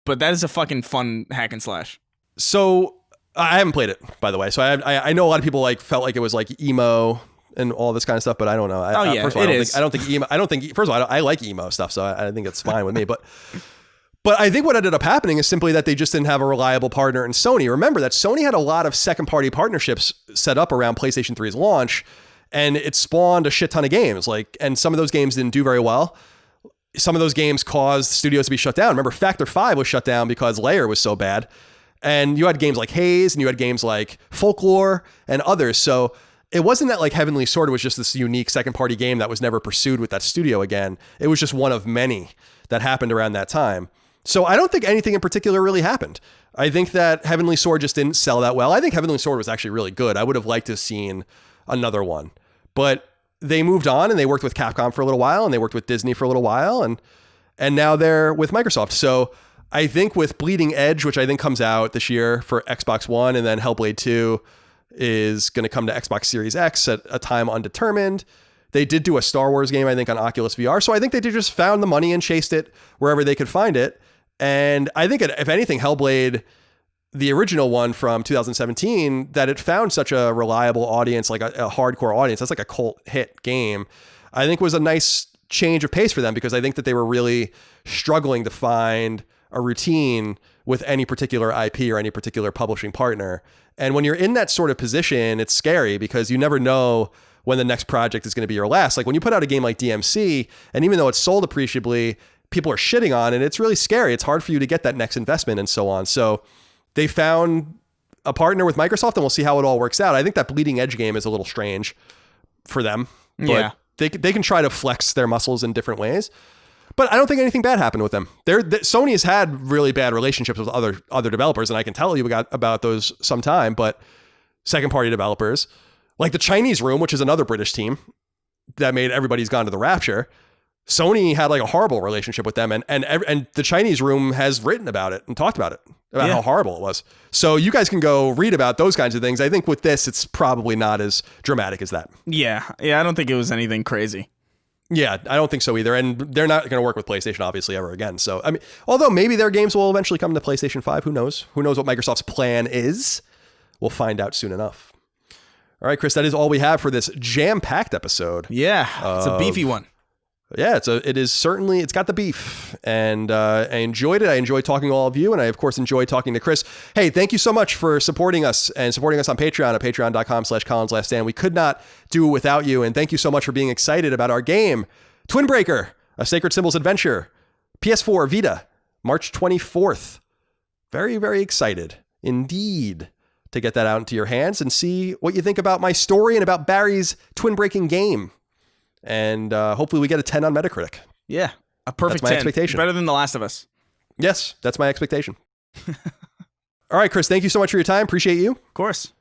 but that is a fucking fun hack and slash. So I haven't played it, by the way. So I know a lot of people felt like it was like emo and all this kind of stuff, but I don't know. First of all, I don't think emo. First of all, I like emo stuff, so I think it's fine with me. But I think what ended up happening is simply that they just didn't have a reliable partner in Sony. Remember that Sony had a lot of second-party partnerships set up around PlayStation 3's launch, and it spawned a shit ton of games. And some of those games didn't do very well. Some of those games caused studios to be shut down. Remember, Factor 5 was shut down because Layer was so bad. And you had games like Haze, and you had games like Folklore and others. So it wasn't that Heavenly Sword was just this unique second-party game that was never pursued with that studio again. It was just one of many that happened around that time. So I don't think anything in particular really happened. I think that Heavenly Sword just didn't sell that well. I think Heavenly Sword was actually really good. I would have liked to have seen another one. But they moved on, and they worked with Capcom for a little while, and they worked with Disney for a little while, and now they're with Microsoft. So I think with Bleeding Edge, which I think comes out this year for Xbox One, and then Hellblade 2 is going to come to Xbox Series X at a time undetermined. They did do a Star Wars game, I think, on Oculus VR. So I think they just found the money and chased it wherever they could find it. And I think, if anything, Hellblade, the original one from 2017, that it found such a reliable audience, like a hardcore audience. That's like a cult hit game. I think was a nice change of pace for them, because I think that they were really struggling to find a routine with any particular IP or any particular publishing partner. And when you're in that sort of position, it's scary because you never know when the next project is going to be your last. Like when you put out a game like DMC, and even though it's sold appreciably, people are shitting on it. It's really scary. It's hard for you to get that next investment and so on. So they found a partner with Microsoft, and we'll see how it all works out. I think that Bleeding Edge game is a little strange for them, but they can try to flex their muscles in different ways. But I don't think anything bad happened with them. Sony has had really bad relationships with other developers, and I can tell you about those sometime, but second-party developers, like the Chinese Room, which is another British team that made Everybody's Gone to the Rapture, Sony had a horrible relationship with them, and the Chinese Room has written about it and talked about it, about how horrible it was. So you guys can go read about those kinds of things. I think with this, it's probably not as dramatic as that. Yeah, I don't think it was anything crazy. Yeah, I don't think so either. And they're not going to work with PlayStation, obviously, ever again. So, I mean, although maybe their games will eventually come to PlayStation 5, who knows? Who knows what Microsoft's plan is? We'll find out soon enough. All right, Chris, that is all we have for this jam-packed episode. Yeah, it's a beefy one. Yeah, it's got the beef, and I enjoyed it. I enjoyed talking to all of you, and I, of course, enjoyed talking to Chris. Hey, thank you so much for supporting us on Patreon at patreon.com/ColinsLastStand. We could not do it without you, and thank you so much for being excited about our game, Twin Breaker, a Sacred Symbols adventure, PS4, Vita, March 24th. Very, very excited indeed to get that out into your hands and see what you think about my story and about Barry's twin-breaking game. And hopefully we get a 10 on Metacritic. Yeah, a perfect 10. That's my expectation. Better than The Last of Us. Yes, that's my expectation. All right, Chris, thank you so much for your time. Appreciate you. Of course.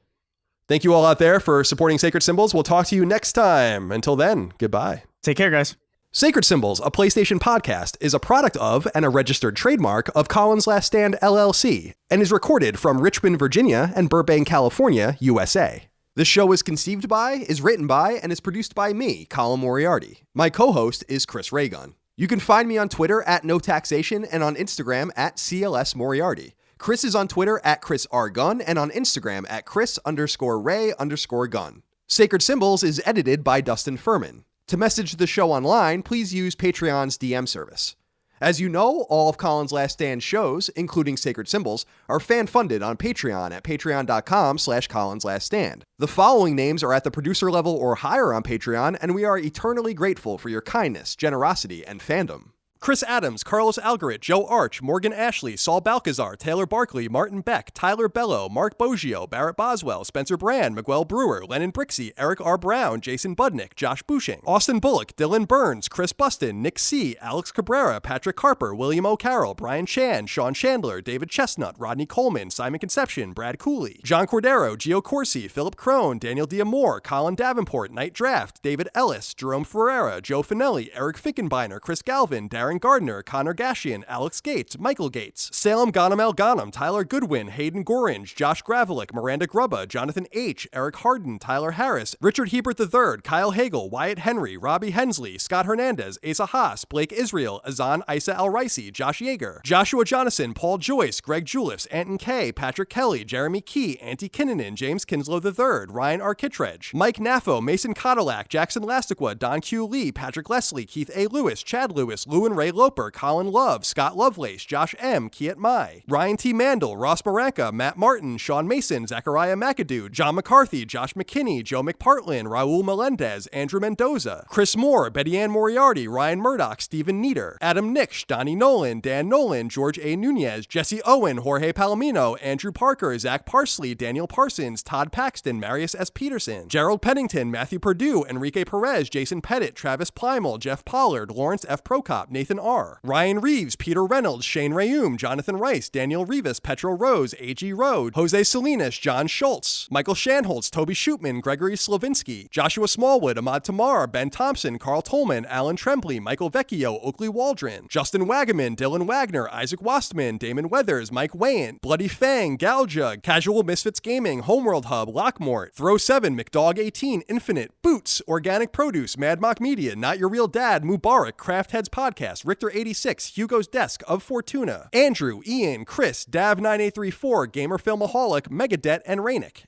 Thank you all out there for supporting Sacred Symbols. We'll talk to you next time. Until then, goodbye. Take care, guys. Sacred Symbols, a PlayStation podcast, is a product of and a registered trademark of Colin's Last Stand LLC and is recorded from Richmond, Virginia and Burbank, California, USA. This show is conceived by, is written by, and is produced by me, Colin Moriarty. My co-host is Chris Raygun. You can find me on Twitter at NoTaxation and on Instagram at CLS Moriarty. Chris is on Twitter at Chris R. Gunn and on Instagram at Chris_Ray_Gun. Sacred Symbols is edited by Dustin Furman. To message the show online, please use Patreon's DM service. As you know, all of Colin's Last Stand shows, including Sacred Symbols, are fan-funded on Patreon at patreon.com/colinslaststand. The following names are at the producer level or higher on Patreon, and we are eternally grateful for your kindness, generosity, and fandom. Chris Adams, Carlos Algarit, Joe Arch, Morgan Ashley, Saul Balcazar, Taylor Barkley, Martin Beck, Tyler Bello, Mark Boggio, Barrett Boswell, Spencer Brand, Miguel Brewer, Lennon Brixey, Eric R. Brown, Jason Budnick, Josh Bushing, Austin Bullock, Dylan Burns, Chris Buston, Nick C., Alex Cabrera, Patrick Harper, William O'Carroll, Brian Chan, Sean Chandler, David Chestnut, Rodney Coleman, Simon Conception, Brad Cooley, John Cordero, Gio Corsi, Philip Crone, Daniel Diamore, Colin Davenport, Night Draft, David Ellis, Jerome Ferreira, Joe Finelli, Eric Fickenbeiner, Chris Galvin, Darren Gardner, Connor Gashian, Alex Gates, Michael Gates, Salem Ghanem El Ghanem, Tyler Goodwin, Hayden Goringe, Josh Gravelick, Miranda Grubba, Jonathan H., Eric Harden, Tyler Harris, Richard Hebert III, Kyle Hagel, Wyatt Henry, Robbie Hensley, Scott Hernandez, Asa Haas, Blake Israel, Azan Isa Al Ricey, Josh Yeager, Joshua Jonathan, Paul Joyce, Greg Julius, Anton K., Patrick Kelly, Jeremy Key, Auntie Kinnanen, James Kinslow III, Ryan R. Kittredge, Mike Naffo, Mason Cadillac, Jackson Lastiqua, Don Q. Lee, Patrick Leslie, Keith A. Lewis, Chad Lewis, Lou and Ray Loper, Colin Love, Scott Lovelace, Josh M., Kiet Mai, Ryan T. Mandel, Ross Maranka, Matt Martin, Sean Mason, Zachariah McAdoo, John McCarthy, Josh McKinney, Joe McPartlin, Raul Melendez, Andrew Mendoza, Chris Moore, Betty Ann Moriarty, Ryan Murdoch, Stephen Nieder, Adam Nix, Donnie Nolan, Dan Nolan, George A. Nunez, Jesse Owen, Jorge Palomino, Andrew Parker, Zach Parsley, Daniel Parsons, Todd Paxton, Marius S. Peterson, Gerald Pennington, Matthew Perdue, Enrique Perez, Jason Pettit, Travis Plimal, Jeff Pollard, Lawrence F. Prokop, Nathan R., Ryan Reeves, Peter Reynolds, Shane Rayum, Jonathan Rice, Daniel Rivas, Petro Rose, A.G. Rode, Jose Salinas, John Schultz, Michael Shanholtz, Toby Shootman, Gregory Slavinsky, Joshua Smallwood, Ahmad Tamar, Ben Thompson, Carl Tolman, Alan Trembley, Michael Vecchio, Oakley Waldron, Justin Wagaman, Dylan Wagner, Isaac Wastman, Damon Weathers, Mike Wayant, Bloody Fang, Galjug, Casual Misfits Gaming, Homeworld Hub, Lockmort, Throw 7, McDog 18, Infinite, Boots, Organic Produce, Mad Mock Media, Not Your Real Dad, Mubarak, Craft Heads Podcast, Richter 86, Hugo's Desk of Fortuna, Andrew, Ian, Chris, Dav9834, Gamer Filmaholic, Megadet, and Rainick.